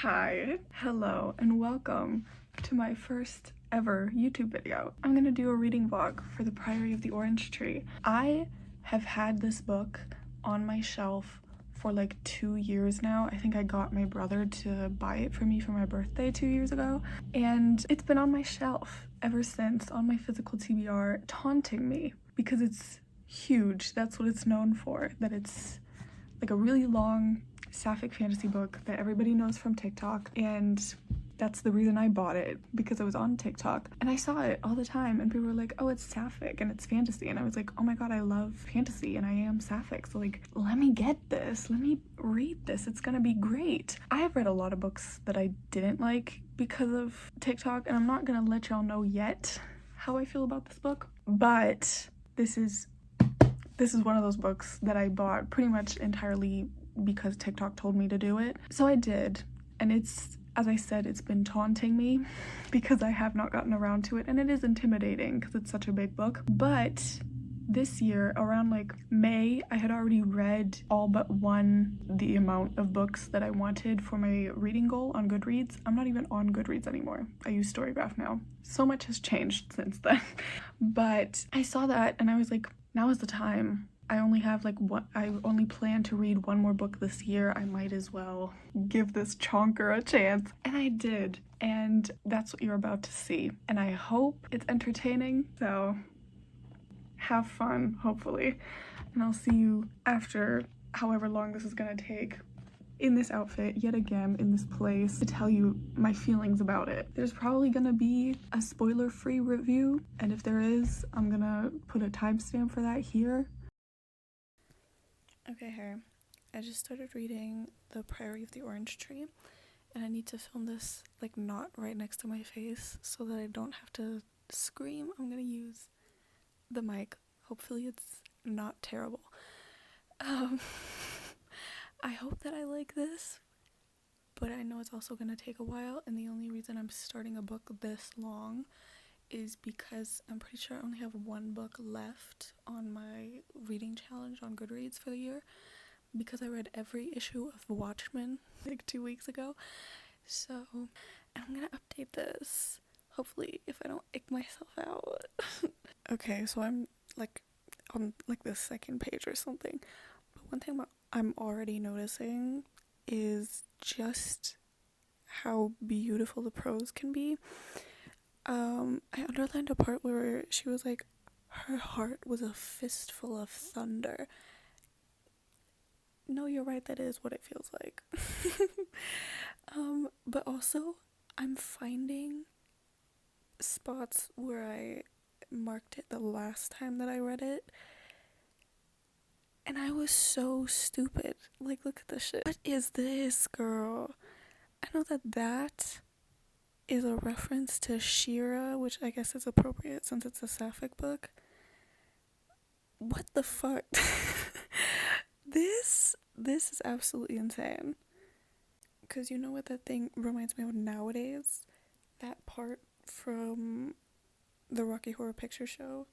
Hi, hello, and welcome to my first ever YouTube video. I'm gonna do a reading vlog for the Priory of the Orange Tree. I have had this book on my shelf for like 2 years now. I think I got my brother to buy it for me for my birthday 2 years ago, and it's been on my shelf ever since, on my physical TBR, taunting me because it's huge. That's what it's known for, that it's like a really long sapphic fantasy book that everybody knows from TikTok, and that's the reason I bought it, because I was on TikTok and I saw it all the time and people were like, oh, it's sapphic and it's fantasy, and I was like, oh my god, I love fantasy and I am sapphic, so like, let me get this, let me read this, it's gonna be great. I have read a lot of books that I didn't like because of TikTok, and I'm not gonna let y'all know yet how I feel about this book, but this is one of those books that I bought pretty much entirely because TikTok told me to do it. So I did, and it's, as I said, it's been taunting me because I have not gotten around to it, and it is intimidating because it's such a big book. But this year, around like May, I had already read all but one the amount of books that I wanted for my reading goal on Goodreads. I'm not even on Goodreads anymore. I use Storygraph now. So much has changed since then. But I saw that and I was like, now is the time. I only have like I only plan to read one more book this year. I might as well give this chonker a chance. And I did. And that's what you're about to see. And I hope it's entertaining. So have fun, hopefully. And I'll see you after however long this is gonna take, in this outfit, yet again, in this place, to tell you my feelings about it. There's probably gonna be a spoiler-free review, and if there is, I'm gonna put a timestamp for that here. Okay, here. I just started reading The Priory of the Orange Tree, and I need to film this, like, not right next to my face so that I don't have to scream. I'm gonna use the mic. Hopefully it's not terrible. I hope that I like this, but I know it's also gonna take a while, and the only reason I'm starting a book this long is because I'm pretty sure I only have one book left on my reading challenge on Goodreads for the year, because I read every issue of Watchmen like 2 weeks ago. So I'm gonna update this, hopefully, if I don't ick myself out. Okay, so I'm like on like the second page or something, but one thing I'm already noticing is just how beautiful the prose can be. I underlined a part where she was like, her heart was a fistful of thunder. No, you're right, that is what it feels like. But also, I'm finding spots where I marked it the last time that I read it, and I was so stupid. Like, look at this shit. What is this, girl? I know that is a reference to Shira, which I guess is appropriate since it's a sapphic book. What the fuck? This is absolutely insane. Because you know what that thing reminds me of nowadays? That part from the Rocky Horror Picture Show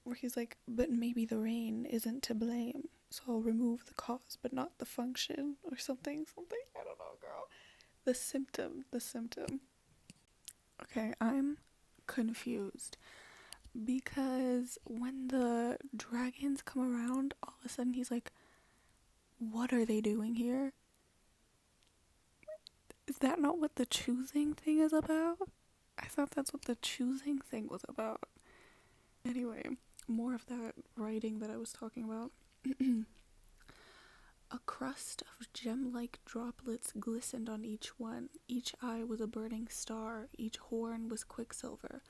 where he's like, but maybe the rain isn't to blame, so I'll remove the cause but not the function, or something. I don't know, girl. The symptom. Okay, I'm confused because when the dragons come around, all of a sudden he's like, what are they doing here? Is that not what the choosing thing is about? I thought that's what the choosing thing was about. Anyway, more of that writing that I was talking about. A crust of gem-like droplets glistened on each one. Each eye was a burning star. Each horn was quicksilver,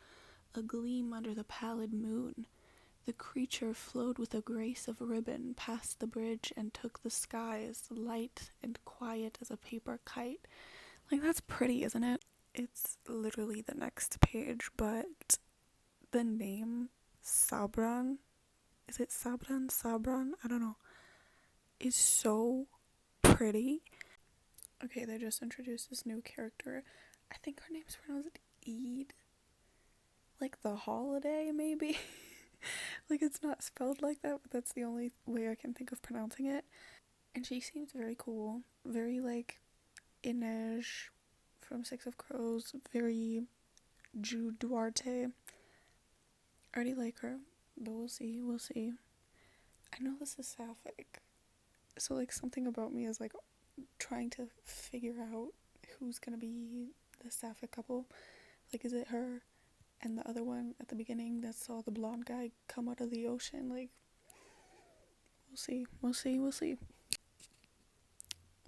a gleam under the pallid moon. The creature flowed with a grace of ribbon past the bridge and took the sky as light and quiet as a paper kite. Like, that's pretty, isn't it? It's literally the next page, but the name Sabran, is it Sabran? I don't know. Is so pretty. Okay, they just introduced this new character. I think her name's pronounced Eid. Like the holiday, maybe? Like, it's not spelled like that, but that's the only way I can think of pronouncing it. And she seems very cool. Very, like, Inej from Six of Crows, very Jude Duarte. I already like her, but we'll see. I know this is sapphic, so like something about me is like trying to figure out who's gonna be the sapphic couple. Like, is it her and the other one at the beginning that saw the blonde guy come out of the ocean? Like, we'll see.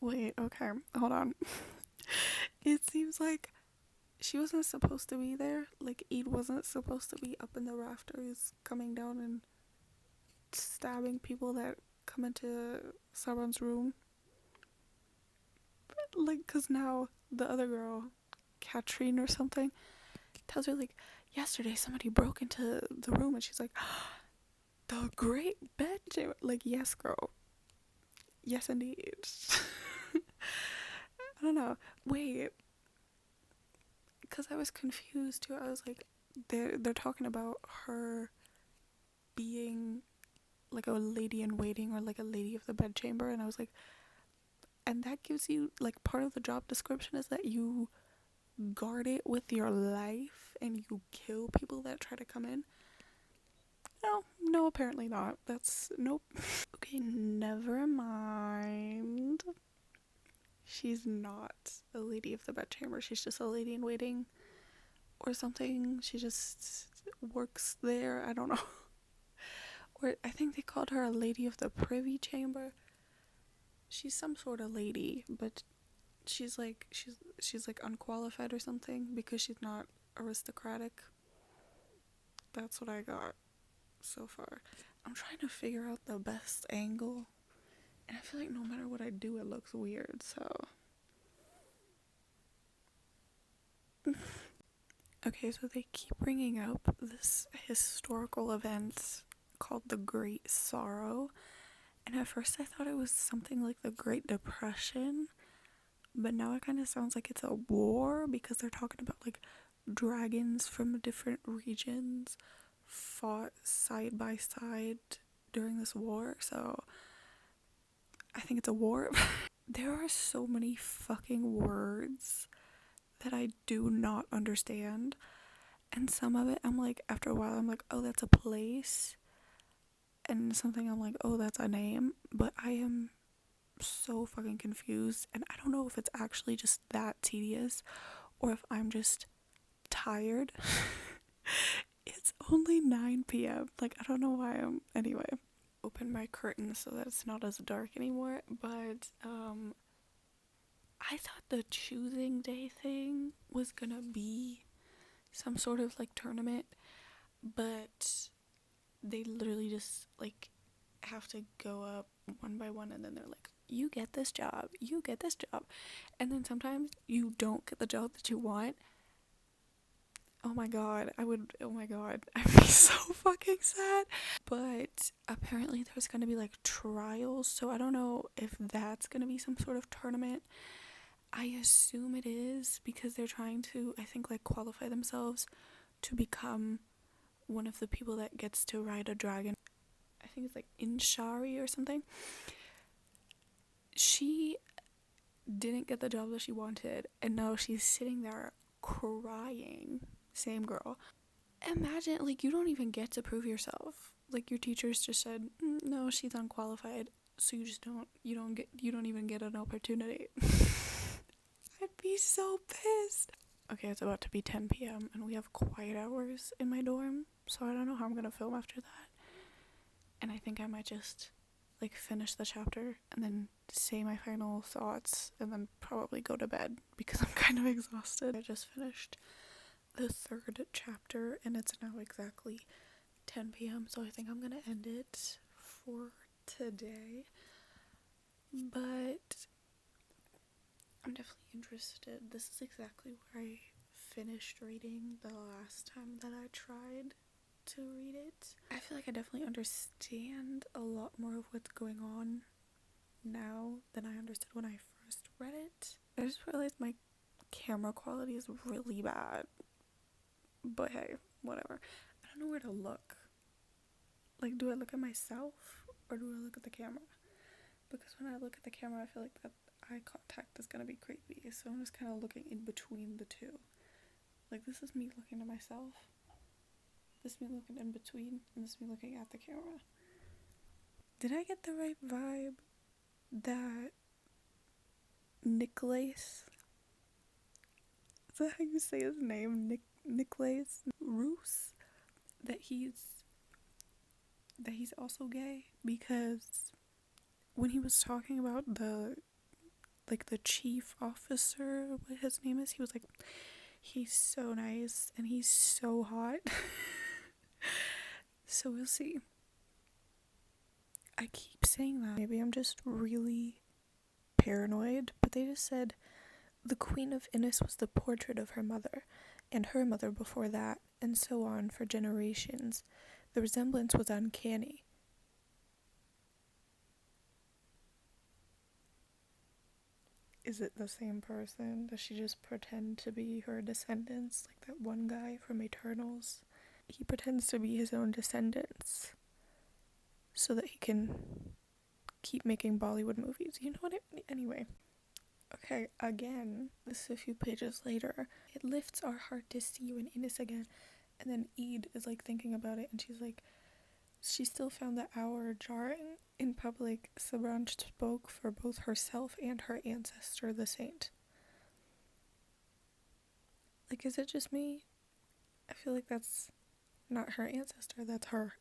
Wait, okay, hold on. It seems like she wasn't supposed to be there. Like, Eid wasn't supposed to be up in the rafters coming down and stabbing people that come into Sauron's room. Like, cause now the other girl, Katrine or something, tells her like, yesterday somebody broke into the room, and she's like, the great bedchamber. Like, yes, girl. Yes, indeed. I don't know. Wait, because I was confused too. I was like, they're talking about her being like a lady in waiting, or like a lady of the bedchamber, and I was like, and that gives you like part of the job description is that you guard it with your life and you kill people that try to come in. No, apparently not. That's nope. Okay, never mind. She's not a lady of the bedchamber. She's just a lady in waiting or something. She just works there. I don't know. Or I think they called her a lady of the privy chamber. She's some sort of lady, but she's like unqualified or something because she's not aristocratic. That's what I got so far. I'm trying to figure out the best angle, and I feel like no matter what I do, it looks weird, so. Okay, so they keep bringing up this historical event called the Great Sorrow, and at first I thought it was something like the Great Depression, but now it kind of sounds like it's a war because they're talking about like dragons from different regions fought side by side during this war, so I think it's a war. There are so many fucking words that I do not understand, and some of it I'm like, after a while I'm like, oh, that's a place, and something I'm like, oh, that's a name, but I am so fucking confused, and I don't know if it's actually just that tedious or if I'm just tired. It's only 9 p.m. Like, I don't know why I'm. Anyway, open my curtains so that it's not as dark anymore. But I thought the choosing day thing was gonna be some sort of like tournament, but they literally just like have to go up one by one, and then they're like, you get this job, and then sometimes you don't get the job that you want. Oh my god, I'd be so fucking sad. But apparently there's gonna be like trials, so I don't know if that's gonna be some sort of tournament. I assume it is because they're trying to, I think, like qualify themselves to become one of the people that gets to ride a dragon. I think it's like Inshari or something. She didn't get the job that she wanted, and now she's sitting there crying. Same girl. Imagine, like, you don't even get to prove yourself. Like, your teachers just said, no, she's unqualified, so you don't even get an opportunity. I'd be so pissed. Okay, it's about to be 10 p.m. and we have quiet hours in my dorm, so I don't know how I'm gonna film after that. And I think I might just like finish the chapter and then say my final thoughts and then probably go to bed because I'm kind of exhausted. I just finished the 3rd chapter and it's now exactly 10 p.m. so I think I'm gonna end it for today. But I'm definitely interested. This is exactly where I finished reading the last time that I tried to read it. I feel like I definitely understand a lot more of what's going on now than I understood when I first read it. I just realized my camera quality is really bad. But hey, whatever. I don't know where to look. Like, do I look at myself or do I look at the camera? Because when I look at the camera, I feel like that eye contact is gonna be creepy, so I'm just kind of looking in between the two. Like, this is me looking at myself, this is me looking in between, and this is me looking at the camera. Did I get the right vibe that Nicholas, is that how you say his name? Nicholas Roos? That he's also gay? Because when he was talking about the chief officer, what his name is, he was like, he's so nice and he's so hot. So we'll see. I keep saying that. Maybe I'm just really paranoid, but they just said the Queen of Innis was the portrait of her mother, and her mother before that, and so on for generations. The resemblance was uncanny. Is it the same person? Does she just pretend to be her descendants, like that one guy from Eternals? He pretends to be his own descendants so that he can keep making Bollywood movies. You know what anyway. Okay, again, this is a few pages later. It lifts our heart to see you in Innis again. And then Eid is like thinking about it, and she's like, she still found the hour jarring. In public, Sabran spoke for both herself and her ancestor, the saint. Like, is it just me? I feel like that's not her ancestor, that's her.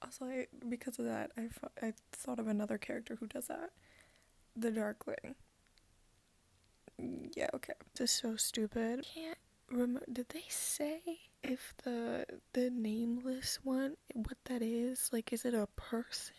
Also, because of that, I thought of another character who does that. The Darkling. Yeah, okay. This is so stupid. Can't remember. Did they say if the nameless one, what that is? Like, is it a person?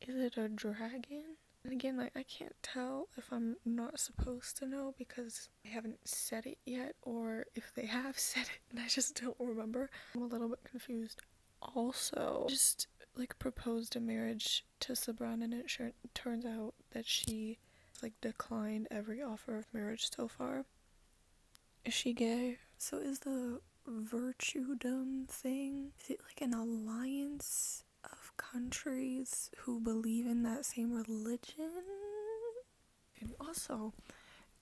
Is it a dragon? And again, like, I can't tell if I'm not supposed to know because they haven't said it yet, or if they have said it and I just don't remember. I'm a little bit confused. Also, just like proposed a marriage to Sabran, and it turns out that she like declined every offer of marriage so far. Is she gay? So is the virtuedom thing, is it like an alliance of countries who believe in that same religion? And also,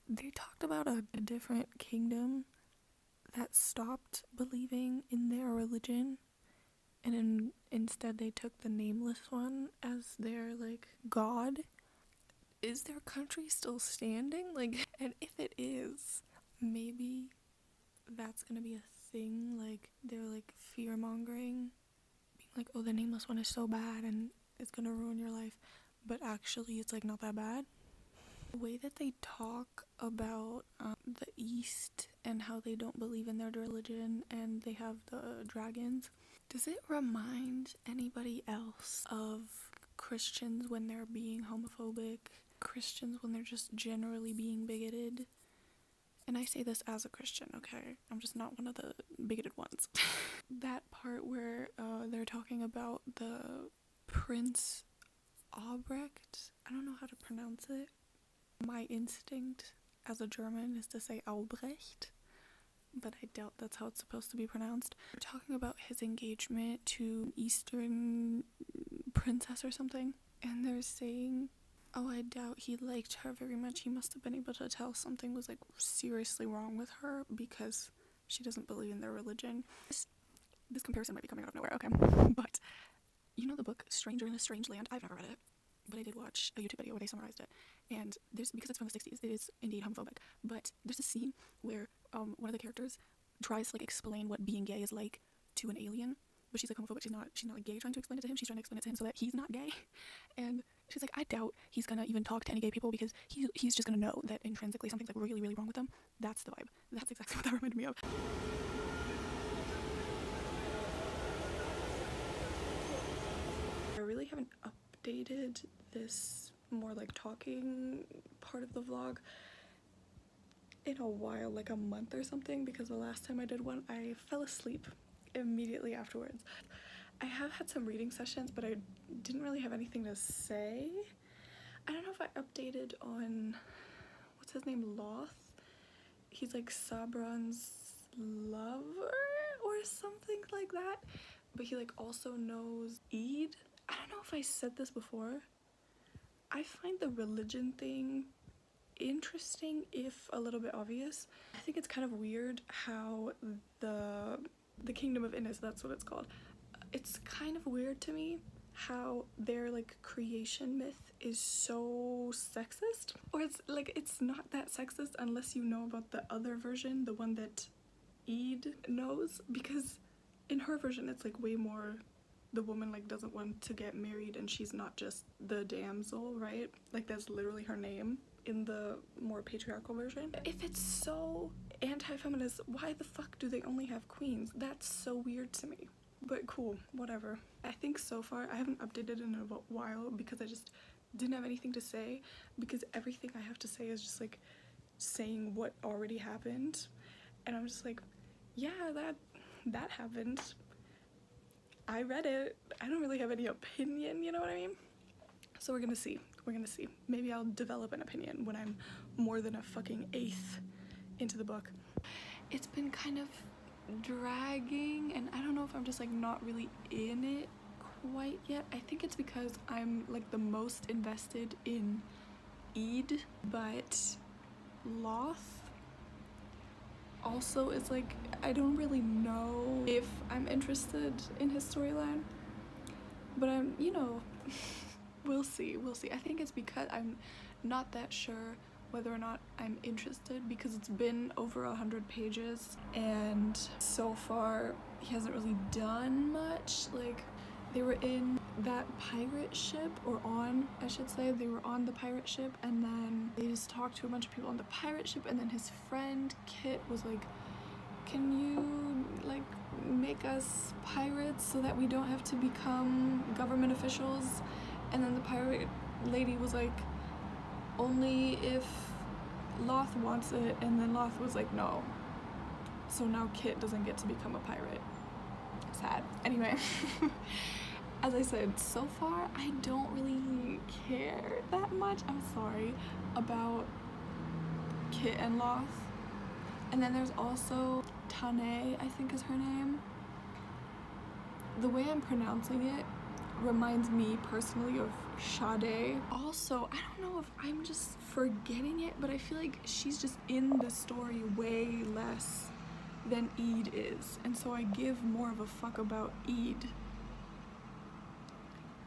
they talked about a different kingdom that stopped believing in their religion, and instead they took the nameless one as their like god. Is their country still standing? Like, and if it is, maybe that's gonna be a thing. Like, they're like fear mongering, being like, oh, the nameless one is so bad and it's gonna ruin your life, but actually it's like not that bad. The way that they talk about the East and how they don't believe in their religion and they have the dragons, does it remind anybody else of Christians when they're being homophobic? Christians when they're just generally being bigoted? And I say this as a Christian, okay? I'm just not one of the bigoted ones. That part where they're talking about the Prince Albrecht, I don't know how to pronounce it. My instinct as a German is to say Albrecht, but I doubt that's how it's supposed to be pronounced. We're talking about his engagement to Eastern princess or something, and they're saying, oh, I doubt he liked her very much. He must have been able to tell something was like seriously wrong with her because she doesn't believe in their religion. This comparison might be coming out of nowhere, okay? But you know the book Stranger in a Strange Land? I've never read it, but I did watch a YouTube video where they summarized it. And because it's from the 60s, it is indeed homophobic. But there's a scene where one of the characters tries to like explain what being gay is like to an alien, but she's like homophobic. She's not like gay trying to explain it to him. She's trying to explain it to him so that he's not gay. And she's like, I doubt he's gonna even talk to any gay people because he's just gonna know that intrinsically something's like really, really wrong with them. That's the vibe. That's exactly what that reminded me of. I really haven't updated this more like talking part of the vlog in a while, like a month or something, because the last time I did one I fell asleep immediately afterwards. I have had some reading sessions, but I didn't really have anything to say. I don't know if I updated on, what's his name, Loth? He's like Sabran's lover or something like that, but he like also knows Eid. I don't know if I said this before, I find the religion thing interesting, if a little bit obvious. I think it's kind of weird how the Kingdom of Innis, that's what it's called. It's kind of weird to me how their like creation myth is so sexist, or it's like it's not that sexist unless you know about the other version, the one that Eid knows, because in her version it's like way more, the woman like doesn't want to get married and she's not just the damsel, right? Like that's literally her name in the more patriarchal version. If it's so anti-feminist, why the fuck do they only have queens? That's so weird to me. But cool, whatever. I think so far, I haven't updated in a while because I just didn't have anything to say, because everything I have to say is just like saying what already happened. And I'm just like, yeah, that happened. I read it. I don't really have any opinion, you know what I mean? So we're gonna see. We're gonna see. Maybe I'll develop an opinion when I'm more than a fucking eighth into the book. It's been kind of dragging, and I don't know if I'm just like not really in it quite yet. I think it's because I'm like the most invested in Eid, but Loth also is like, I don't really know if I'm interested in his storyline, but I'm, you know, we'll see. I think it's because I'm not that sure whether or not I'm interested, because it's been over 100 pages and so far he hasn't really done much. Like, they were in that pirate ship, or on, I should say, they were on the pirate ship, and then they just talked to a bunch of people on the pirate ship, and then his friend Kit was like, can you like make us pirates so that we don't have to become government officials? And then the pirate lady was like, only if Loth wants it, and then Loth was like, no. So now Kit doesn't get to become a pirate. Sad. Anyway, as I said, so far I don't really care that much, I'm sorry, about Kit and Loth. And then there's also Tane, I think is her name. The way I'm pronouncing it reminds me personally of Sade. Also, I don't know if I'm just forgetting it, but I feel like she's just in the story way less than Eid is, and so I give more of a fuck about Eid.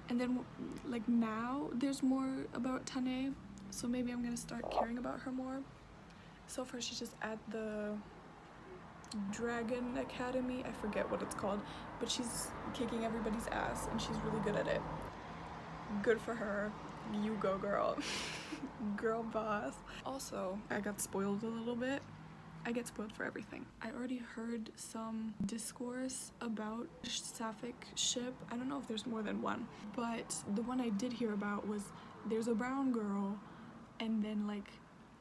And then like now there's more about Tane, so maybe I'm gonna start caring about her more. So far she's just at the Dragon Academy, I forget what it's called, but she's kicking everybody's ass and she's really good at it. Good for her. You go, girl. Girl boss. Also, I got spoiled a little bit. I get spoiled for everything. I already heard some discourse about sapphic ship. I don't know if there's more than one, but the one I did hear about was there's a brown girl, and then like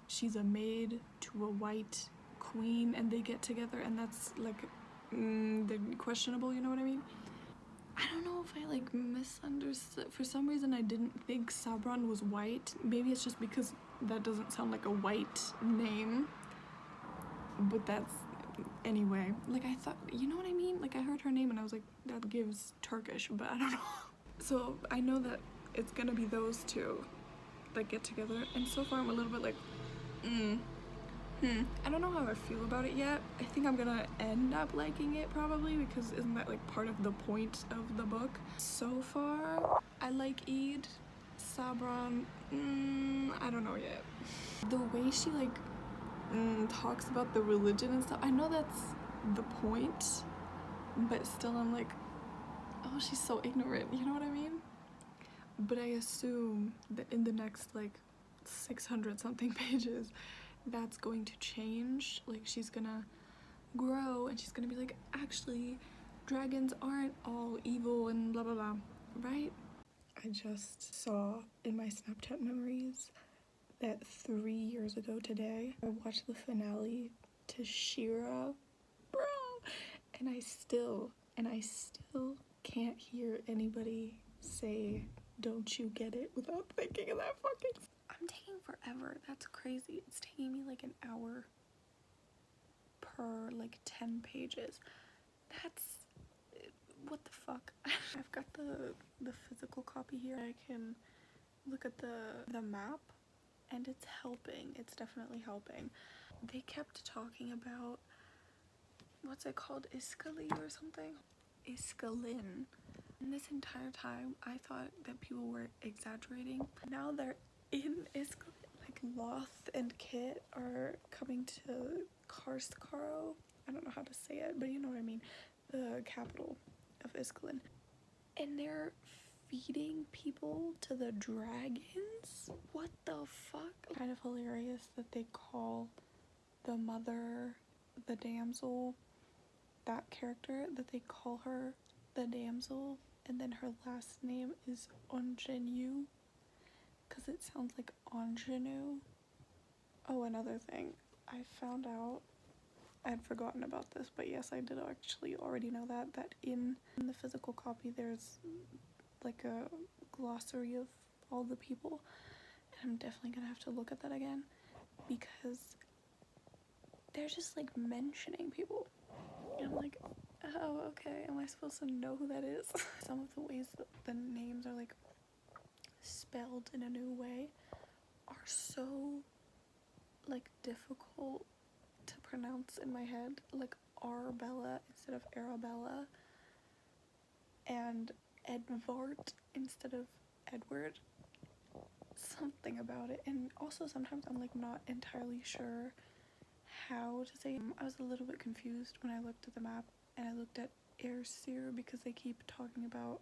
she's a maid to a white queen, and they get together, and that's like they're questionable, you know what I mean? I don't know if I like misunderstood. For some reason I didn't think Sabran was white. Maybe it's just because that doesn't sound like a white name, but that's, anyway, like I thought, you know what I mean? Like I heard her name and I was like, that gives Turkish, but I don't know. So I know that it's gonna be those two that get together, and so far I'm a little bit like I don't know how I feel about it yet. I think I'm gonna end up liking it probably, because isn't that like part of the point of the book? So far I like Eid. Sabran, I don't know yet. The way she like talks about the religion and stuff, I know that's the point, but still I'm like, oh, she's so ignorant, you know what I mean? But I assume that in the next like 600 something pages that's going to change. Like she's gonna grow and she's gonna be like, actually dragons aren't all evil and blah blah blah, right? I just saw in my Snapchat memories that 3 years ago today I watched the finale to Shira, bro, and I still can't hear anybody say don't you get it without thinking of that fucking. I'm taking forever. That's crazy. It's taking me like an hour per like 10 pages. That's, what the fuck? I've got the physical copy here. I can look at the map, and it's helping. It's definitely helping. They kept talking about, what's it called, Iskali or something? Iskalin. And this entire time, I thought that people were exaggerating. Now they're in Iskalin. Like, Loth and Kit are coming to Karskaro. I don't know how to say it, but you know what I mean. The capital of Iskalin. And they're feeding people to the dragons? What the fuck? Kind of hilarious that they call the mother, the damsel, that character, that they call her the damsel, and then her last name is Ingenue, because it sounds like ingenue. Oh, another thing, I found out, I had forgotten about this, but yes, I did actually already know that in the physical copy there's like a glossary of all the people, and I'm definitely gonna have to look at that again, because they're just like mentioning people, and I'm like, oh, okay, am I supposed to know who that is? Some of the ways that the names are like spelled in a new way are so like difficult to pronounce in my head, like Arbella instead of Arabella, and Edvard instead of Edward. Something about it. And also sometimes I'm like not entirely sure how to say it. I was a little bit confused when I looked at the map and I looked at Ayrshire because they keep talking about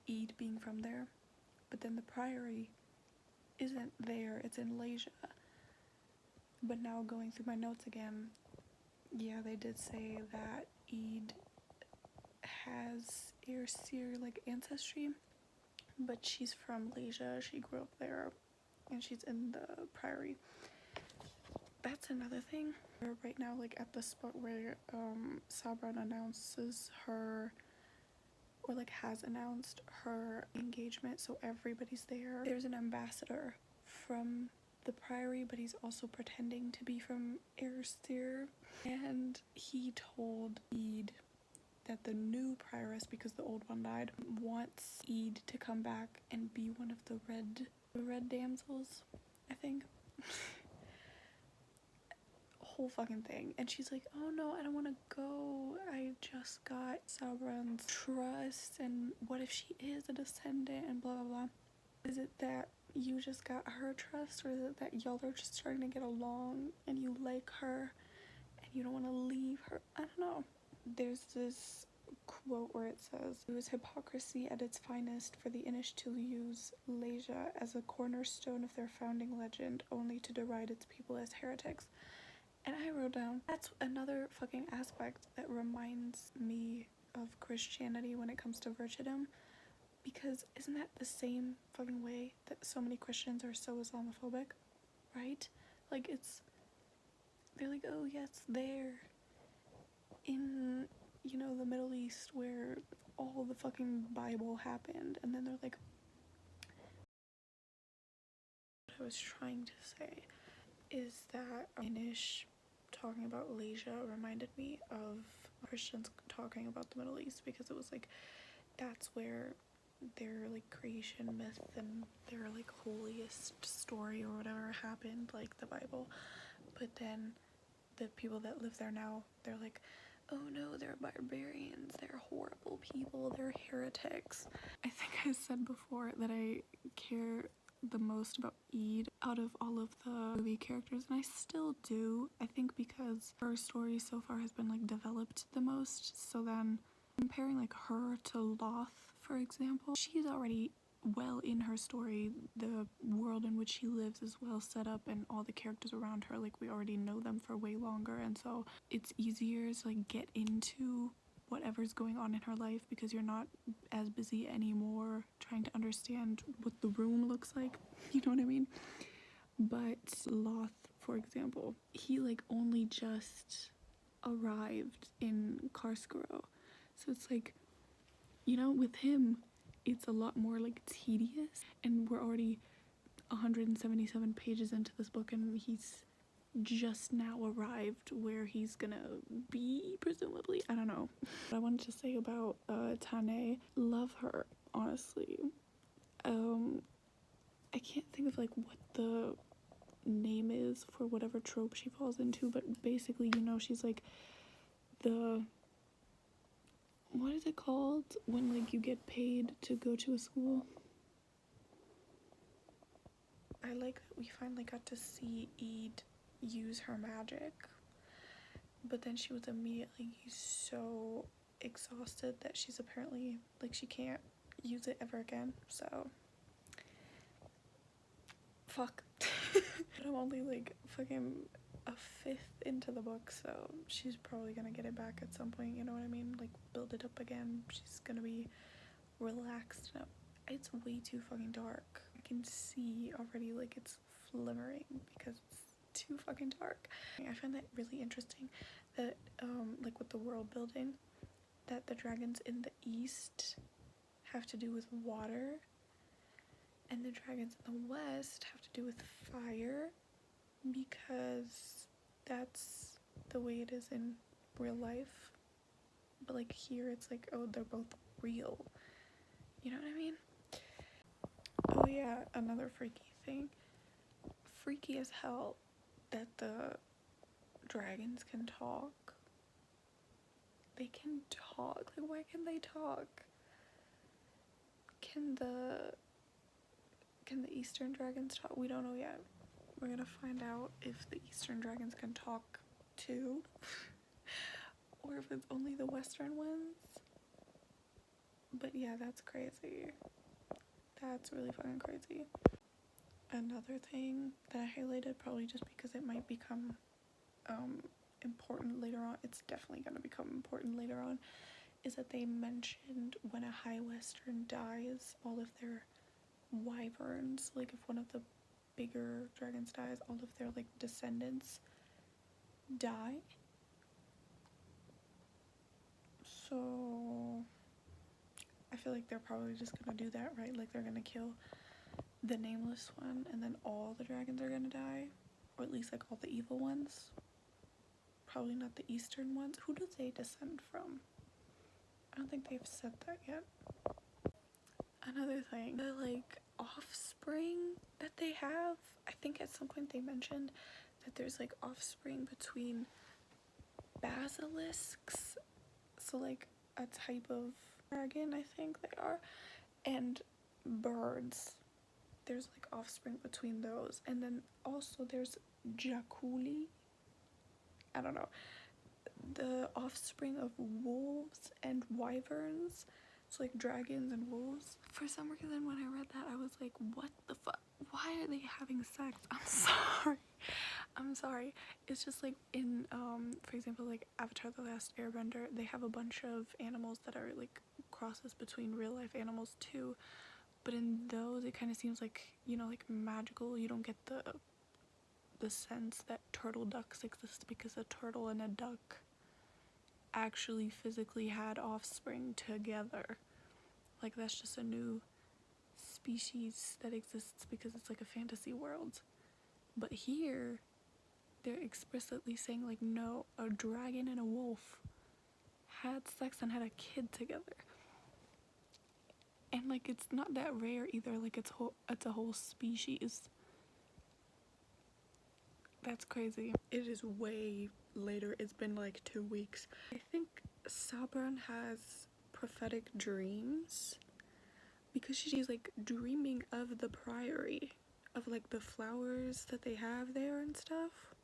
Eid being from there, but then the priory isn't there, it's in Lasia. But now going through my notes again, yeah, they did say that Eid has Ayrshire like ancestry, but she's from Lasia, she grew up there, and she's in the priory. That's another thing. We're right now like at the spot where Sabran announces her, or like has announced her engagement, so everybody's there. There's an ambassador from the priory, but he's also pretending to be from Ayrshire, and he told Eid that the new prioress, because the old one died, wants Eid to come back and be one of the red damsels, I think. Whole fucking thing. And she's like, oh no, I don't want to go, I just got Sabran's trust, and what if she is a descendant, and blah blah blah. Is it that you just got her trust, or is it that y'all are just starting to get along and you like her and you don't want to leave her? I don't know. There's this quote where it says, it was hypocrisy at its finest for the Inish to use Lasia as a cornerstone of their founding legend, only to deride its people as heretics. And I wrote down, that's another fucking aspect that reminds me of Christianity when it comes to virtuedom, because isn't that the same fucking way that so many Christians are so Islamophobic, right? Like, they're like, oh yes, they're in, you know, the Middle East where all the fucking Bible happened, and then they're like, what I was trying to say is that Inish talking about Malaysia reminded me of Christians talking about the Middle East, because it was like, that's where their like creation myth and their like holiest story or whatever happened, like the Bible. But then the people that live there now, they're like, oh no, they're barbarians, they're horrible people, they're heretics. I think I said before that I care the most about Eid out of all of the movie characters, and I still do. I think because her story so far has been like developed the most, so then comparing like her to Loth, for example, she's already well in her story. The world in which she lives is well set up, and all the characters around her, like, we already know them for way longer, and so it's easier to like get into whatever's going on in her life because you're not as busy anymore trying to understand what the room looks like, you know what I mean? But Loth, for example, he like only just arrived in Karskaro, so it's like, you know, with him it's a lot more like tedious, and we're already 177 pages into this book and he's just now arrived where he's gonna be, presumably. I don't know. What I wanted to say about Tane, love her, honestly. I can't think of like what the name is for whatever trope she falls into, but basically, you know, she's like the, what is it called when like you get paid to go to a school? I like that we finally got to see Eid use her magic, but then she was immediately so exhausted that she's apparently like she can't use it ever again. So fuck. I'm only like fucking a fifth into the book, so she's probably gonna get it back at some point, you know what I mean? Like build it up again. She's gonna be relaxed now. It's way too fucking dark. I can see already like it's flimmering because it's too fucking dark. I find that really interesting that like with the world building, that the dragons in the east have to do with water and the dragons in the west have to do with fire, because that's the way it is in real life. But like here it's like, oh, they're both real, you know what I mean? Oh yeah, another freaky thing, freaky as hell, that the dragons can talk. They can talk. Like, why can they talk? Can the eastern dragons talk? We don't know yet. We're gonna find out if the eastern dragons can talk too or if it's only the western ones. But yeah, that's crazy. That's really fucking crazy. Another thing that I highlighted, probably just because it might become important later on, it's definitely going to become important later on, is that they mentioned when a high western dies, all of their wyverns, like if one of the bigger dragons dies, all of their like descendants die. So I feel like they're probably just gonna do that, right? Like they're gonna kill the nameless one and then all the dragons are gonna die, or at least like all the evil ones. Probably not the eastern ones. Who do they descend from? I don't think they've said that yet. Another thing, the like offspring that they have, I think at some point they mentioned that there's like offspring between basilisks, so like a type of dragon I think they are, and birds. There's like offspring between those, and then also there's jaculi, I don't know, the offspring of wolves and wyverns, so like dragons and wolves. For some reason when I read that I was like, what the fuck, why are they having sex? I'm sorry. It's just like in for example like Avatar the Last Airbender, they have a bunch of animals that are like crosses between real life animals too, but in those it kind of seems like, you know, like magical. You don't get the sense that turtle ducks exist because a turtle and a duck actually physically had offspring together. Like that's just a new species that exists because it's like a fantasy world. But here they're explicitly saying like, no, a dragon and a wolf had sex and had a kid together. And like it's not that rare either, like it's a whole species. That's crazy. It is way later. It's been like 2 weeks. I think Sabran has prophetic dreams because she's like dreaming of the priory, of like the flowers that they have there and stuff.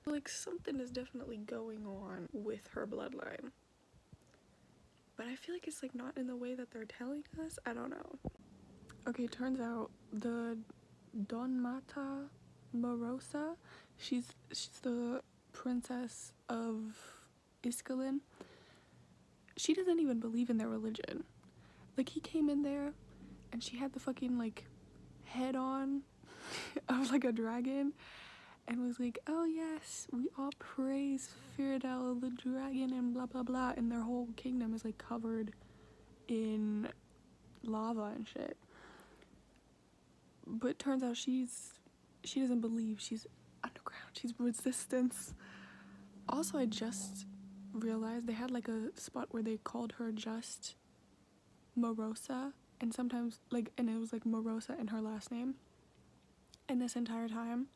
Like something is definitely going on with her bloodline, but I feel like it's like not in the way that they're telling us. I don't know. Okay, turns out the Don Mata Morosa, she's the princess of Iskalin. She doesn't even believe in their religion. Like he came in there and she had the fucking like head on of like a dragon and was like, oh yes, we all praise Firidel the dragon and blah blah blah, and their whole kingdom is like covered in lava and shit. But turns out she doesn't believe, she's underground, she's resistance. Also, I just realized they had like a spot where they called her just Morosa and sometimes, like, and it was like Morosa in her last name. And this entire time,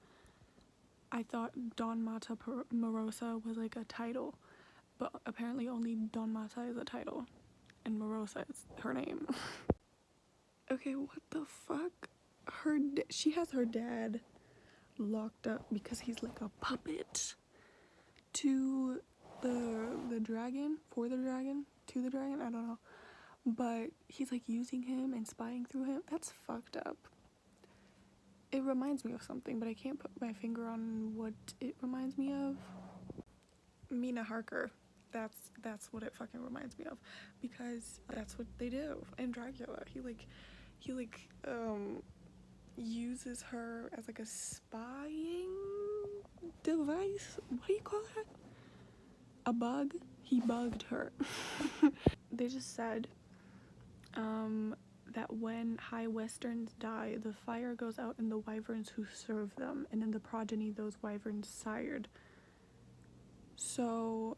I thought Don Mata Morosa was like a title, but apparently only Don Mata is a title, and Morosa is her name. Okay, what the fuck? She has her dad locked up because he's like a puppet to the dragon, for the dragon, to the dragon, I don't know. But he's like using him and spying through him. That's fucked up. It reminds me of something, but I can't put my finger on what it reminds me of. Mina Harker. That's what it fucking reminds me of, because that's what they do in Dracula. He uses her as like a spying device. What do you call that? A bug? He bugged her. They just said that when high westerns die, the fire goes out in the wyverns who serve them, and in the progeny those wyverns sired. So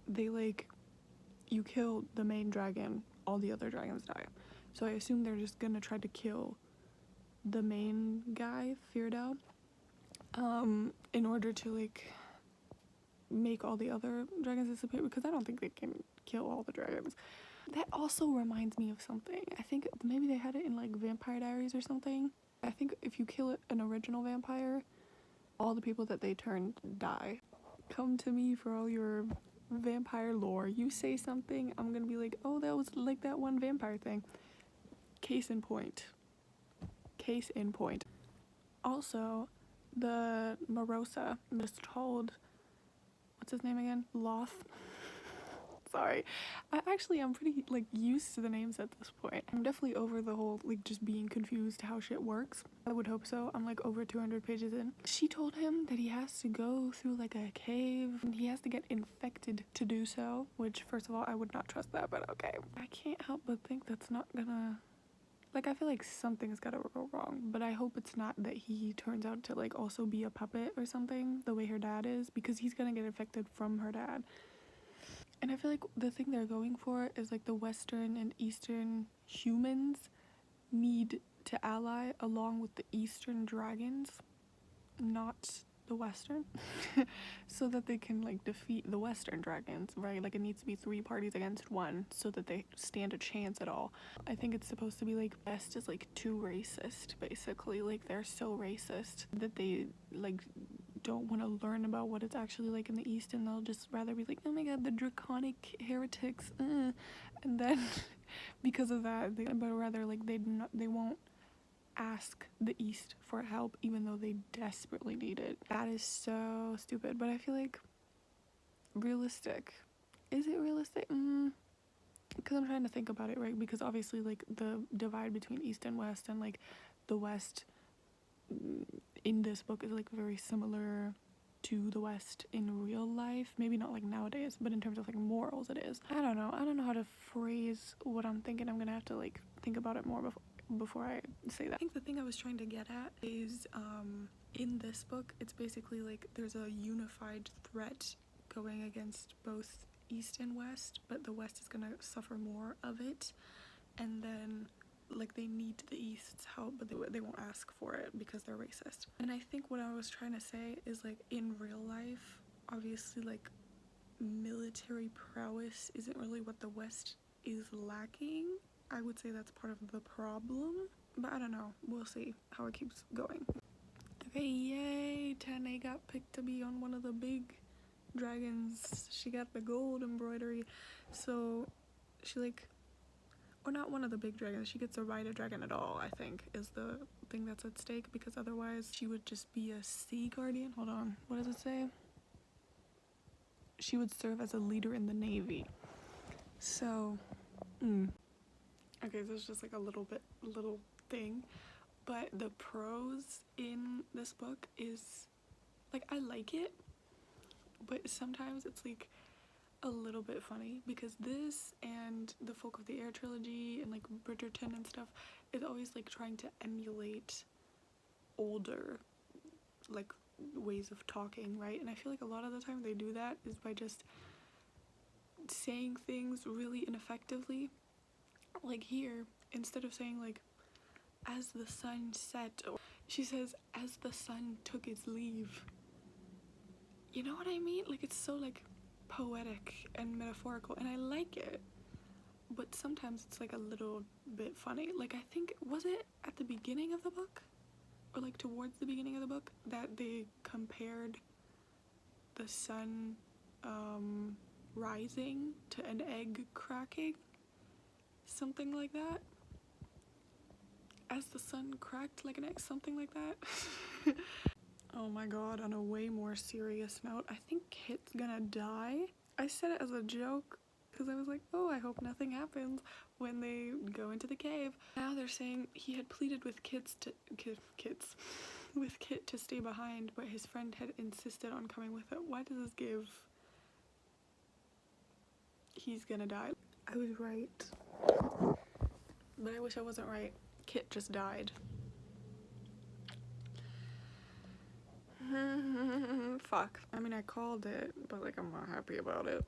they, like, you kill the main dragon, all the other dragons die. So I assume they're just gonna try to kill the main guy, Firdahl, in order to, like, make all the other dragons disappear, because I don't think they can kill all the dragons. That also reminds me of something. I think maybe they had it in, like, Vampire Diaries or something. I think if you kill an original vampire, all the people that they turned die. Come to me for all your vampire lore. You say something, I'm gonna be like, oh, that was like that one vampire thing. Case in point. Case in point. Also, the Morosa was told, what's his name again? Loth. Sorry. I'm pretty, like, used to the names at this point. I'm definitely over the whole, like, just being confused how shit works. I would hope so. I'm, like, over 200 pages in. She told him that he has to go through, like, a cave, and he has to get infected to do so, which, first of all, I would not trust that, but okay. I can't help but think that's not gonna... Like, I feel like something's gotta go wrong, but I hope it's not that he turns out to, like, also be a puppet or something, the way her dad is, because he's gonna get infected from her dad. And I feel like the thing they're going for is, like, the Western and Eastern humans need to ally along with the Eastern dragons, not the Western, so that they can, like, defeat the Western dragons, right? Like, it needs to be 3 parties against 1 so that they stand a chance at all. I think it's supposed to be, like, West is, like, too racist, basically. Like, they're so racist that they, like, don't want to learn about what it's actually like in the East, and they'll just rather be like, oh my god, the draconic heretics, and then because of that, but rather, like, they won't ask the East for help even though they desperately need it. That is so stupid, but I feel like realistic. Is it realistic? Because I'm trying to think about it, right? Because obviously, like, the divide between East and West, and, like, the West in this book is, like, very similar to the West in real life. Maybe not, like, nowadays, but in terms of, like, morals, it is. I don't know how to phrase what I'm thinking. I'm gonna have to, like, think about it more before I say that. I think the thing I was trying to get at is, in this book, it's basically, like, there's a unified threat going against both East and West, but the West is gonna suffer more of it, and then, like, they need the East's help, but they won't ask for it because they're racist. And I think what I was trying to say is, like, in real life, obviously, like, military prowess isn't really what the West is lacking. I would say that's part of the problem, but I don't know. We'll see how it keeps going. Okay, yay! Tane got picked to be on one of the big dragons. She got the gold embroidery, so she, like, or not one of the big dragons, she gets to ride a dragon at all, I think, is the thing that's at stake, because otherwise she would just be a sea guardian. Hold on, what does it say? She would serve as a leader in the Navy. So, okay, this is just, like, a little thing, but the prose in this book is, like, I like it, but sometimes it's, like, a little bit funny, because this and the Folk of the Air trilogy and, like, Bridgerton and stuff is always, like, trying to emulate older, like, ways of talking, right? And I feel like a lot of the time they do that is by just saying things really ineffectively, Like here, instead of saying like, as the sun set, or she says, as the sun took its leave. You know what I mean? Like, it's so like poetic and metaphorical, and I like it. But sometimes it's like a little bit funny. Like, I think, was it at the beginning of the book? Or like towards the beginning of the book that they compared the sun rising to an egg cracking? Something like that. As the sun cracked like an egg, something like that. Oh my god, on a way more serious note, I think Kit's gonna die. I said it as a joke because I was like, oh, I hope nothing happens when they go into the cave. Now they're saying he had pleaded with Kit to stay behind, but his friend had insisted on coming with it. Why does this give? He's gonna die. I was right. But I wish I wasn't right. Kit just died. Fuck. I mean, I called it, but like, I'm not happy about it.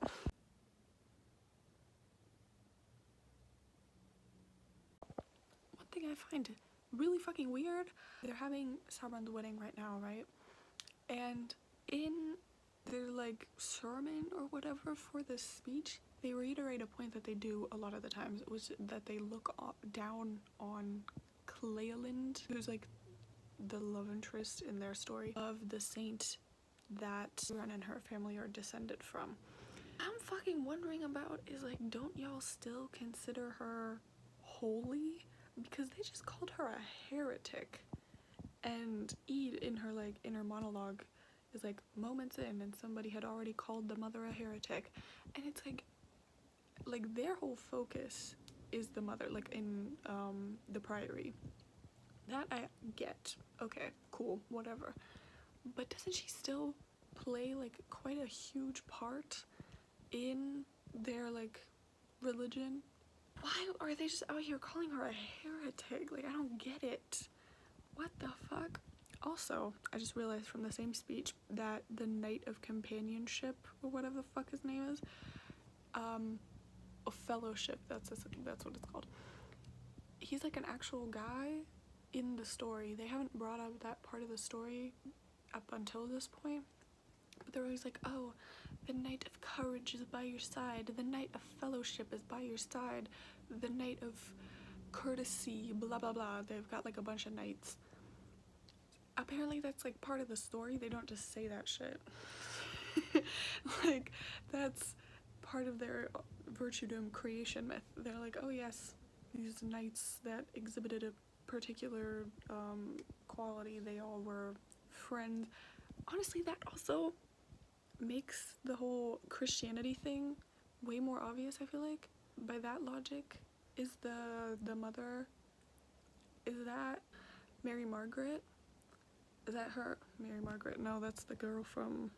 One thing I find really fucking weird, they're having Sabran's wedding right now, right? And in their like sermon or whatever for this speech, they reiterate a point that they do a lot of the times, which that they look down on Cleoland, who's like the love interest in their story of the saint that Ren and her family are descended from. I'm fucking wondering about is like, don't y'all still consider her holy? Because they just called her a heretic. And Ede in her like inner monologue is like moments in and somebody had already called the mother a heretic. And it's like their whole focus is the mother, like in the priory. That I get. Okay, cool, whatever. But doesn't she still play like quite a huge part in their like religion? Why are they just out here calling her a heretic? Like, I don't get it. What the fuck? Also, I just realized from the same speech that the Knight of Companionship, or whatever the fuck his name is, a fellowship, that's what it's called. He's like an actual guy in the story. They haven't brought up that part of the story up until this point, but they're always like, oh, the Knight of Courage is by your side, the Knight of Fellowship is by your side, the Knight of Courtesy, blah blah blah. They've got like a bunch of knights. Apparently that's like part of the story. They don't just say that shit. Like, that's part of their virtuedom creation myth. They're like, oh yes, these knights that exhibited a particular quality, they all were friends. Honestly, that also makes the whole Christianity thing way more obvious, I feel like. By that logic, is the mother, is that Mary Margaret? Is that her? Mary Margaret? No, that's the girl from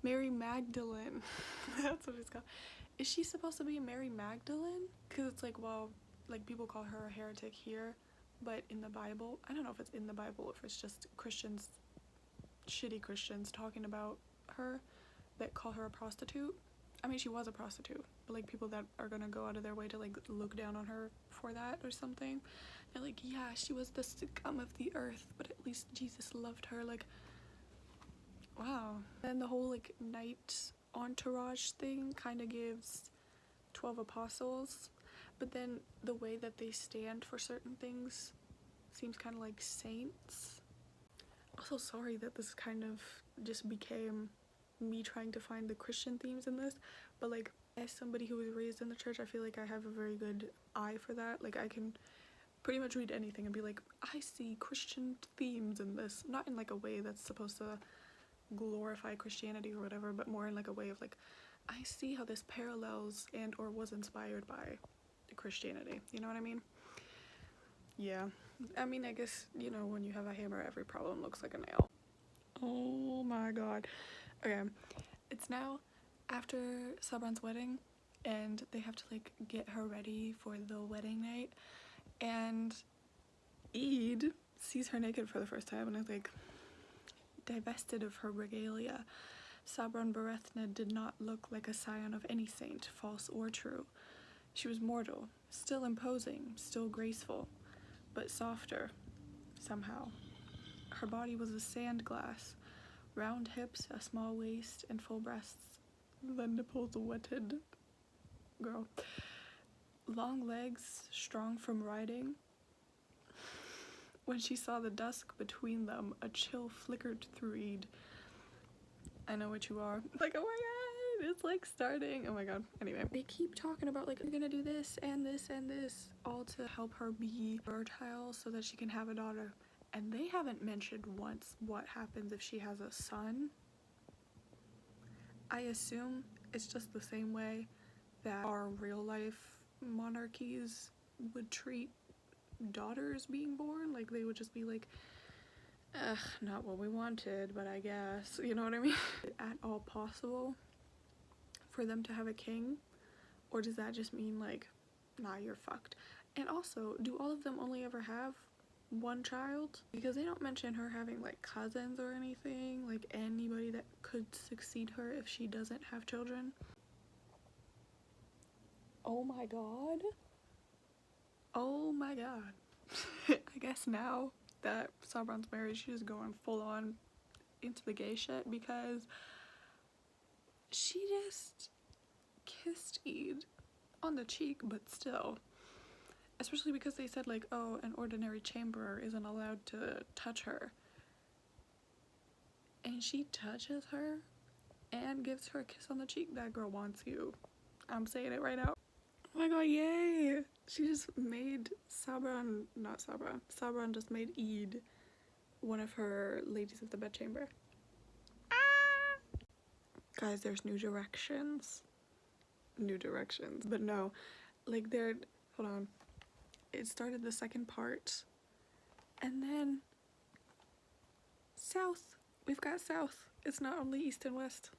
Mary Magdalene. That's what it's called. Is she supposed to be Mary Magdalene? Because it's like, well, like people call her a heretic here, but in the Bible, I don't know if it's in the Bible, if it's just Christians, shitty Christians talking about her that call her a prostitute. I mean, she was a prostitute, but like people that are gonna go out of their way to like look down on her for that or something. They're like, yeah, she was the scum of the earth, but at least Jesus loved her. Like, wow. And the whole like knight entourage thing kind of gives 12 apostles, but then the way that they stand for certain things seems kind of like saints. Also, sorry that this kind of just became me trying to find the Christian themes in this, but like as somebody who was raised in the church, I feel like I have a very good eye for that. Like, I can pretty much read anything and be like, I see Christian themes in this, not in like a way that's supposed to glorify Christianity or whatever, but more in like a way of like, I see how this parallels and or was inspired by Christianity, you know what I mean? Yeah, I mean, I guess, you know, when you have a hammer, every problem looks like a nail. Oh my god. Okay, it's now after Sabran's wedding, and they have to like get her ready for the wedding night, and Ede sees her naked for the first time and is like, divested of her regalia. Sabran Berethna did not look like a scion of any saint, false or true. She was mortal, still imposing, still graceful, but softer, somehow. Her body was a sand glass, round hips, a small waist, and full breasts. The nipples wetted. Girl. Long legs, strong from riding. When she saw the dusk between them, a chill flickered through Ede. I know what you are. Like, oh my god, it's like starting. Oh my god. Anyway, they keep talking about like, we're gonna do this and this and this, all to help her be fertile so that she can have a daughter. And they haven't mentioned once what happens if she has a son. I assume it's just the same way that our real life monarchies would treat daughters being born. Like, they would just be like, ugh, not what we wanted, but I guess, you know what I mean? At all possible for them to have a king? Or does that just mean like, nah, you're fucked? And also, do all of them only ever have one child? Because they don't mention her having like cousins or anything, like anybody that could succeed her if she doesn't have children. Oh my god. Oh my god. I guess now that Sauron's married, she's going full on into the gay shit, because she just kissed Ede on the cheek, but still. Especially because they said like, oh, an ordinary chamberer isn't allowed to touch her. And she touches her and gives her a kiss on the cheek. That girl wants you. I'm saying it right now. Oh my god, yay! She just made Sauron just made Ede one of her ladies of the bedchamber. Ah! Guys, there's new directions. But no, like hold on. It started the second part. And then south. We've got south. It's not only east and west.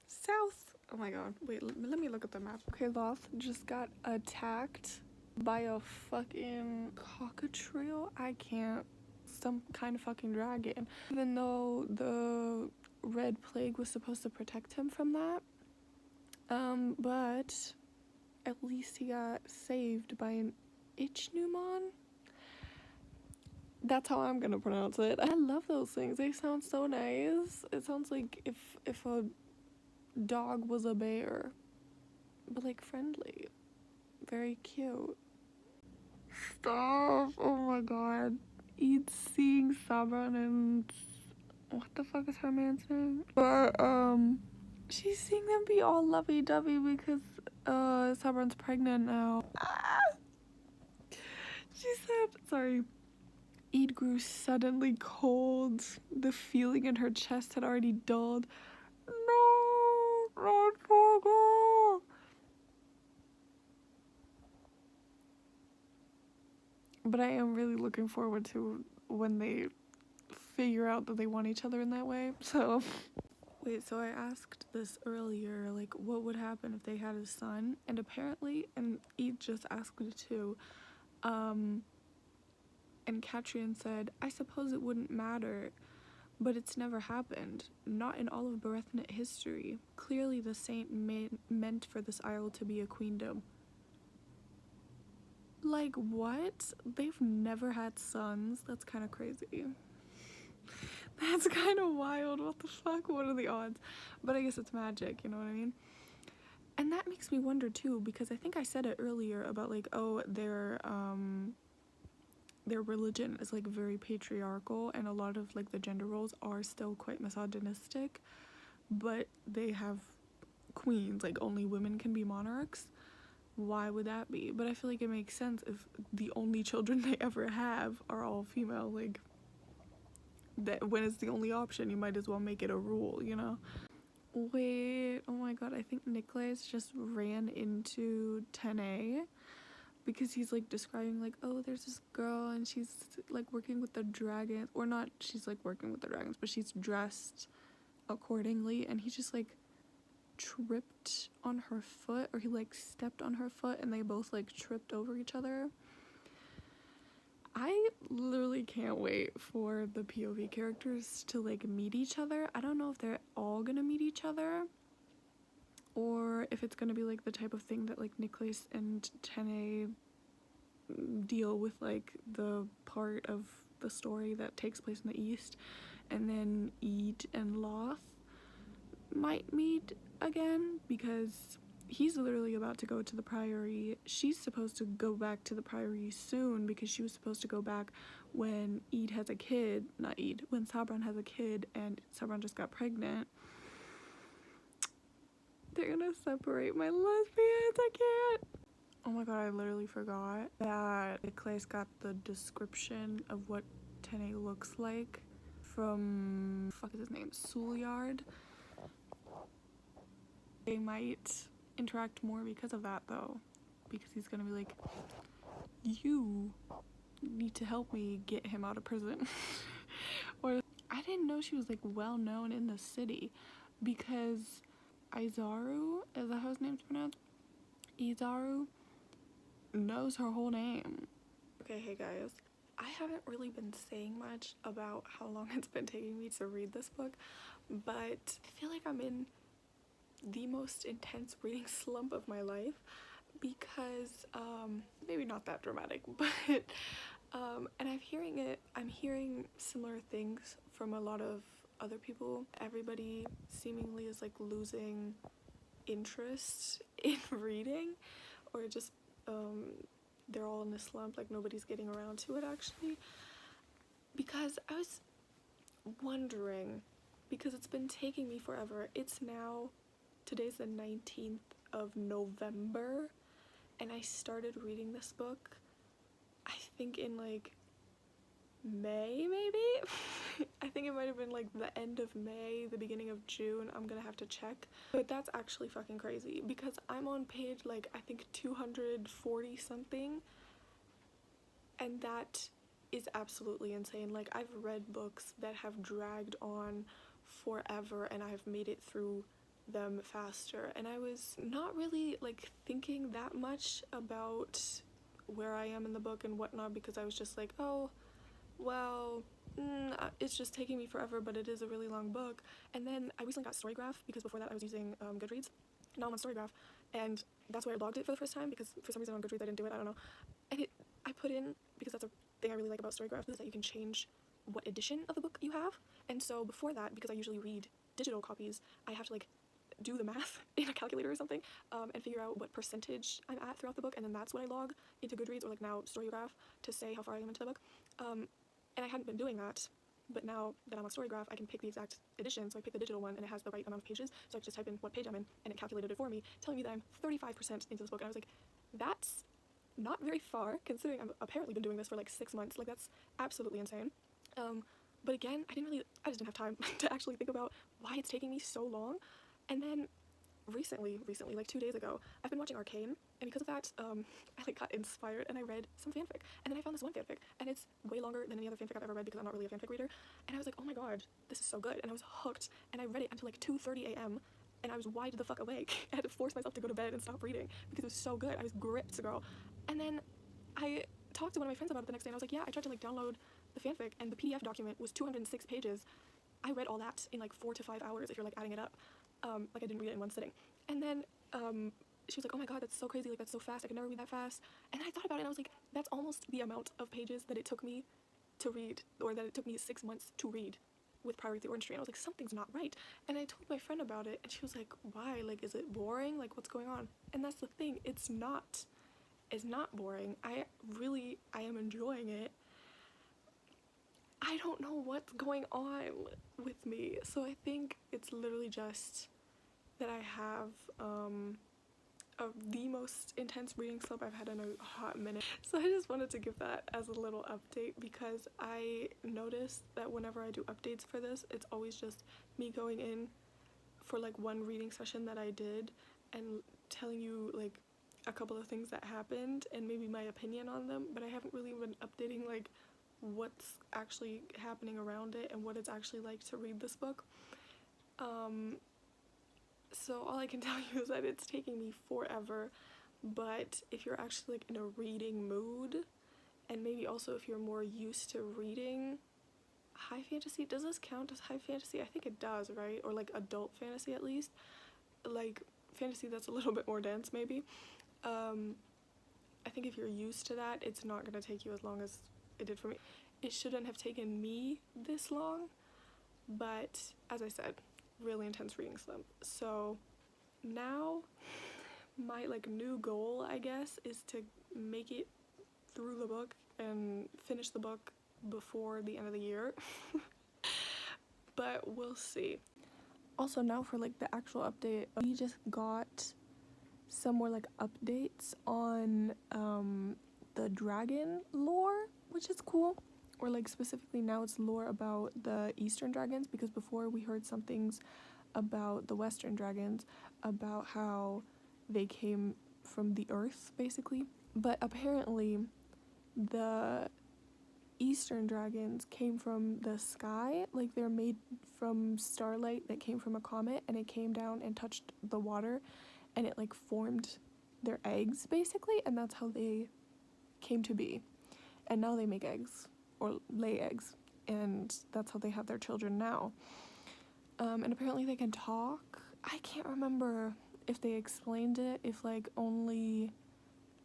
South. Oh my god. Wait, let me look at the map. Okay, Loth just got attacked by a fucking cockatriel. I can't. Some kind of fucking dragon. Even though the Red Plague was supposed to protect him from that. But at least he got saved by an Ichneumon. That's how I'm gonna pronounce it. I love those things. They sound so nice. It sounds like if a dog was a bear, but like friendly. Very cute. Stop. Oh my god. Ede's seeing Sauron and what the fuck is her man's name? But she's seeing them be all lovey-dovey because Sauron's pregnant now. Ah! She said, sorry. Ede grew suddenly cold. The feeling in her chest had already dulled. No, my poor girl. But I am really looking forward to when they figure out that they want each other in that way. So, wait, so I asked this earlier, like, what would happen if they had a son? And apparently, and Ede just asked it too, and Catrian said, I suppose it wouldn't matter, but it's never happened. Not in all of Berethnet history. Clearly the saint meant for this isle to be a queendom. Like, what? They've never had sons? That's kind of crazy. That's kind of wild. What the fuck? What are the odds? But I guess it's magic, you know what I mean? And that makes me wonder too, because I think I said it earlier about like, oh, their religion is like very patriarchal, and a lot of like the gender roles are still quite misogynistic, but they have queens, like only women can be monarchs. Why would that be? But I feel like it makes sense if the only children they ever have are all female. Like, that when it's the only option, you might as well make it a rule, you know? Wait, oh my god, I think Nicholas just ran into 10A because he's like describing like, oh, there's this girl and she's like working with the dragons, or not she's like working with the dragons, but she's dressed accordingly, and he just like tripped on her foot, or he like stepped on her foot and they both like tripped over each other. I literally can't wait for the POV characters to like meet each other. I don't know if they're all gonna meet each other, or if it's gonna be like the type of thing that like Nicholas and Tene deal with, like the part of the story that takes place in the East, and then Eid and Loth might meet again, because he's literally about to go to the priory. She's supposed to go back to the priory soon because she was supposed to go back when Eid has a kid, not Eid, when Sabran has a kid, and Sabran just got pregnant. They're gonna separate my lesbians, I can't. Oh my god, I literally forgot that Nicholas got the description of what Tene looks like from, fuck is his name, Souliard. They might interact more because of that though, because he's gonna be like, you need to help me get him out of prison. Or I didn't know she was like well known in the city, because Izaru, is that how his name's pronounced? Izaru knows her whole name. Okay, hey guys, I haven't really been saying much about how long it's been taking me to read this book, but I feel like I'm in the most intense reading slump of my life, because maybe not that dramatic, but and I'm hearing similar things from a lot of other people. Everybody seemingly is like losing interest in reading, or just they're all in a slump, like nobody's getting around to it actually. Because I was wondering, because it's been taking me forever. It's now, today's the 19th of November, and I started reading this book I think in like May, maybe? I think it might have been like the end of May, the beginning of June. I'm gonna have to check. But that's actually fucking crazy, because I'm on page like I think 240 something, and that is absolutely insane. Like, I've read books that have dragged on forever and I've made it through them faster, and I was not really like thinking that much about where I am in the book and whatnot, because I was just like, oh well, it's just taking me forever, but it is a really long book. And then I recently got Storygraph, because before that I was using Goodreads. Now I'm on Storygraph, and that's where I logged it for the first time, because for some reason on Goodreads I didn't do it, I don't know. And I put in, because that's a thing I really like about Storygraph, is that you can change what edition of the book you have. And so before that, because I usually read digital copies, I have to like do the math in a calculator or something, and figure out what percentage I'm at throughout the book, and then that's when I log into Goodreads, or like now Storygraph, to say how far I am into the book. And I hadn't been doing that, but now that I'm on Storygraph, I can pick the exact edition, so I pick the digital one, and it has the right amount of pages, so I just type in what page I'm in, and it calculated it for me, telling me that I'm 35% into this book, and I was like, that's not very far, considering I've apparently been doing this for like 6 months. Like, that's absolutely insane. But again, I just didn't have time to actually think about why it's taking me so long. And then recently, like 2 days ago, I've been watching Arcane, and because of that, I like got inspired and I read some fanfic. And then I found this one fanfic, and it's way longer than any other fanfic I've ever read, because I'm not really a fanfic reader. And I was like, oh my god, this is so good. And I was hooked, and I read it until like 2:30 a.m. and I was wide the fuck awake. I had to force myself to go to bed and stop reading because it was so good. I was gripped, girl. And then I talked to one of my friends about it the next day, and I was like, yeah, I tried to like download the fanfic, and the PDF document was 206 pages. I read all that in like 4 to 5 hours if you're like adding it up. Like, I didn't read it in one sitting. And then she was like, oh my god, that's so crazy, like that's so fast, I could never read that fast. And I thought about it, and I was like, that's almost the amount of pages that it took me to read, or that it took me 6 months to read with Priory of the Orange Tree. And I was like, something's not right. And I told my friend about it, and she was like, why? Like, is it boring? Like, what's going on? And that's the thing, it's not boring. I am enjoying it. I don't know what's going on with me. So I think it's literally just that I have the most intense reading slump I've had in a hot minute. So I just wanted to give that as a little update, because I noticed that whenever I do updates for this, it's always just me going in for like one reading session that I did and telling you like a couple of things that happened and maybe my opinion on them, but I haven't really been updating like what's actually happening around it and what it's actually like to read this book. So all I can tell you is that it's taking me forever, but if you're actually like in a reading mood, and maybe also if you're more used to reading high fantasy, does this count as high fantasy? I think it does, right? Or like adult fantasy at least. Like, fantasy that's a little bit more dense, maybe. I think if you're used to that, it's not going to take you as long as it did for me. It shouldn't have taken me this long, but as I said, really intense reading slump. So now my like new goal, I guess, is to make it through the book and finish the book before the end of the year. But we'll see. Also, now for like the actual update, we just got some more like updates on the dragon lore, which is cool. Or like specifically now it's lore about the Eastern dragons, because before we heard some things about the Western dragons, about how they came from the earth basically. But apparently the Eastern dragons came from the sky, like they're made from starlight that came from a comet, and it came down and touched the water and it like formed their eggs basically, and that's how they came to be. And now they make eggs or lay eggs, and that's how they have their children now. And apparently they can talk. I can't remember if they explained it, if like only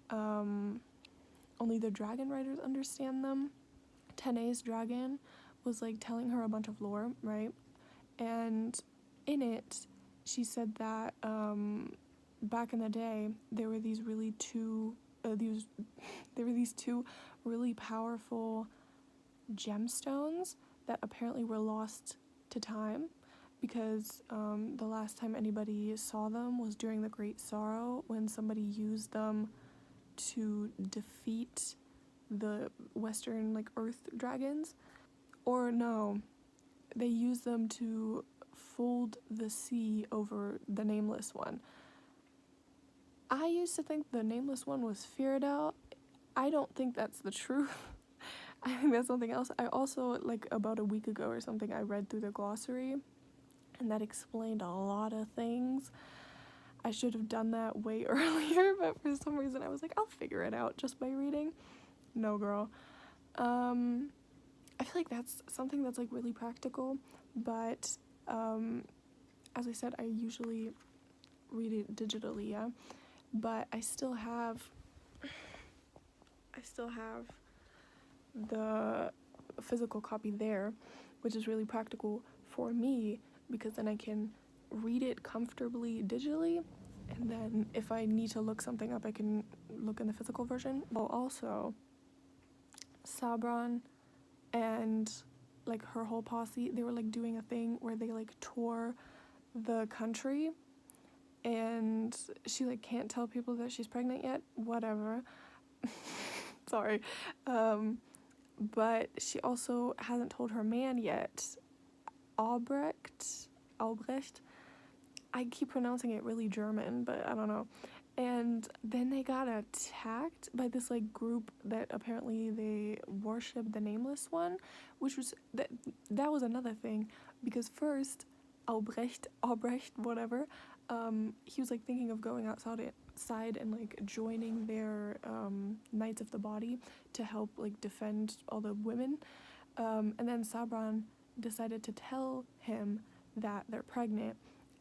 the dragon riders understand them. Tene's dragon was like telling her a bunch of lore, right? And in it she said that back in the day there were these two really powerful gemstones that apparently were lost to time, because the last time anybody saw them was during the Great Sorrow, when somebody used them to defeat the Western like earth dragons. Or no, they used them to fold the sea over the nameless one. I used to think the nameless one was Fieridel. I don't think that's the truth. I think that's something else. I also, like about a week ago or something, I read through the glossary, and that explained a lot of things. I should have done that way earlier, but for some reason I was like, I'll figure it out just by reading. No, girl. I feel like that's something that's like really practical, but as I said, I usually read it digitally, yeah, but I still have the physical copy there, which is really practical for me, because then I can read it comfortably digitally, and then if I need to look something up, I can look in the physical version. Well, also Sabran and like her whole posse, they were like doing a thing where they like tour the country, and she like can't tell people that she's pregnant yet, whatever. Sorry. But she also hasn't told her man yet, Albrecht. I keep pronouncing it really German, but I don't know. And then they got attacked by this like group that apparently they worship the Nameless One, which was that was another thing, because first Albrecht, whatever, he was like thinking of going outside and like joining their Knights of the Body to help like defend all the women, and then Sabran decided to tell him that they're pregnant,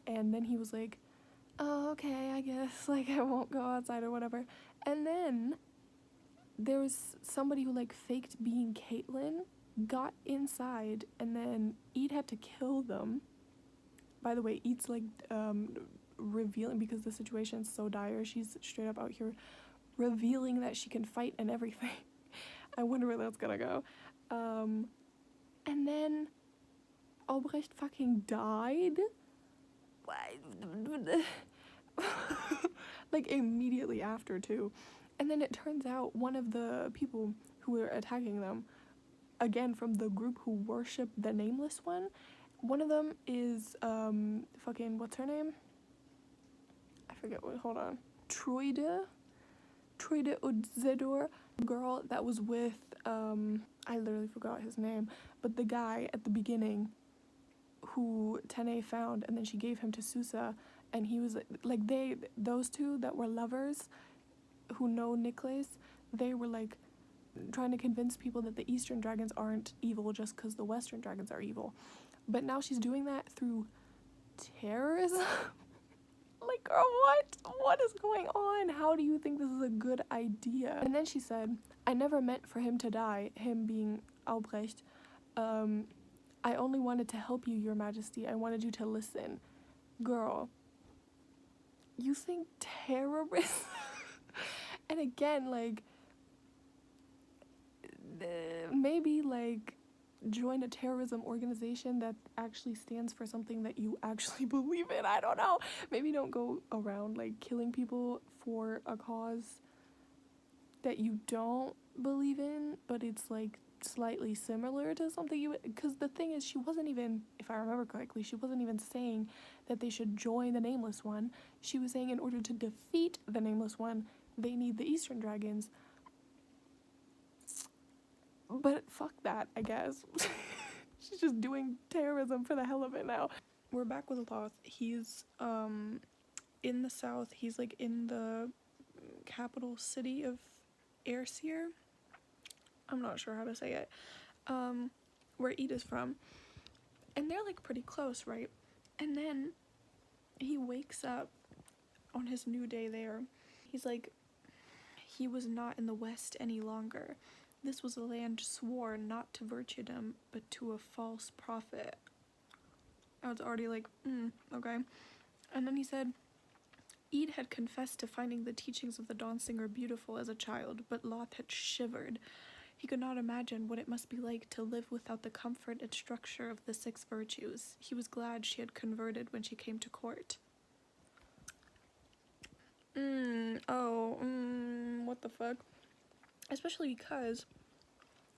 and then he was like, oh, okay, I guess like I won't go outside or whatever. And then there was somebody who like faked being Caitlyn, got inside, and then Eid had to kill them. By the way, Eid's like revealing, because the situation's so dire, she's straight up out here revealing that she can fight and everything. I wonder where that's gonna go. And then Albrecht fucking died. Like immediately after too. And then it turns out one of the people who were attacking them, again from the group who worship the Nameless One, one of them is fucking, what's her name? I forget what, hold on. Truide Udzedor, girl that was with I literally forgot his name, but the guy at the beginning who Tene found, and then she gave him to Susa, and he was like, those two that were lovers who know Niklas, they were like trying to convince people that the Eastern dragons aren't evil just because the Western dragons are evil. But now she's doing that through terrorism. Like, girl, what is going on? How do you think this is a good idea? And then she said, I never meant for him to die, him being Albrecht. I only wanted to help you, your majesty. I wanted you to listen. Girl, you think terrorists? And again, like, maybe, like, join a terrorism organization that actually stands for something that you actually believe in. I don't know. Maybe don't go around, like, killing people for a cause that you don't believe in, but it's, like, slightly similar to something you... Because the thing is, she wasn't even, if I remember correctly, she wasn't even saying that they should join the Nameless One. She was saying in order to defeat the Nameless One, they need the Eastern Dragons. But fuck that, I guess. She's just doing terrorism for the hell of it now. We're back with Loth. He's in the south. He's like in the capital city of Ayrshire. I'm not sure how to say it. Where Ede is from. And they're like pretty close, right? And then he wakes up on his new day there. He's like, he was not in the west any longer. This was a land sworn not to virtuedom, but to a false prophet. I was already like, okay. And then he said, Ede had confessed to finding the teachings of the Dawnsinger beautiful as a child, but Loth had shivered. He could not imagine what it must be like to live without the comfort and structure of the 6 virtues. He was glad she had converted when she came to court. What the fuck? Especially because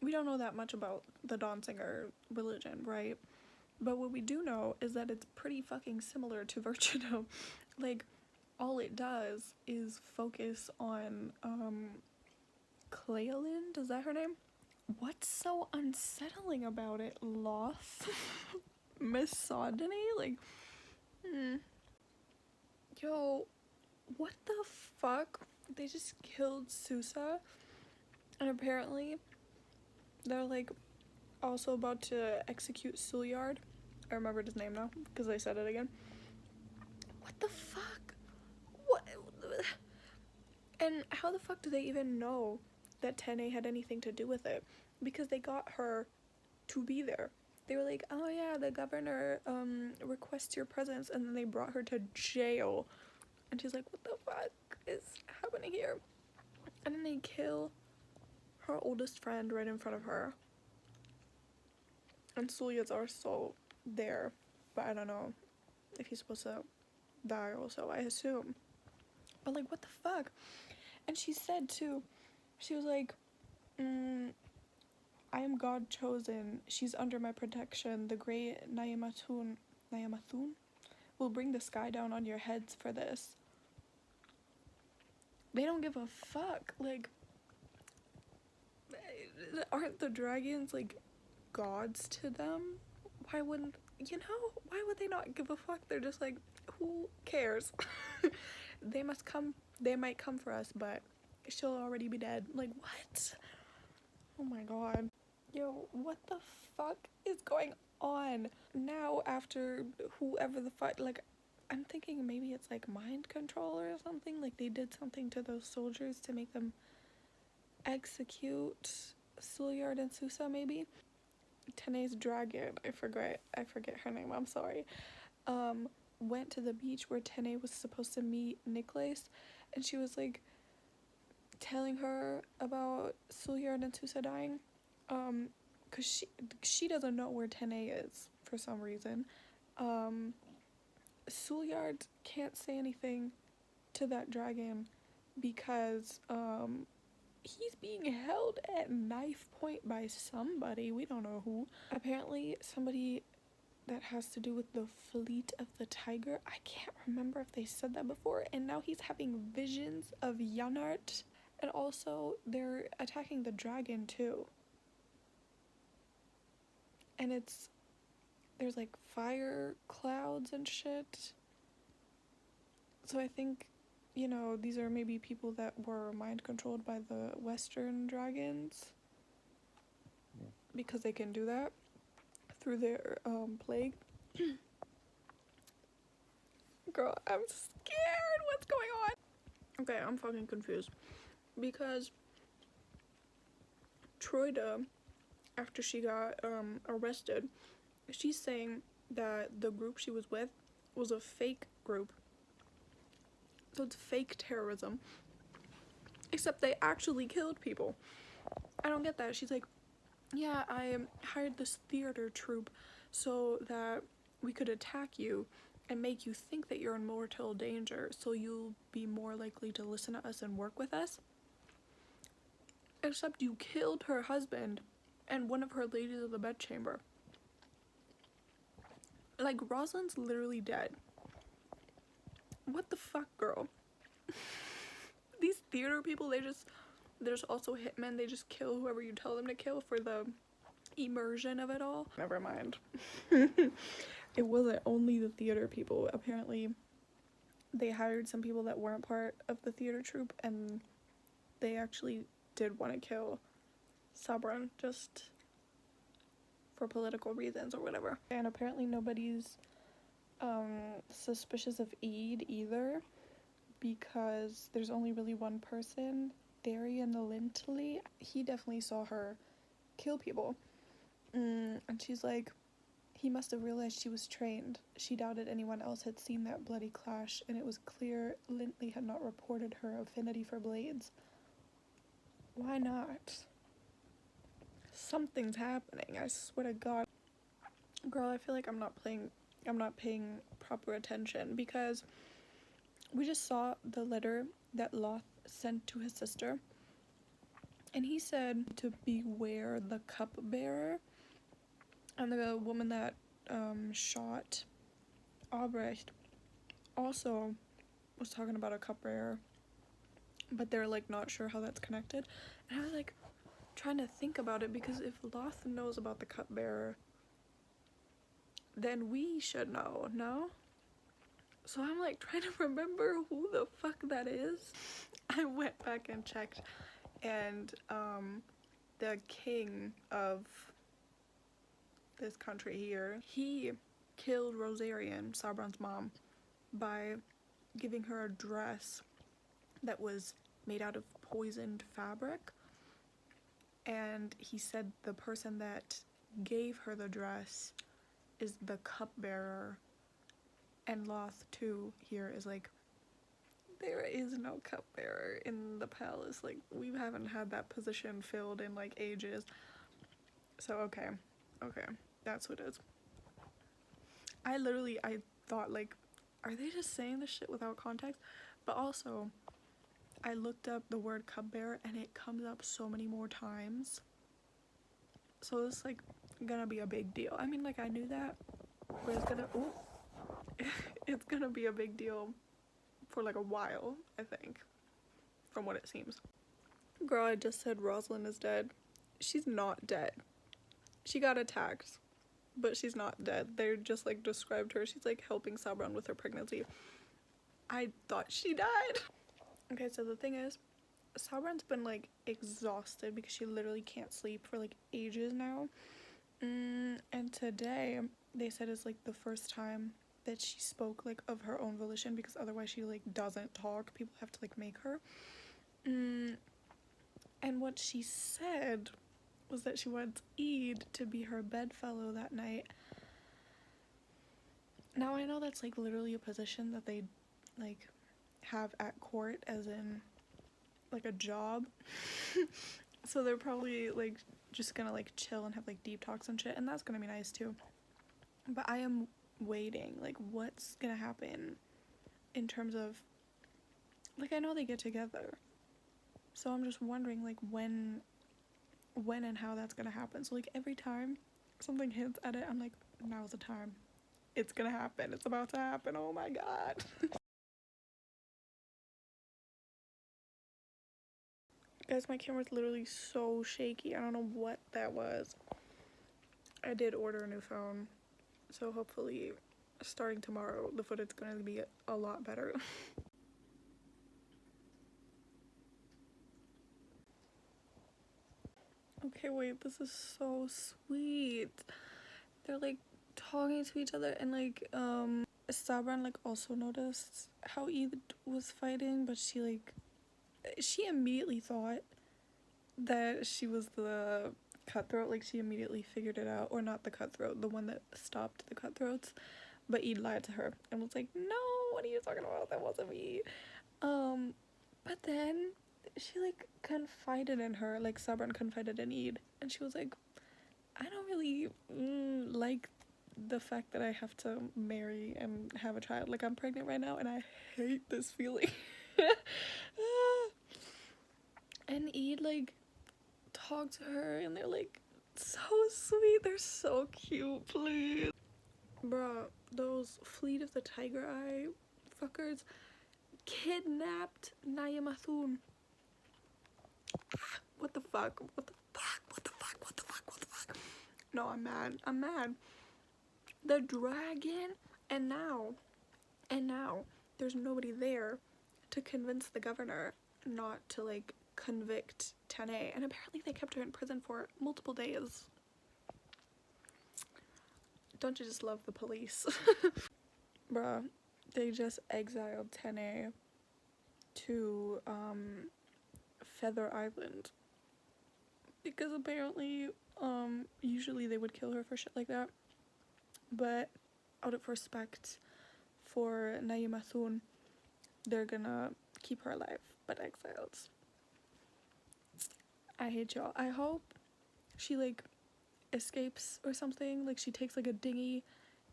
we don't know that much about the Dawnsinger religion, right? But what we do know is that it's pretty fucking similar to virtuedom. Like, all it does is focus on, Cleolind, is that her name? What's so unsettling about it? Loth? Misogyny? Like, Yo, what the fuck? They just killed Susa, and apparently they're like also about to execute Sulyard. I remembered his name now because I said it again. What the fuck? What? And how the fuck do they even know that Tene had anything to do with it? Because they got her to be there. They were like, oh yeah, the governor requests your presence, and then they brought her to jail. And she's like, what the fuck is happening here? And then they kill her oldest friend right in front of her. And Sulyard's also there, but I don't know if he's supposed to die also, I assume. But like, what the fuck? And she said too, she was like, I am God chosen. She's under my protection. The great Nayamathun will bring the sky down on your heads for this. They don't give a fuck. Like, aren't the dragons like gods to them? Why wouldn't, why would they not give a fuck? They're just like, who cares? They might come for us, but she'll already be dead. Like, what? Oh my god. Yo, what the fuck is going on? Now, after whoever the fuck, like, I'm thinking maybe it's like mind control or something. Like, they did something to those soldiers to make them execute Sulyard and Susa, maybe. Tene's dragon, I forget her name, I'm sorry, went to the beach where Tene was supposed to meet Nicholas, and she was like telling her about Sulyard and Susa dying, because she doesn't know where Tene is for some reason. Sulyard can't say anything to that dragon because he's being held at knife point by somebody. We don't know who. Apparently somebody that has to do with the fleet of the tiger. I can't remember if they said that before. And now he's having visions of Yanart. And also they're attacking the dragon too. And there's like fire clouds and shit. So I think, these are maybe people that were mind controlled by the Western dragons, because they can do that through their plague. Girl, I'm scared. What's going on? Okay, I'm fucking confused. Because Troida, after she got arrested, she's saying that the group she was with was a fake group. So it's fake terrorism. Except they actually killed people. I don't get that. She's like, yeah, I hired this theater troupe so that we could attack you and make you think that you're in mortal danger, so you'll be more likely to listen to us and work with us. Except you killed her husband and one of her ladies of the bedchamber. Like, Rosalind's literally dead. What the fuck, girl? These theater people, there's also hitmen, they just kill whoever you tell them to kill for the immersion of it all. Never mind. It wasn't only the theater people. Apparently, they hired some people that weren't part of the theater troupe, and they actually did want to kill Sabran just for political reasons or whatever. And apparently nobody's suspicious of Eid either, because there's only really one person, Darian the Lintly. He definitely saw her kill people. And she's like, he must have realized she was trained. She doubted anyone else had seen that bloody clash, and it was clear Lintly had not reported her affinity for blades. Why not? Something's happening, I swear to God. Girl, I feel like I'm not paying proper attention, because we just saw the letter that Loth sent to his sister, and he said to beware the cupbearer. And the woman that shot Albrecht also was talking about a cupbearer, but they're like not sure how that's connected. And I was like trying to think about it, because if Loth knows about the cupbearer, then we should know, no? So I'm like trying to remember who the fuck that is. I went back and checked, and the king of this country here, he killed Rosarian, Sabran's mom, by giving her a dress that was made out of poisoned fabric. And he said the person that gave her the dress is the cupbearer. And Loth too here is like, there is no cupbearer in the palace. Like, we haven't had that position filled in like ages. So okay, that's what it is. I thought, like, are they just saying this shit without context? But also, I looked up the word cupbearer and it comes up so many more times. So it's like gonna be a big deal. I mean, like, I knew that, but it's gonna be a big deal for like a while, I think, from what it seems. Girl, I just said Rosalind is dead. She's not dead. She got attacked, but she's not dead. They just like described her. She's like helping Sabran with her pregnancy. I thought she died. Okay, so the thing is, Sabran's been like exhausted because she literally can't sleep for like ages now. And today they said is like the first time that she spoke like of her own volition, because otherwise she like doesn't talk. People have to like make her. And what she said was that she wants Eid to be her bedfellow that night. Now I know that's like literally a position that they like have at court, as in like a job. So they're probably like just gonna like chill and have like deep talks and shit, and that's gonna be nice too. But I am waiting, like, what's gonna happen in terms of, like, I know they get together, so I'm just wondering like when and how that's gonna happen. So like every time something hints at it, I'm like, now's the time. It's gonna happen. It's about to happen. Oh my God. Guys, my camera's literally so shaky. I don't know what that was. I did order a new phone, so hopefully starting tomorrow the footage is gonna be a lot better. Okay, wait, this is so sweet. They're like talking to each other, and like Sabran like also noticed how Eid was fighting, but she immediately thought that she was the cutthroat. Like she immediately figured it out, or not the cutthroat, the one that stopped the cutthroats. But Eid lied to her and was like, no, what are you talking about? That wasn't me. But then she like confided in her, like Sabran confided in Eid, and she was like, I don't really like the fact that I have to marry and have a child. Like, I'm pregnant right now and I hate this feeling. And Eid like talked to her, and they're like so sweet, they're so cute. Please, bruh, those Fleet of the Tiger Eye fuckers kidnapped Naya Mathun. What the fuck? What the fuck? What the fuck? What the fuck? What the fuck? No, I'm mad. I'm mad. The dragon, and now there's nobody there to convince the governor not to like convict Tane, and apparently they kept her in prison for multiple days. Don't you just love the police? Bruh, they just exiled Tane to Feather Island because apparently usually they would kill her for shit like that, but out of respect for Naima Thun, they're gonna keep her alive but exiled. I hate y'all. I hope she like escapes or something, like she takes like a dinghy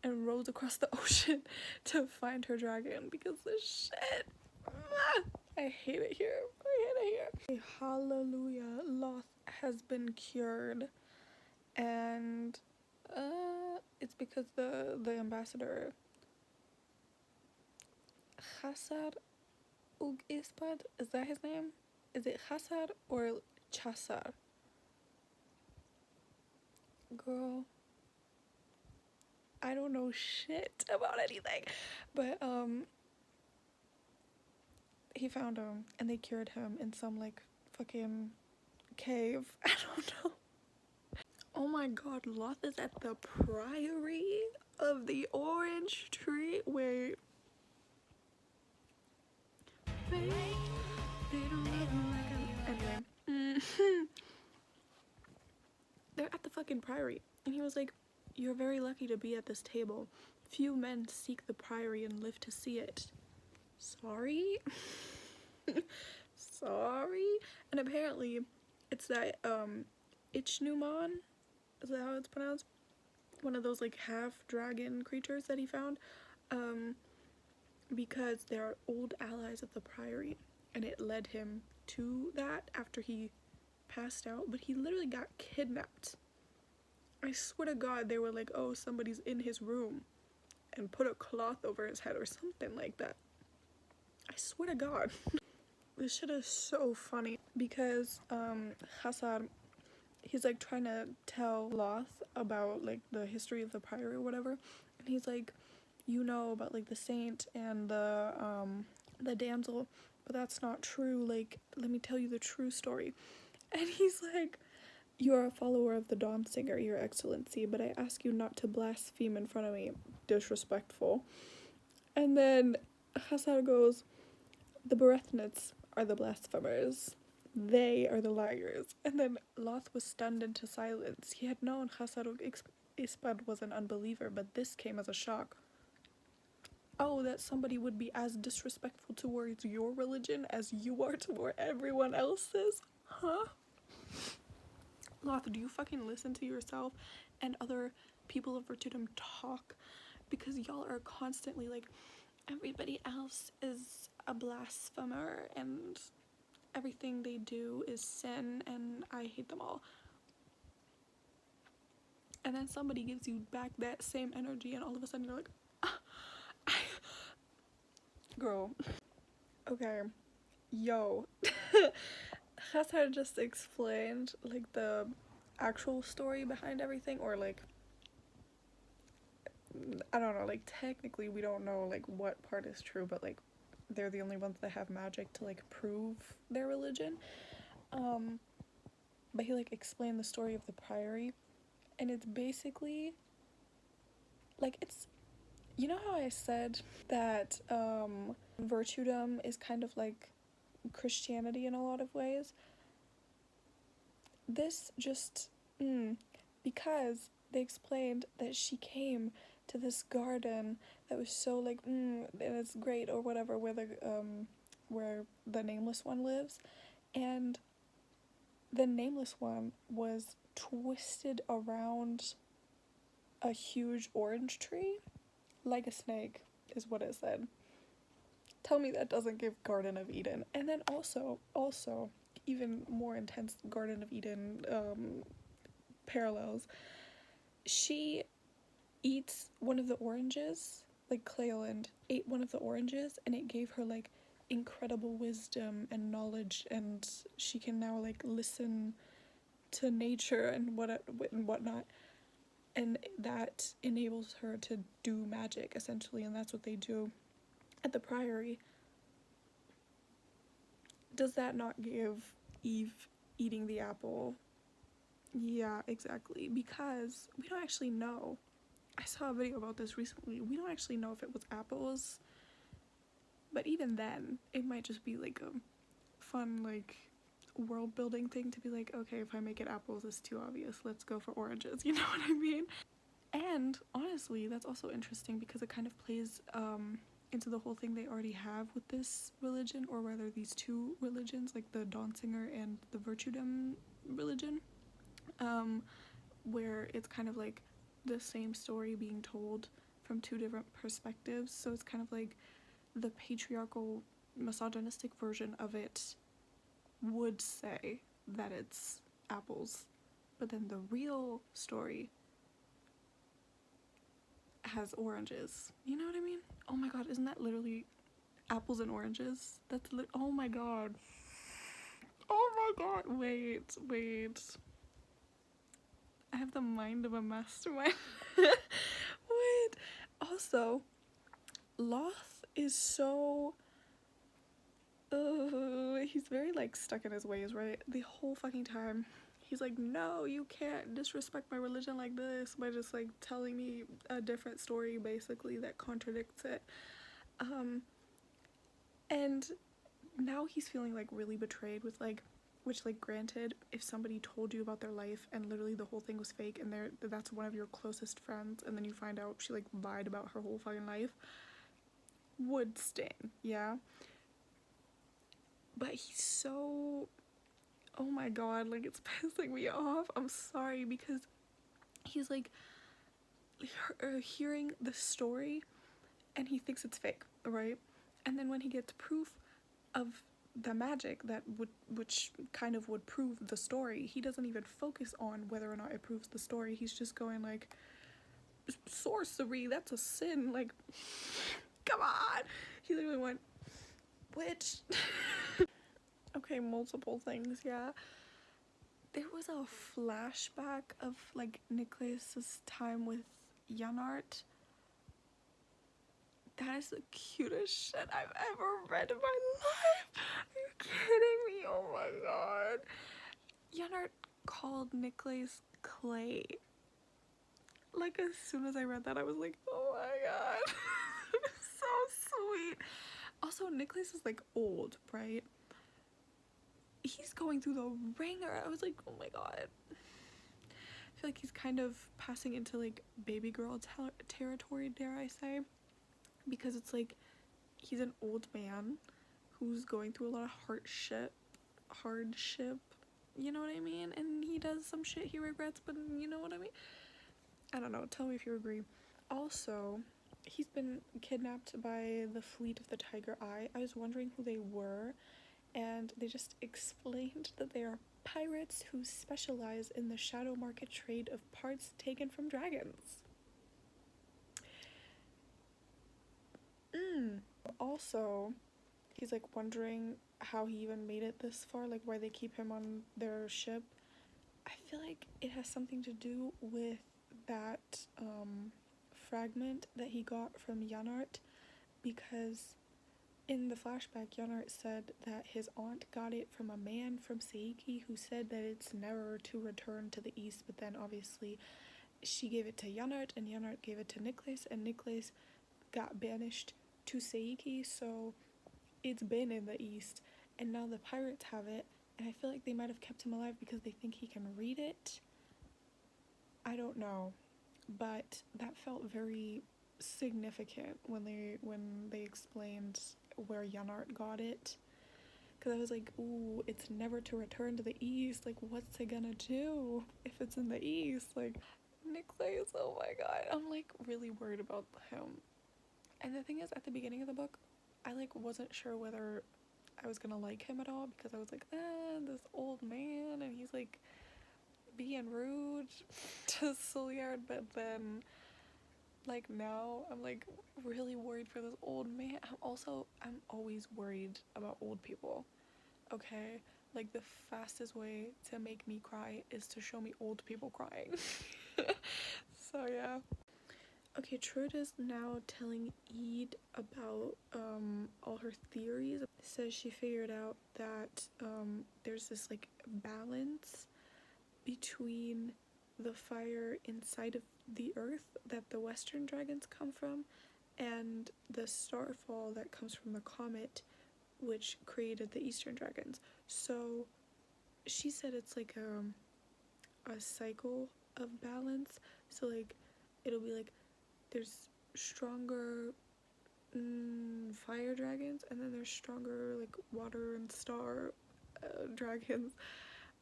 and rows across the ocean to find her dragon, because this shit, I hate it here. I hate it here. Hallelujah, Loth has been cured, and it's because the ambassador Hassar Ug Ispad, is that his name? Is it Hassar or Chassar? Girl, I don't know shit about anything, but he found him and they cured him in some like fucking cave. I don't know. Oh my god, Loth is at the priory of the orange tree. Wait. Wait. They don't love me like I'm... Anyway. They're at the fucking priory. And he was like, you're very lucky to be at this table. Few men seek the priory and live to see it. Sorry? Sorry? And apparently, it's that, Ichnuman? Is that how it's pronounced? One of those, like, half-dragon creatures that he found. Because they're old allies of the priory. And it led him to that after he passed out. But he literally got kidnapped. I swear to God, they were like, oh, somebody's in his room, and put a cloth over his head or something like that. I swear to God. This shit is so funny because Hassar, he's like trying to tell Loth about like the history of the priory or whatever, and he's like, you know about like the saint and the damsel, but that's not true. Like, let me tell you the true story. And he's like, you are a follower of the Dawn Singer, Your Excellency, but I ask you not to blaspheme in front of me. Disrespectful. And then Hassar goes, the Berethnids are the blasphemers. They are the liars. And then Loth was stunned into silence. He had known Hassar Ispad was an unbeliever, but this came as a shock. Oh, that somebody would be as disrespectful towards your religion as you are toward everyone else's? Huh? Loth, do you fucking listen to yourself and other people of Virtudum talk? Because y'all are constantly like, everybody else is a blasphemer and everything they do is sin and I hate them all. And then somebody gives you back that same energy and all of a sudden you're like, ah, girl. Okay, yo. Hassar just explained like the actual story behind everything, or like, I don't know, like technically we don't know like what part is true, but like they're the only ones that have magic to like prove their religion. But he like explained the story of the priory, and it's basically like, it's, you know how I said that virtuedom is kind of like Christianity in a lot of ways? This just, because they explained that she came to this garden that was so like, and it's great or whatever, where the nameless one lives, and the nameless one was twisted around a huge orange tree, like a snake, is what it said. Tell me that doesn't give Garden of Eden. And then also, even more intense Garden of Eden parallels. She eats one of the oranges, like Cleoland ate one of the oranges, and it gave her like incredible wisdom and knowledge, and she can now like listen to nature and whatnot, and that enables her to do magic essentially, and that's what they do at the priory. Does that not give Eve eating the apple? Yeah, exactly, because we don't actually know. I saw a video about this recently. We don't actually know if it was apples, but even then, it might just be like a fun, like, world building thing to be like, okay, if I make it apples, it's too obvious. Let's go for oranges. You know what I mean? And honestly, that's also interesting because it kind of plays into the whole thing they already have with this religion, or rather these two religions, like the Dawnsinger and the Virtuedom religion, where it's kind of like the same story being told from two different perspectives. So it's kind of like the patriarchal, misogynistic version of it would say that it's apples, but then the real story has oranges. You know what I mean? Oh my god, isn't that literally apples and oranges? Oh my god. Oh my god. Wait. I have the mind of a mastermind. Wait. Also, Loth is so... he's very like stuck in his ways, right? The whole fucking time. He's like, no, you can't disrespect my religion like this by just like telling me a different story basically that contradicts it. And now he's feeling like really betrayed with like, which like granted, if somebody told you about their life and literally the whole thing was fake and that's one of your closest friends and then you find out she like lied about her whole fucking life, would sting, yeah? But he's so, oh my god, like it's pissing me off. I'm sorry, because he's like hearing the story and he thinks it's fake, right? And then when he gets proof of the magic which kind of would prove the story, he doesn't even focus on whether or not it proves the story. He's just going like, sorcery, that's a sin, like, come on. He literally went, witch. Okay, multiple things, yeah. There was a flashback of like Nicholas's time with Janart. That is the cutest shit I've ever read in my life. Are you kidding me? Oh my god. Janart called Nicholas Clay. Like as soon as I read that, I was like, oh my god. So sweet. Also, Nicholas is like old, right? He's going through the ringer. I was like, oh my god. I feel like he's kind of passing into like baby girl territory, dare I say, because it's like he's an old man who's going through a lot of hardship, you know what I mean? And he does some shit he regrets, but you know what I mean? I don't know, tell me if you agree. Also, he's been kidnapped by the fleet of the Tiger Eye. I was wondering who they were, and they just explained that they are pirates who specialize in the shadow market trade of parts taken from dragons. Also, he's like wondering how he even made it this far, like why they keep him on their ship. I feel like it has something to do with that fragment that he got from Janart, because in the flashback, Janart said that his aunt got it from a man from Seiki who said that it's never to return to the east, but then obviously she gave it to Janart, and Janart gave it to Niklas, and Niklas got banished to Seiki, so it's been in the East, and now the pirates have it, and I feel like they might have kept him alive because they think he can read it. I don't know, but that felt very significant when they explained where Janart got it, because I was like, ooh, it's never to return to the East. Like, what's it gonna do if it's in the East? Like, Niklas, oh my god, I'm like really worried about him. And the thing is, at the beginning of the book, I like wasn't sure whether I was gonna like him at all, because I was like, this old man, and he's like being rude to Suliard. But then, like, now I'm like really worried for this old man. I'm always worried about old people. Okay, like the fastest way to make me cry is to show me old people crying. So yeah. Okay, Trude's now telling Eid about all her theories. Says she figured out that there's this like balance between the fire inside of the earth that the western dragons come from, and the starfall that comes from the comet which created the eastern dragons. So she said it's like a cycle of balance. So like it'll be like there's stronger fire dragons, and then there's stronger like water and star dragons,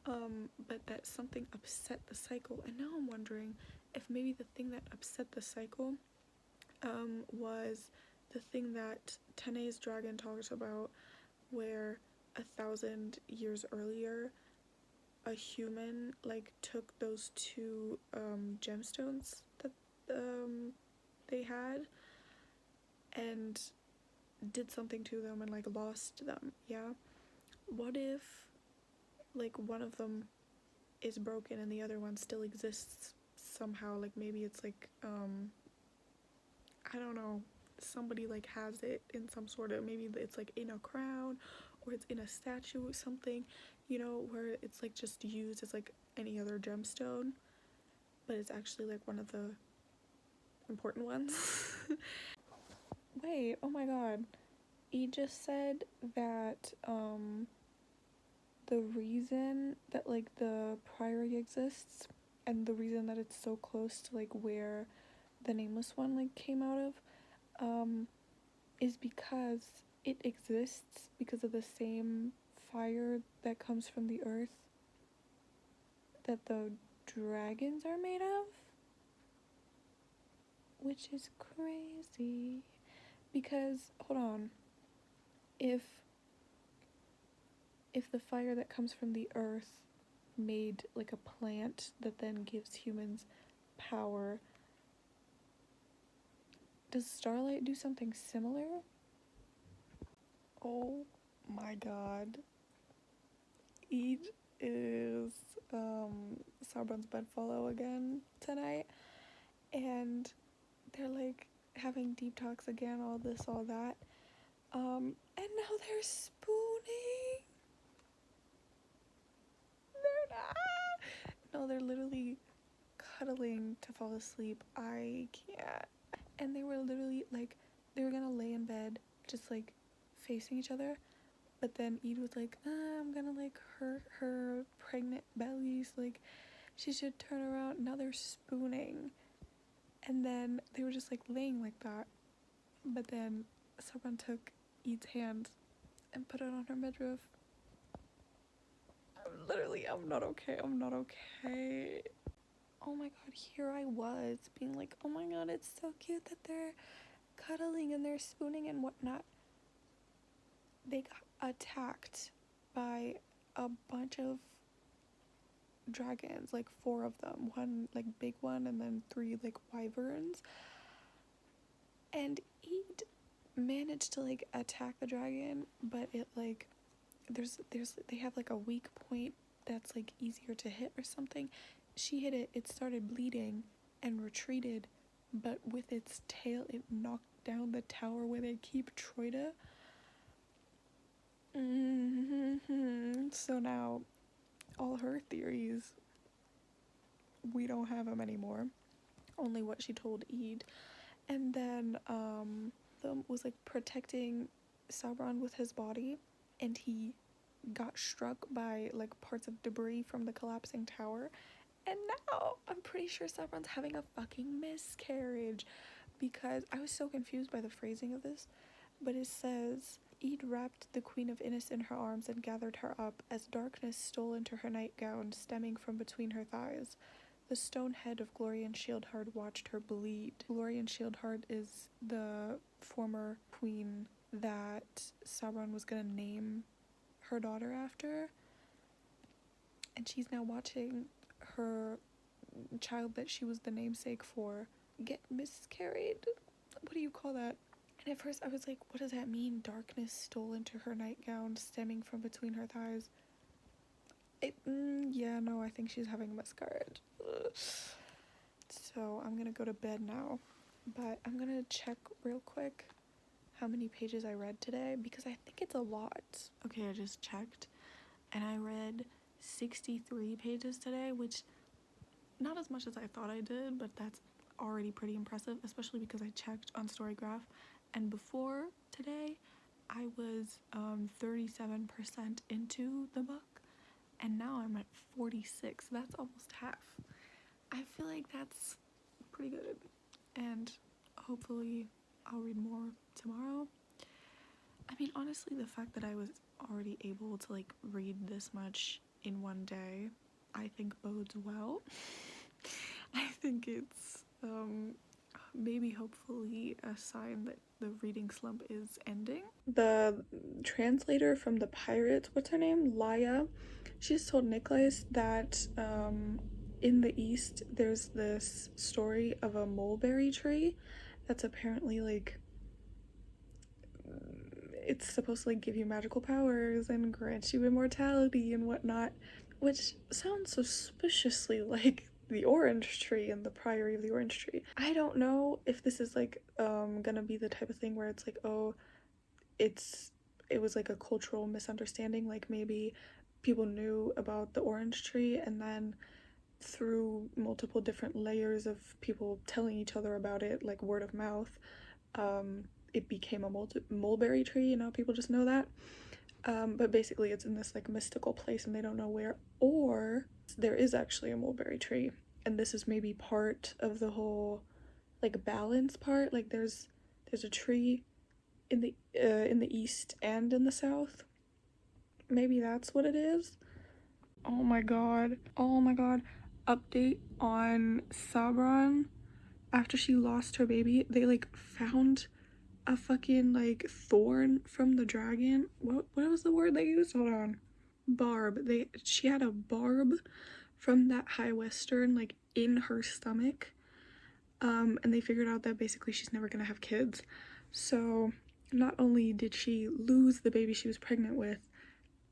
but that something upset the cycle. And now I'm wondering if maybe the thing that upset the cycle was the thing that Tene's dragon talks about, where 1,000 years earlier a human like took those two gemstones that they had and did something to them and like lost them. Yeah, what if like one of them is broken and the other one still exists somehow? Like maybe it's like I don't know, somebody like has it in some sort of, maybe it's like in a crown or it's in a statue or something, you know, where it's like just used as like any other gemstone, but it's actually like one of the important ones. Wait, oh my god, he just said that the reason that like the priory exists and the reason that it's so close to like where the nameless one like came out of is because it exists because of the same fire that comes from the earth that the dragons are made of, which is crazy. Because hold on, if the fire that comes from the earth made like a plant that then gives humans power, does starlight do something similar? Oh my god, Eid is Sauron's bedfellow again tonight, and they're like having deep talks again, all this, all that, and now they're spooning. They're not. No, they're literally cuddling to fall asleep. I can't. And they were literally like, they were gonna lay in bed just like facing each other, but then Eid was like, I'm gonna like hurt her pregnant belly, so like she should turn around. Now they're spooning, and then they were just like laying like that, but then someone took Eid's hand and put it on her midriff. I'm not okay. Oh my god, here I was being like, oh my god, it's so cute that they're cuddling and they're spooning and whatnot. They got attacked by a bunch of dragons, like 4 of them, one like big one and then 3 like wyverns, and Eid managed to like attack the dragon, but it like there's they have like a weak point that's like easier to hit or something. She hit it, it started bleeding and retreated, but with its tail it knocked down the tower where they keep Troida. So now all her theories, we don't have them anymore. only what she told Eid. And then was like protecting Sabran with his body, and he got struck by like parts of debris from the collapsing tower. And now I'm pretty sure Sabran's having a fucking miscarriage, because I was so confused by the phrasing of this, but it says, Eid wrapped the Queen of Innis in her arms and gathered her up as darkness stole into her nightgown, stemming from between her thighs. The stone head of Glorian Shieldhard watched her bleed. Glorian Shieldhard is the former queen that Sabran was gonna name her daughter after, and she's now watching her child that she was the namesake for get miscarried. What do you call that? And at first I was like, what does that mean? Darkness stole into her nightgown, stemming from between her thighs. Yeah, no, I think she's having a miscarriage. Ugh. So I'm gonna go to bed now, but I'm gonna check real quick how many pages I read today, because I think it's a lot. Okay, I just checked, and I read 63 pages today, which not as much as I thought I did, but that's already pretty impressive, especially because I checked on Storygraph, and before today I was 37% into the book, and now I'm at 46. That's almost half. I feel like that's pretty good, and hopefully I'll read more tomorrow. I mean, honestly, the fact that I was already able to like read this much in one day, I think bodes well. I think it's maybe hopefully a sign that the reading slump is ending. The translator from the Pirates, what's her name? Laya. She's told Nicholas that in the East there's this story of a mulberry tree that's apparently like, it's supposed to like give you magical powers and grant you immortality and whatnot, which sounds suspiciously like the orange tree and the priory of the orange tree. I don't know if this is like gonna be the type of thing where it's like, oh, it was like a cultural misunderstanding, like maybe people knew about the orange tree, and then through multiple different layers of people telling each other about it, like word of mouth, it became a mulberry tree, you know, people just know that. But basically it's in this like mystical place and they don't know where, or there is actually a mulberry tree, and this is maybe part of the whole like balance part, like there's a tree in the east and in the south. Maybe that's what it is. Oh my god, update on Sabran. After she lost her baby, they like found a fucking like thorn from the dragon. What was the word they used? Hold on. Barb. She had a barb from that High Western like in her stomach. And they figured out that basically she's never gonna have kids. So not only did she lose the baby she was pregnant with,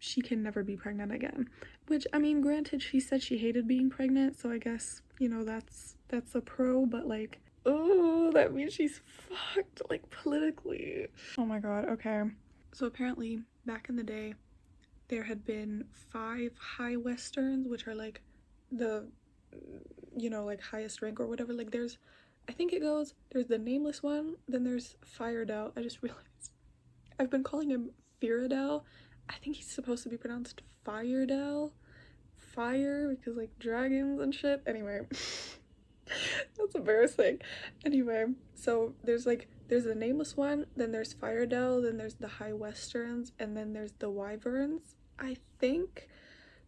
she can never be pregnant again. Which, I mean, granted, she said she hated being pregnant, so I guess, you know, that's a pro, but like, oh, that means she's fucked, like, politically. Oh my god, okay. So apparently, back in the day, there had been 5 High Westerns, which are like the, you know, like highest rank or whatever. Like I think it goes, there's the nameless one, then there's Firedell. I just realized I've been calling him Firedell. I think he's supposed to be pronounced Firedell. Fire, because like dragons and shit. Anyway, that's embarrassing. Anyway, so there's the nameless one, then there's Firedell, then there's the High Westerns, and then there's the Wyverns, I think.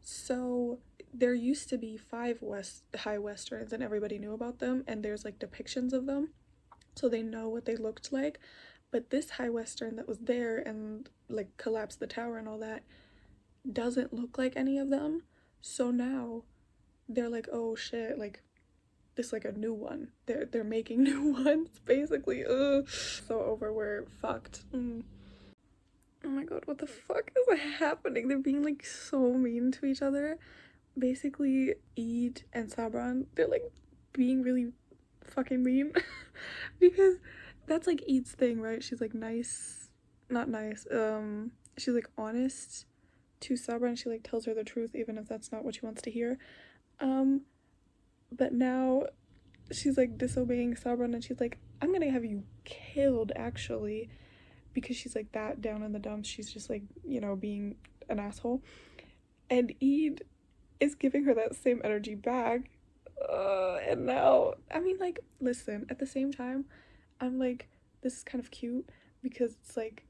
So there used to be 5 High Westerns and everybody knew about them, and there's like depictions of them, so they know what they looked like. But this High Western that was there and like collapsed the tower and all that doesn't look like any of them. So now they're like, oh shit, like this like a new one. They're making new ones basically. Ugh. So over, we're fucked. Oh my god, what the fuck is happening? They're being like so mean to each other. Basically, Eid and Sabran, they're like being really fucking mean because that's like Eid's thing, right? She's like nice, not nice, she's like honest to Sabran. She like tells her the truth even if that's not what she wants to hear. But now she's like disobeying Sabran, and she's like, I'm gonna have you killed, actually, because she's like that down in the dumps. She's just like, you know, being an asshole. And Eid is giving her that same energy back. And now, I mean, like, listen, at the same time, I'm like, this is kind of cute because it's like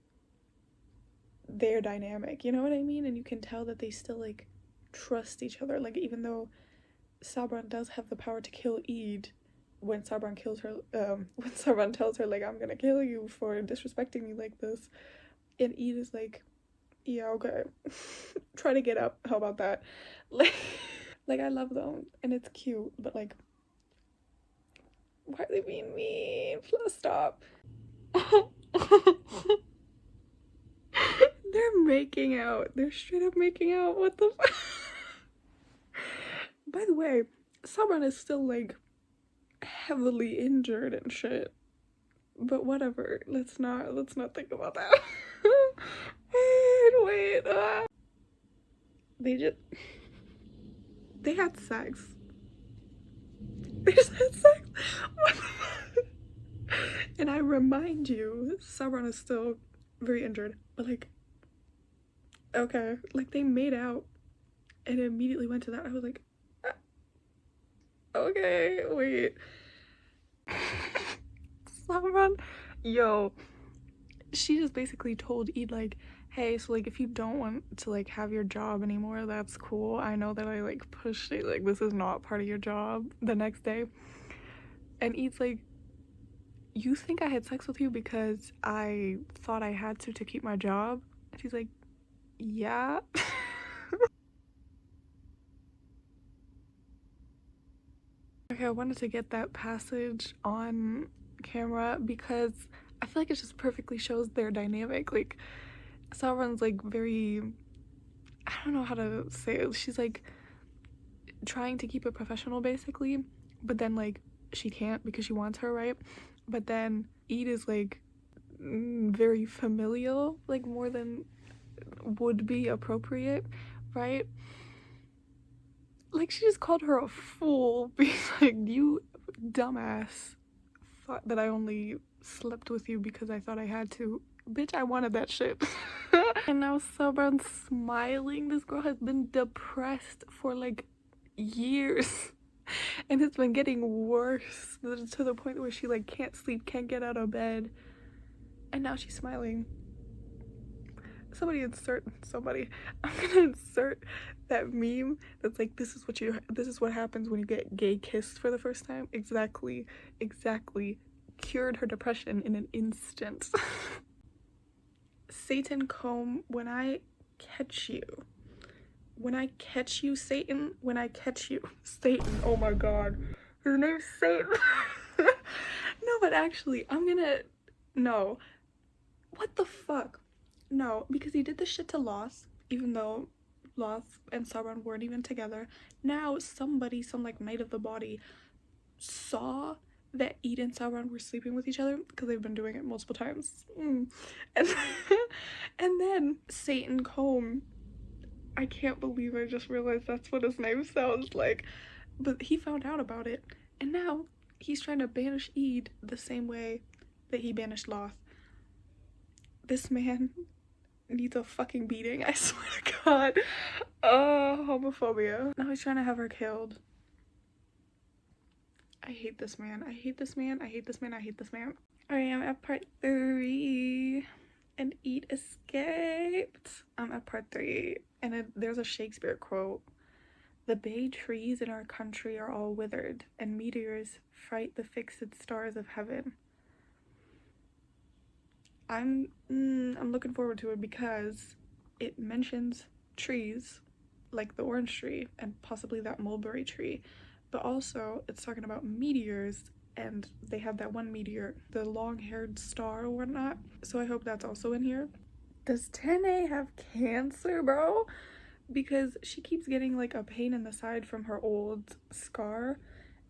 their dynamic, you know what I mean? And you can tell that they still like trust each other. Like, even though Sabran does have the power to kill Eid, when Sabran kills her, when Sabran tells her, like, I'm gonna kill you for disrespecting me like this, and Eid is like, yeah, okay. Try to get up. How about that? Like I love them and it's cute, but like, why are they being mean? Please stop. They're making out. They're straight up making out. What the fuck? By the way, Sabran is still like heavily injured and shit. But whatever. Let's not think about that. wait. They had sex. They just had sex. What the fuck? And I remind you, Sabran is still very injured. But like, okay, like they made out and immediately went to that. I was like, okay, wait. Sabran, yo, she just basically told Eid like, hey, so like if you don't want to like have your job anymore, that's cool. I know that I like pushed it, like this is not part of your job. The next day, and Eid's like, you think I had sex with you because I thought I had to keep my job? And she's like, yeah. Okay, I wanted to get that passage on camera because I feel like it just perfectly shows their dynamic. Like, Sauron's like very, I don't know how to say it. She's like trying to keep it professional basically, but then like she can't because she wants her, right? But then Eid is like very familial, like more than would be appropriate, right? Like she just called her a fool, being like, you dumbass thought that I only slept with you because I thought I had to. Bitch, I wanted that shit. And now Sabran's smiling. This girl has been depressed for like years. And it's been getting worse to the point where she like can't sleep, can't get out of bed. And now she's smiling. Somebody, I'm gonna insert that meme that's like, this is what happens when you get gay kissed for the first time. Exactly cured her depression in an instant. Satan Combe, when I catch you, Satan, Satan, oh my god, his name's Satan. No, but actually, no, what the fuck? No, because he did this shit to Loth, even though Loth and Sauron weren't even together. Now somebody, some like Knight of the Body, saw that Eid and Sauron were sleeping with each other because they've been doing it multiple times. And then Satan Combe, I can't believe I just realized that's what his name sounds like. But he found out about it, and now he's trying to banish Eid the same way that he banished Loth. This man needs a fucking beating, I swear to god. Homophobia. Now he's trying to have her killed. I hate this man. Alright, I'm at part 3 and Eid escaped. I'm at part 3 and there's a Shakespeare quote. The bay trees in our country are all withered, and meteors fright the fixed stars of heaven. I'm looking forward to it because it mentions trees, like the orange tree and possibly that mulberry tree, but also it's talking about meteors, and they have that one meteor, the long-haired star or whatnot, so I hope that's also in here. Does Tene have cancer, bro? Because she keeps getting like a pain in the side from her old scar,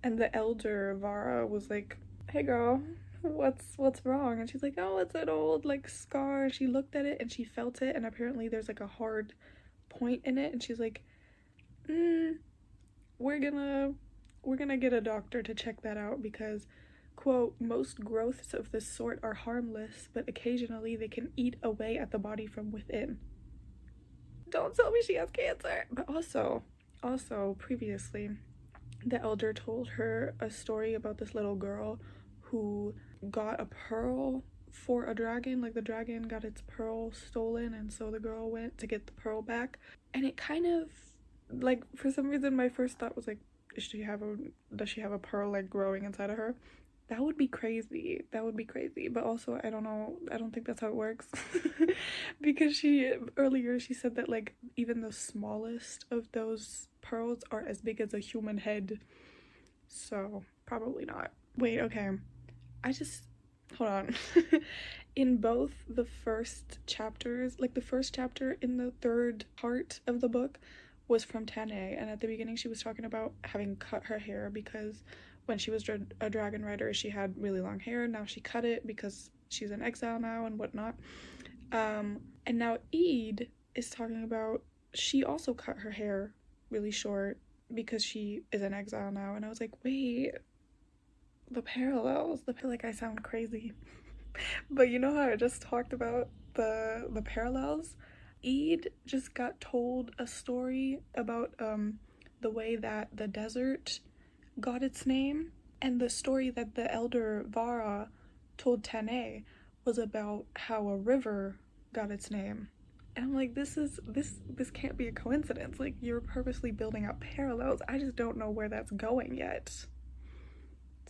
and the elder Vara was like, hey girl, what's wrong? And she's like, oh, it's an old like scar. She looked at it and she felt it, and apparently there's like a hard point in it, and she's like, we're gonna we're gonna get a doctor to check that out because, quote, most growths of this sort are harmless, but occasionally they can eat away at the body from within. Don't tell me she has cancer. But also previously, the elder told her a story about this little girl who got a pearl for a dragon. Like the dragon got its pearl stolen, and so the girl went to get the pearl back. And it kind of, like, for some reason my first thought was like, does she have a pearl like growing inside of her? That would be crazy. That would be crazy. But also, I don't know. I don't think that's how it works. Because earlier she said that like even the smallest of those pearls are as big as a human head. So, probably not. Wait, okay. Hold on. In both the first chapters, like the first chapter in the third part of the book was from Tane, and at the beginning she was talking about having cut her hair because when she was a dragon rider she had really long hair. Now she cut it because she's in exile now and whatnot. And now Eid is talking about she also cut her hair really short because she is in exile now. And I was like, wait, the parallels. Like I sound crazy. But you know how I just talked about the parallels? Eid just got told a story about the way that the desert got its name, and the story that the elder Vara told Tane was about how a river got its name. And I'm like, this can't be a coincidence. Like, you're purposely building up parallels. I just don't know where that's going yet.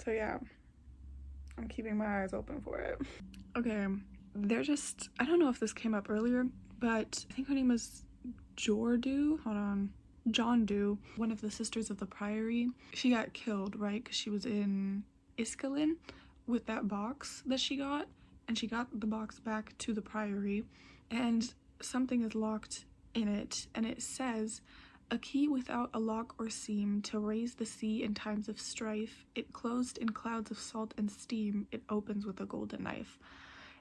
So yeah, I'm keeping my eyes open for it. Okay, I don't know if this came up earlier, but I think her name was Jordu. Hold on. John Dew, one of the sisters of the priory. She got killed, right? Because she was in Iskalin with that box that she got, and she got the box back to the priory, and something is locked in it, and it says, a key without a lock or seam to raise the sea in times of strife. It closed in clouds of salt and steam. It opens with a golden knife.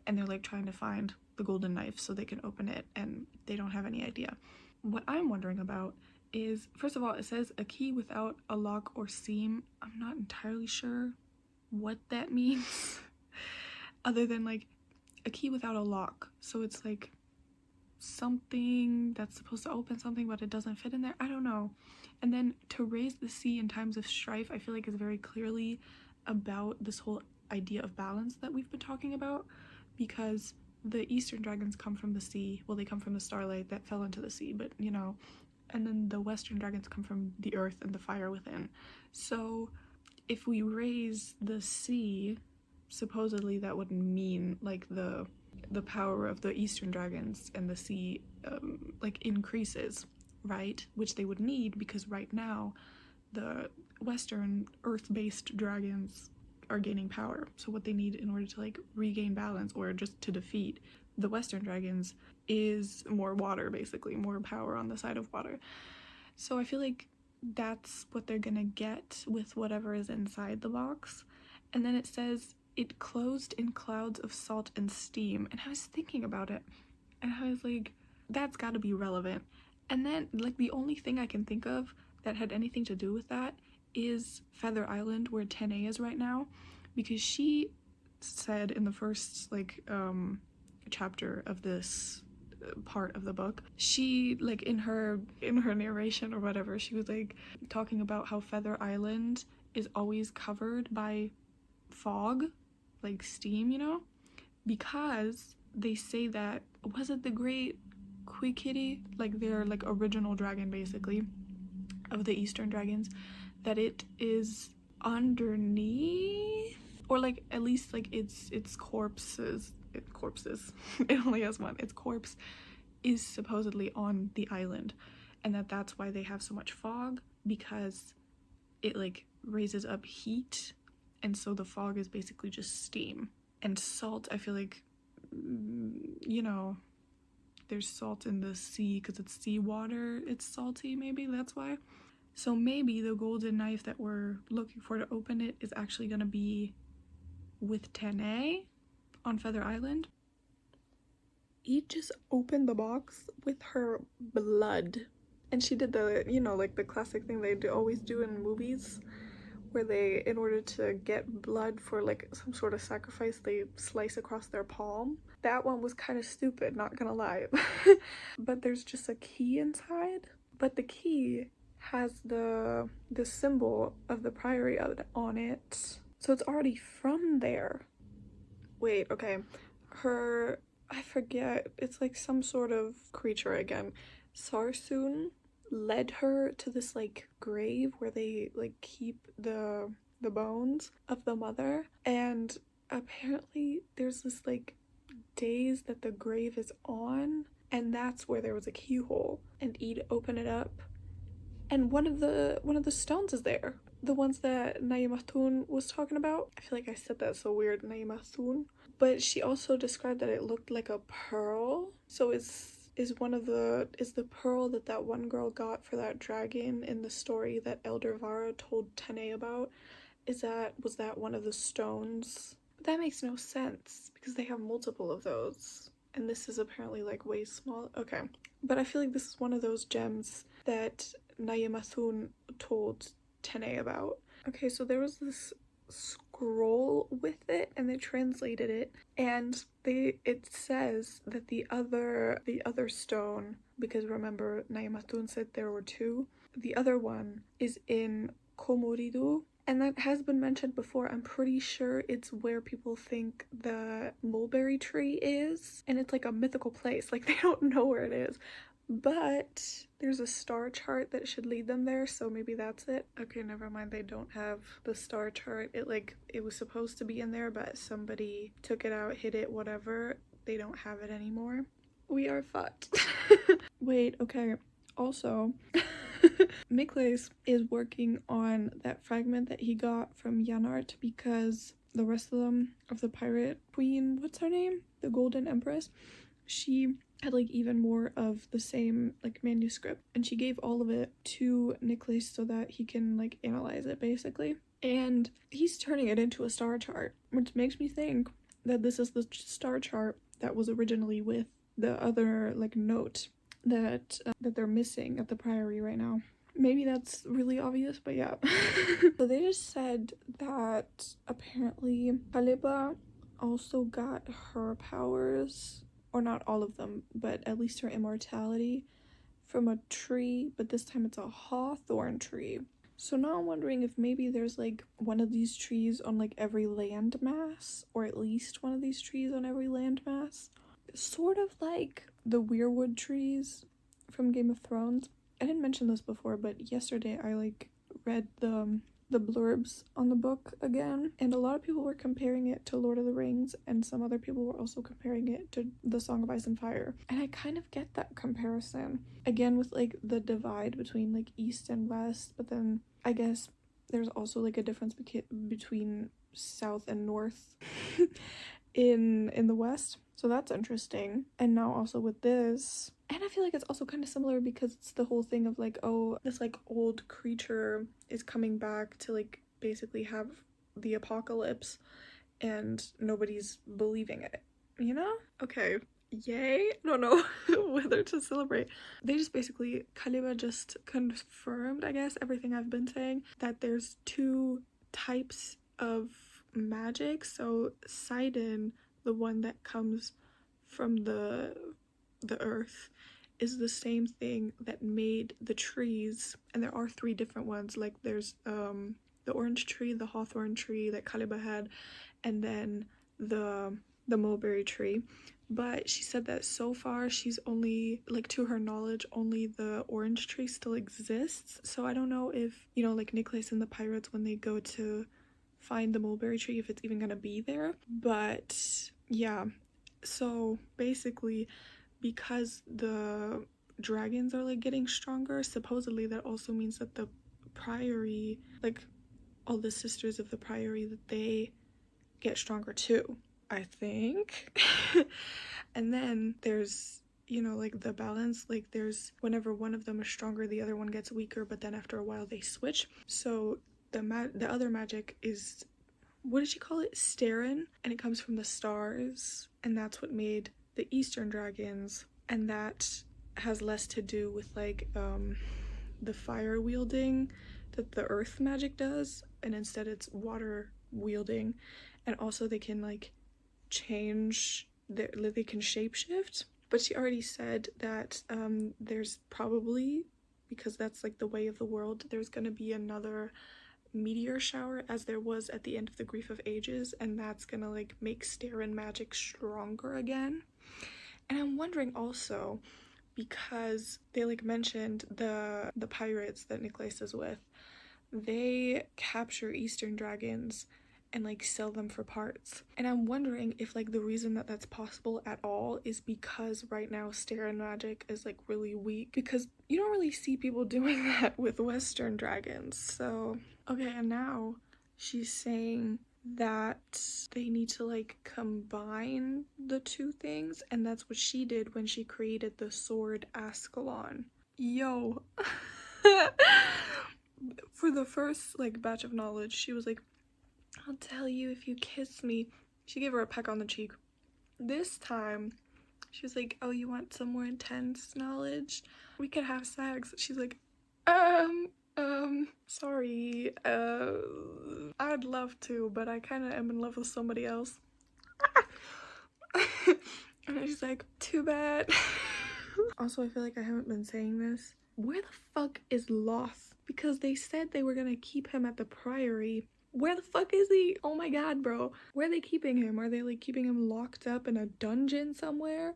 And they're like trying to find the golden knife so they can open it, and they don't have any idea. What I'm wondering about is, first of all, it says a key without a lock or seam. I'm not entirely sure what that means other than like a key without a lock. So it's like something that's supposed to open something but it doesn't fit in there. I don't know. And then to raise the sea in times of strife, I feel like is very clearly about this whole idea of balance that we've been talking about, because the eastern dragons come from the sea. Well, they come from the starlight that fell into the sea, but you know, and then the western dragons come from the earth and the fire within. So if we raise the sea, supposedly that would mean like the power of the eastern dragons and the sea like increases, right? Which they would need, because right now the western earth-based dragons are gaining power. So what they need in order to like regain balance or just to defeat the western dragons is more water, basically more power on the side of water. So I feel like that's what they're gonna get with whatever is inside the box. And then it says it closed in clouds of salt and steam, and I was thinking about it and I was like, that's got to be relevant. And then like the only thing I can think of that had anything to do with that is Feather Island, where Tene is right now, because she said in the first like chapter of this part of the book, she like in her narration or whatever, she was like talking about how Feather Island is always covered by fog, like steam, you know, because they say that, was it the great Quikiri, like their like original dragon basically of the eastern dragons, that it is underneath, or like at least like its corpses it only has one, its corpse is supposedly on the island, and that's why they have so much fog, because it like raises up heat, and so the fog is basically just steam. And salt, I feel like, you know, there's salt in the sea because it's seawater, it's salty, maybe that's why. So maybe the golden knife that we're looking for to open it is actually gonna be with Tene on Feather Island. He just opened the box with her blood, and she did the, you know, like the classic thing they always do in movies where they, in order to get blood for like some sort of sacrifice, they slice across their palm. That one was kind of stupid, not gonna lie. But there's just a key inside, but the key has the symbol of the priory on it, so it's already from there. Wait, okay, her, I forget, it's like some sort of creature again. Sarsoon led her to this like grave where they like keep the bones of the mother, and apparently there's this like days that the grave is on, and that's where there was a keyhole, and Eid opened it up, and one of the stones is there, the ones that Nayamatun was talking about. I feel like I said that so weird, Nayamatun. But she also described that it looked like a pearl. So is one of the, is the pearl that one girl got for that dragon in the story that Elder Vara told Tene about, was that one of the stones? But that makes no sense because they have multiple of those, and this is apparently like way small. Okay, but I feel like this is one of those gems that Nayamathun told Tene about. Okay, so there was this scroll with it, and they translated it, and it says that the other stone, because remember Nayamathun said there were two, the other one is in Komoridu, and that has been mentioned before. I'm pretty sure it's where people think the mulberry tree is, and it's like a mythical place, like they don't know where it is, but there's a star chart that should lead them there, so maybe that's it. Okay, never mind, they don't have the star chart. It was supposed to be in there, but somebody took it out, hid it, whatever. They don't have it anymore. We are fucked. Wait, okay, also Mikles is working on that fragment that he got from Yanart, because the rest of them, of the pirate queen, what's her name, the Golden Empress, she had like even more of the same like manuscript, and she gave all of it to Nicholas so that he can like analyze it basically, and he's turning it into a star chart, which makes me think that this is the star chart that was originally with the other like note that they're missing at the priory right now. Maybe that's really obvious, but yeah. So they just said that apparently Kaliba also got her powers, or not all of them, but at least her immortality, from a tree, but this time it's a hawthorn tree. So now I'm wondering if maybe there's like one of these trees on like every landmass, or at least one of these trees on every landmass. Sort of like the weirwood trees from Game of Thrones. I didn't mention this before, but yesterday I like read the blurbs on the book again, and a lot of people were comparing it to Lord of the Rings, and some other people were also comparing it to The Song of Ice and Fire, and I kind of get that comparison, again with like the divide between like east and west, but then I guess there's also like a difference between south and north in the west, so that's interesting. And now also with this, and I feel like it's also kind of similar because it's the whole thing of like, oh, this like old creature is coming back to like basically have the apocalypse, and nobody's believing it, you know? Okay, yay. I don't know whether to celebrate. They just basically, Kaliba just confirmed, I guess, everything I've been saying, that there's two types of magic. So Sidon, the one that comes from the earth, is the same thing that made the trees, and there are three different ones. Like there's the orange tree, the hawthorn tree that Kaliba had, and then the mulberry tree. But she said that so far she's only, like to her knowledge, only the orange tree still exists. So I don't know if, you know, like Nicholas and the pirates, when they go to find the mulberry tree, if it's even gonna be there. But yeah, so basically, because the dragons are like getting stronger, supposedly that also means that the priory, like all the sisters of the priory, that they get stronger too, I think. And then there's, you know, like the balance, like there's, whenever one of them is stronger, the other one gets weaker, but then after a while they switch. So the other magic is, what did she call it, Starin, and it comes from the stars, and that's what made the Eastern dragons, and that has less to do with like the fire wielding that the earth magic does, and instead it's water wielding. And also they can like change they can shapeshift. But she already said that there's probably, because that's like the way of the world, there's gonna be another meteor shower as there was at the end of the Grief of Ages, and that's gonna like make Starin magic stronger again. And I'm wondering also, because they like mentioned the pirates that Nicholas is with, they capture Eastern dragons and like sell them for parts. And I'm wondering if like the reason that that's possible at all is because right now Starin magic is like really weak, because you don't really see people doing that with Western dragons. So okay, and now she's saying that they need to like combine the two things, and that's what she did when she created the sword Ascalon. Yo. For the first like batch of knowledge, she was like, I'll tell you if you kiss me. She gave her a peck on the cheek. This time she was like, oh, you want some more intense knowledge? We could have sex. She's like, sorry, I'd love to, but I kind of am in love with somebody else. And then she's like, too bad. Also, I feel like I haven't been saying this. Where the fuck is Loth? Because they said they were gonna keep him at the priory. Where the fuck is he? Oh my god, bro. Where are they keeping him? Are they like keeping him locked up in a dungeon somewhere?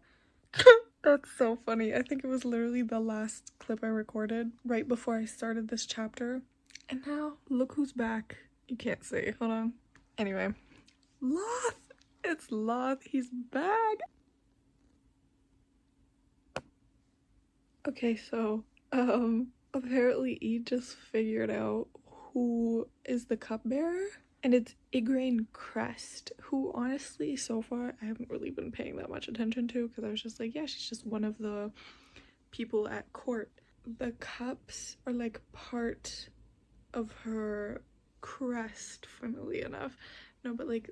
That's so funny. I think it was literally the last clip I recorded right before I started this chapter. And now, look who's back. You can't see. Hold on. Anyway. Loth! It's Loth. He's back! Okay, so, apparently E just figured out who is the cupbearer, and it's Igraine Crest, who honestly, so far, I haven't really been paying that much attention to, because I was just like, yeah, she's just one of the people at court. The cups are like part of her crest, funnily enough. No, but like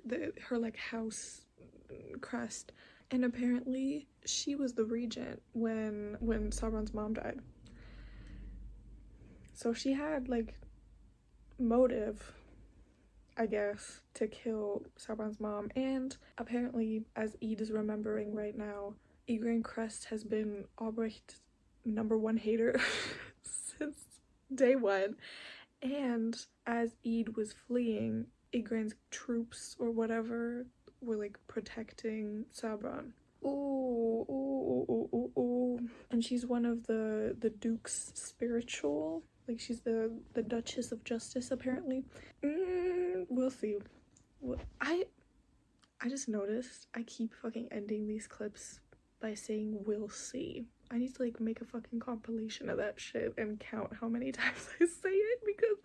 her like house crest. And apparently she was the regent when Sauron's mom died. So she had like motive, I guess, to kill Sauron's mom. And apparently, as Ede is remembering right now, Igraine Crest has been Albrecht's #1 hater since day one. And as Ede was fleeing, Igraine's troops or whatever were like protecting Sauron. Ooh, ooh, ooh, ooh, ooh. And she's one of the Duke's spiritual. Like she's the Duchess of Justice apparently. We'll see. I just noticed I keep fucking ending these clips by saying we'll see. I need to like make a fucking compilation of that shit and count how many times I say it, because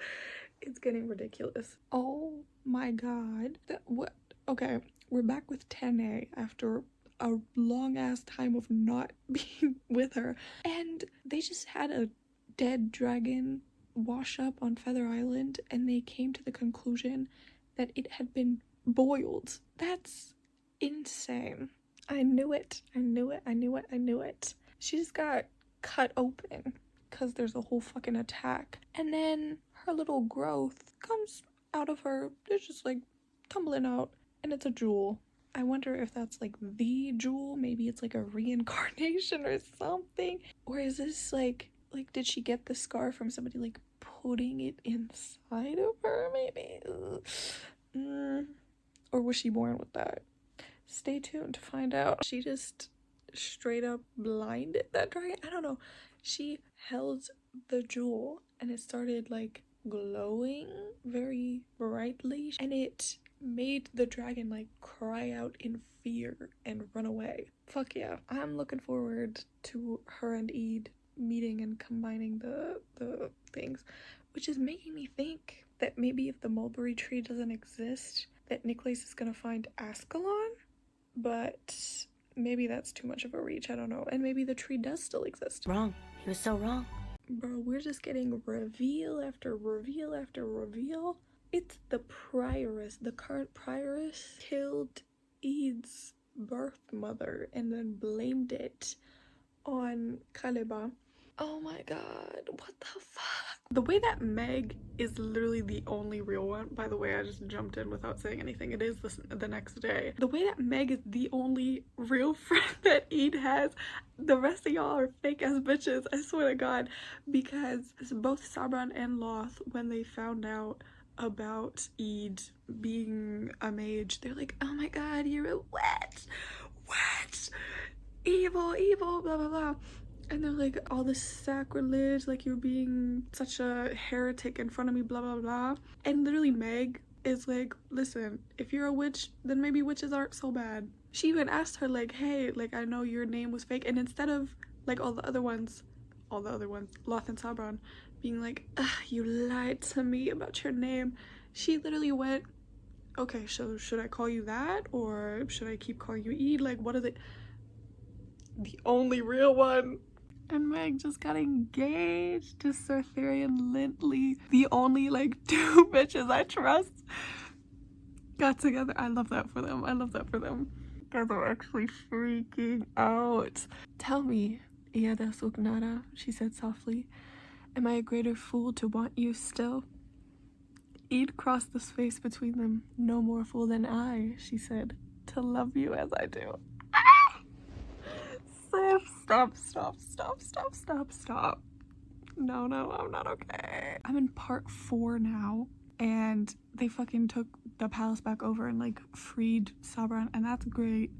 it's getting ridiculous. Oh my god. What? Okay, we're back with Tene after a long ass time of not being with her, and they just had a dead dragon wash up on Feather Island, and they came to the conclusion that it had been boiled. That's insane. I knew it. I knew it. I knew it. I knew it. She just got cut open because there's a whole fucking attack. And then her little growth comes out of her. It's just like tumbling out, and it's a jewel. I wonder if that's like the jewel. Maybe it's like a reincarnation or something. Or is this like did she get the scar from somebody like putting it inside of her maybe? Or was she born with that? Stay tuned to find out. She just straight up blinded that dragon. I don't know. She held the jewel and it started like glowing very brightly, and it made the dragon like cry out in fear and run away. Fuck yeah. I'm looking forward to her and Ede meeting and combining the things, which is making me think that maybe if the mulberry tree doesn't exist, that Nicholas is gonna find Ascalon, but maybe that's too much of a reach, I don't know. And maybe the tree does still exist. Wrong. He was so wrong. Bro, we're just getting reveal after reveal after reveal. It's the prioress, the current prioress, killed Ede's birth mother and then blamed it on Kaleba. Oh my god, what the fuck? The way that Meg is literally the only real one, by the way, I just jumped in without saying anything. It is the next day. The way that Meg is the only real friend that Eid has, the rest of y'all are fake ass bitches, I swear to God. Because both Sabran and Loth, when they found out about Eid being a mage, they're like, oh my god, you're a witch, evil, blah blah blah. And they're like, all this sacrilege, like you're being such a heretic in front of me, blah blah blah. And literally Meg is like, listen, if you're a witch, then maybe witches aren't so bad. She even asked her like, hey, like I know your name was fake. And instead of like all the other ones, Loth and Sabran, being like, you lied to me about your name, she literally went, okay, so should I call you that or should I keep calling you Eid? Like, what is it? The only real one. And Meg just got engaged to Sir Therian Lintley. The only like 2 bitches I trust got together. I love that for them. I love that for them. Guys are actually freaking out. Tell me, Iada Sugnara, she said softly, am I a greater fool to want you still? Eid crossed the space between them. No more fool than I, she said, to love you as I do. Stop. No, I'm not okay. I'm in part 4 now, and they fucking took the palace back over and like freed Sabran, and that's great.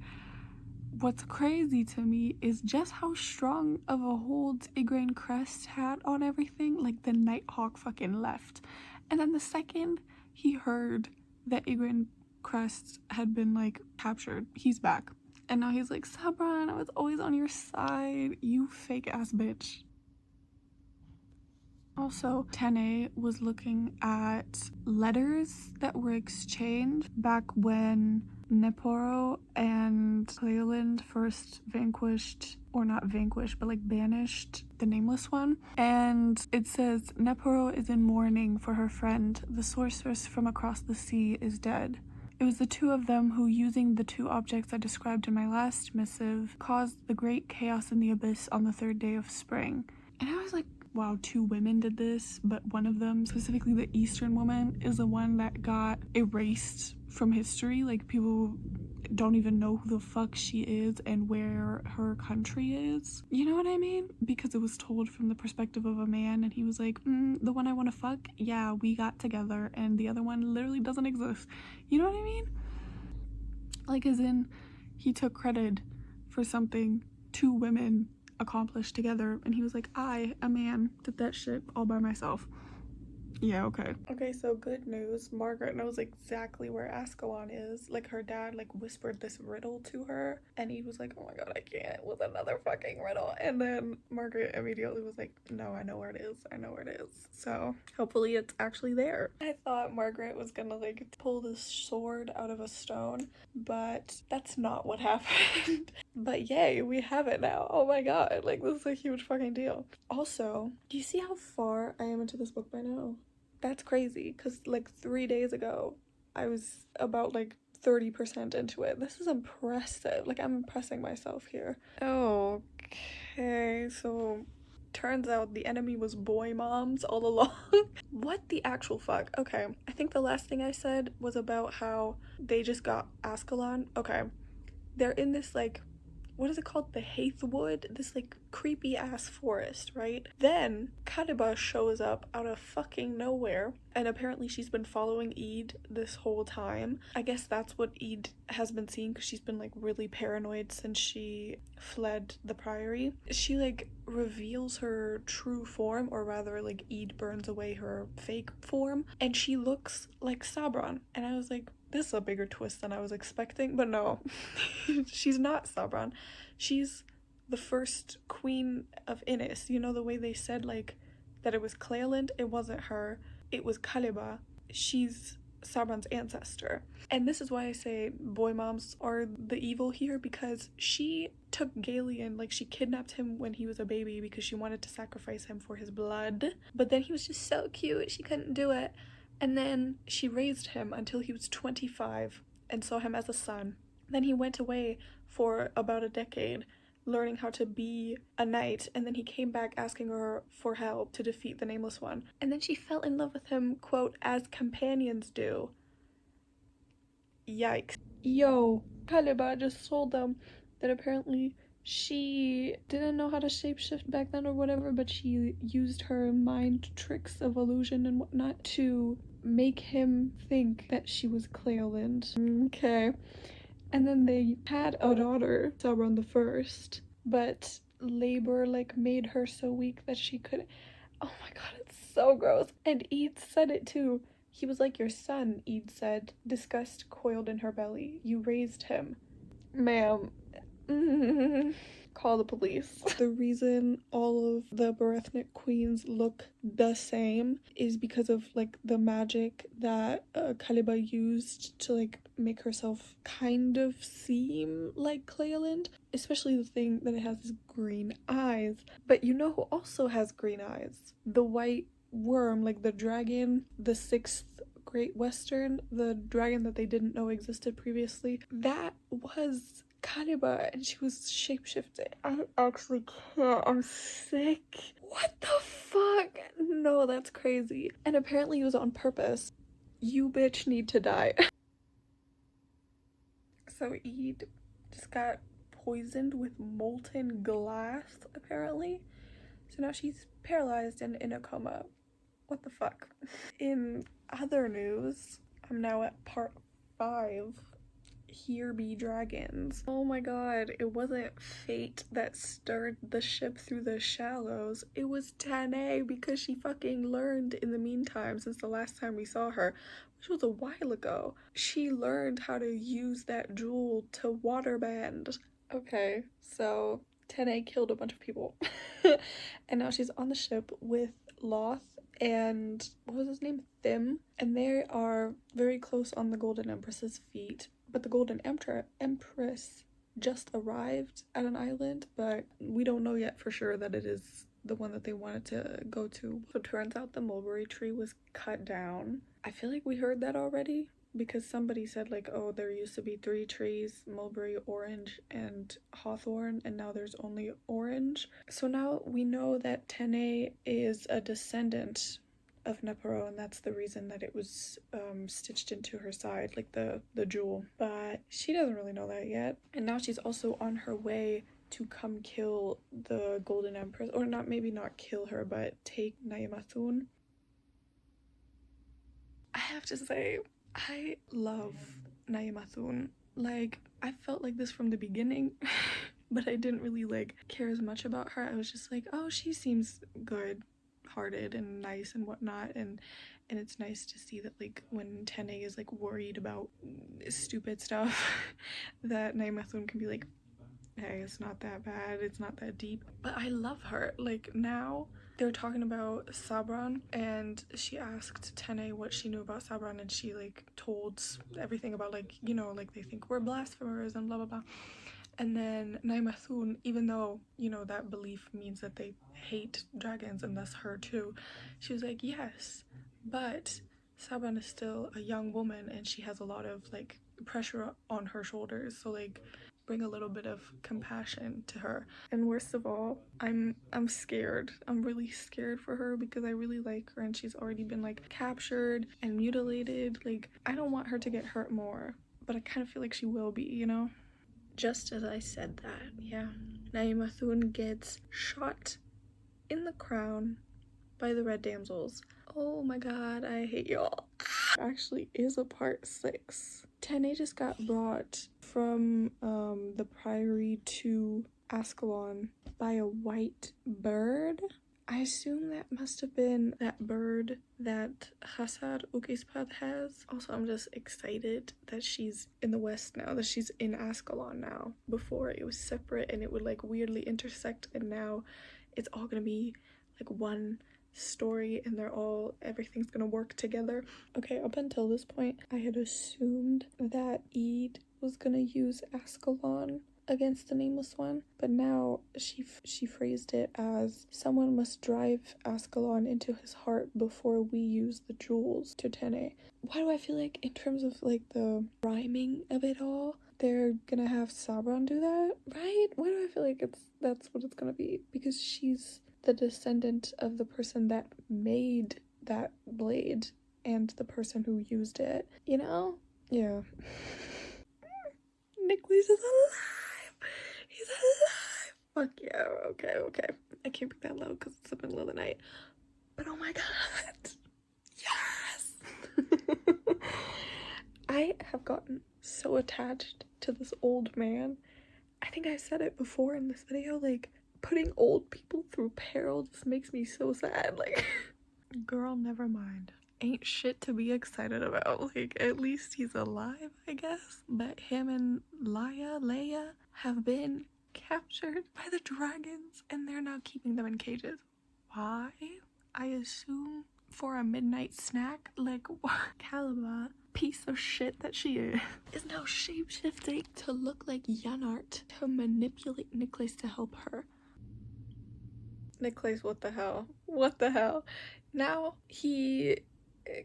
What's crazy to me is just how strong of a hold Igraine Crest had on everything. Like the Nighthawk fucking left, and then the second he heard that Igraine Crest had been like captured, he's back. And now he's like, Sabran, I was always on your side, you fake ass bitch. Also, Tene was looking at letters that were exchanged back when Neporo and Cleoland first vanquished, or not vanquished, but like banished the Nameless One. And it says, Neporo is in mourning for her friend. The sorceress from across the sea is dead. It was the 2 of them who, using the 2 objects I described in my last missive, caused the great chaos in the abyss on the 3rd day of spring. And I was like, wow, 2 women did this, but one of them, specifically the Eastern woman, is the one that got erased from history. Like, people don't even know who the fuck she is and where her country is. You know what I mean? Because it was told from the perspective of a man, and he was like, the one I want to fuck, yeah, we got together, and the other one literally doesn't exist. You know what I mean? Like, as in, he took credit for something 2 women accomplished together, and he was like, I, a man, did that shit all by myself. Yeah, okay. Okay, so good news. Margaret knows exactly where Ascalon is. Like, her dad, like, whispered this riddle to her, and he was like, oh my god, I can't with another fucking riddle. And then Margaret immediately was like, no, I know where it is. So, hopefully it's actually there. I thought Margaret was gonna, like, pull this sword out of a stone, but that's not what happened. But yay, we have it now. Oh my god, like, this is a huge fucking deal. Also, do you see how far I am into this book by now? That's crazy, because like 3 days ago I was about like 30% into it. This is impressive. Like, I'm impressing myself here. Okay, so turns out the enemy was boy moms all along. What the actual fuck? Okay, I think the last thing I said was about how they just got Ascalon. Okay, they're in this like, what is it called? The Haithwood? This like creepy ass forest, right? Then Kadiba shows up out of fucking nowhere, and apparently she's been following Eid this whole time. I guess that's what Eid has been seeing, because she's been like really paranoid since she fled the priory. She like reveals her true form, or rather like Eid burns away her fake form, and she looks like Sabran. And I was like, this is a bigger twist than I was expecting, but no. She's not Sabran. She's the first queen of Innis. You know, the way they said like that it was Cleoland? It wasn't her, it was Kaliba. She's Sabran's ancestor. And this is why I say boy moms are the evil here, because she took Galen, like she kidnapped him when he was a baby because she wanted to sacrifice him for his blood. But then he was just so cute, she couldn't do it. And then she raised him until he was 25 and saw him as a son. Then he went away for about a decade, learning how to be a knight, and then he came back asking her for help to defeat the Nameless One. And then she fell in love with him, quote, as companions do. Yikes. Yo, Kaliba just told them that apparently she didn't know how to shapeshift back then or whatever, but she used her mind tricks of illusion and whatnot to make him think that she was Cleoland. Okay. And then they had a daughter, Sauron the First, but labor like made her so weak that she couldn't. Oh my god, it's so gross. And Eid said it too. He was like your son, Eid said. Disgust coiled in her belly. You raised him. Ma'am. Call the police. The reason all of the Berethnic queens look the same is because of like the magic that Kaliba used to like make herself kind of seem like Cleoland, especially the thing that it has is green eyes. But you know who also has green eyes? The white worm, like the dragon, the sixth Great Western, the dragon that they didn't know existed previously. That was Kaliba, and she was shapeshifting. I actually can't. I'm sick. What the fuck? No, that's crazy. And apparently it was on purpose. You bitch need to die. So Eid just got poisoned with molten glass, apparently. So now she's paralyzed and in a coma. What the fuck? In other news, I'm now at part 5. Here be dragons. Oh my god, it wasn't fate that stirred the ship through the shallows. It was Tanae, because she fucking learned in the meantime since the last time we saw her, which was a while ago. She learned how to use that jewel to waterbend. Okay, so Tanae killed a bunch of people. And now she's on the ship with Loth and what was his name? Thim. And they are very close on the Golden Empress's feet. But the Golden Empress just arrived at an island, but we don't know yet for sure that it is the one that they wanted to go to. So it turns out the mulberry tree was cut down. I feel like we heard that already, because somebody said like, oh, there used to be 3 trees, mulberry, orange, and hawthorn, and now there's only orange. So now we know that Tene is a descendant of Nepero, and that's the reason that it was stitched into her side, like the jewel. But she doesn't really know that yet. And now she's also on her way to come kill the Golden Empress, or not, maybe not kill her, but take Nayemathun. I have to say, I love Nayemathun. Like, I felt like this from the beginning, but I didn't really like care as much about her. I was just like, oh, she seems good hearted and nice and whatnot, and it's nice to see that like when Tene is like worried about stupid stuff that Nayemathun can be like, hey, it's not that bad, it's not that deep. But I love her. Like, now they're talking about Sabran, and she asked Tene what she knew about Sabran, and she like told everything about like, you know, like they think we're blasphemers and blah blah blah. And then Naimathun, even though, you know, that belief means that they hate dragons and thus her too, she was like, yes, but Sabran is still a young woman and she has a lot of like pressure on her shoulders, so like bring a little bit of compassion to her. And worst of all, I'm scared. I'm really scared for her because I really like her and she's already been like captured and mutilated. Like, I don't want her to get hurt more, but I kind of feel like she will be, you know? Just as I said that, yeah, Naimathun gets shot in the crown by the red damsels. Oh my god, I hate y'all. Actually is a part 6. Tene just got brought from the priory to Ascalon by a white bird. I assume that must have been that bird that Hassad Ukespad has. Also, I'm just excited that she's in the west now, that she's in Ascalon now. Before it was separate and it would like weirdly intersect, and now it's all gonna be like one story and everything's gonna work together. Okay, up until this point, I had assumed that Eid was gonna use Ascalon against the Nameless One, but now she phrased it as someone must drive Ascalon into his heart before we use the jewels to Tene. Why do I feel like in terms of like the rhyming of it all, they're gonna have Sabran do that, right? Why do I feel like that's what it's gonna be? Because she's the descendant of the person that made that blade and the person who used it, you know? Yeah. Nicholas is alive! He's alive! Fuck yeah, okay. I can't be that loud because it's the middle of the night. But oh my god! Yes! I have gotten so attached to this old man. I think I said it before in this video, like, putting old people through peril just makes me so sad. Like, girl, never mind. Ain't shit to be excited about. Like, at least he's alive, I guess. But him and Leia have been captured by the dragons and they're now keeping them in cages. Why? I assume for a midnight snack. Like, what? Caliba, piece of shit that she is now shapeshifting to look like Yanart to manipulate Nicholas to help her. Nicholas, what the hell? What the hell? Now he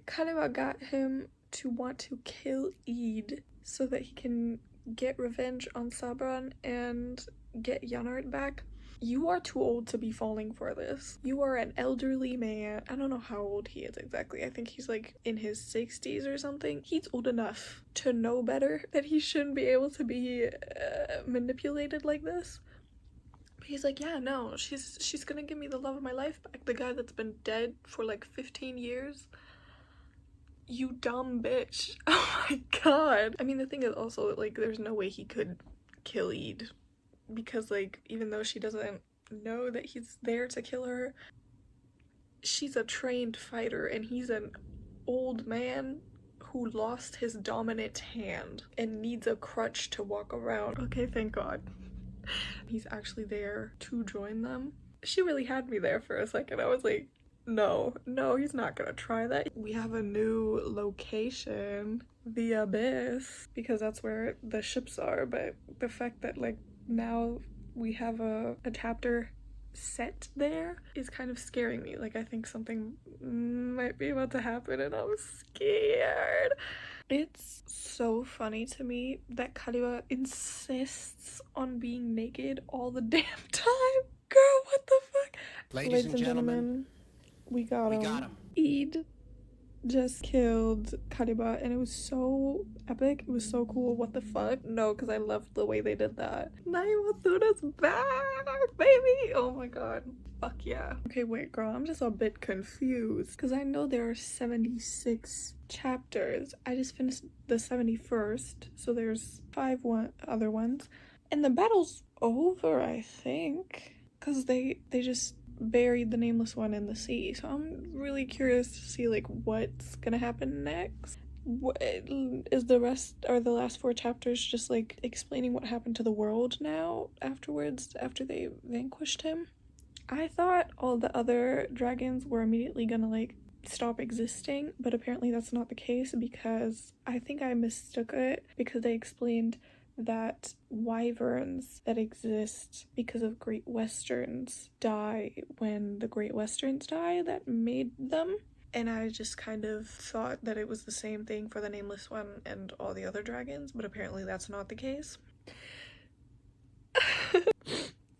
kind of got him to want to kill Eid so that he can get revenge on Sabran and get Yanart back. You are too old to be falling for this. You are an elderly man. I don't know how old he is exactly. I think he's like in his 60s or something. He's old enough to know better that he shouldn't be able to be manipulated like this. But he's like, yeah, no, she's gonna give me the love of my life back. The guy that's been dead for like 15 years. You dumb bitch. Oh my god. I mean, the thing is also, like, there's no way he could kill Eid. Because, like, even though she doesn't know that he's there to kill her, she's a trained fighter and he's an old man who lost his dominant hand and needs a crutch to walk around. Okay, thank god. He's actually there to join them. She really had me there for a second. I was like, no, he's not gonna try that. We have a new location, the Abyss, because that's where the ships are, but the fact that, like, now we have a chapter set there is kind of scaring me. Like, I think something might be about to happen and I'm scared. It's so funny to me that Kariwa insists on being naked all the damn time. Girl, what the fuck? Ladies and gentlemen, we got him. Eid just killed Kariba and it was so epic. It was so cool. What the fuck? No, because I loved the way they did that. Naimatsuna's back, baby! Oh my god. Fuck yeah. Okay, wait, girl, I'm just a bit confused because I know there are 76 chapters. I just finished the 71st, so there's other ones. And the battle's over, I think, because they just buried the nameless one in the sea. So I'm really curious to see, like, what's gonna happen next. What is the last 4 chapters just like explaining what happened to the world now afterwards after they vanquished him? I thought all the other dragons were immediately gonna, like, stop existing, but apparently that's not the case because I think I mistook it because they explained that wyverns that exist because of great westerns die when the great westerns die that made them. And I just kind of thought that it was the same thing for the nameless one and all the other dragons, but apparently that's not the case.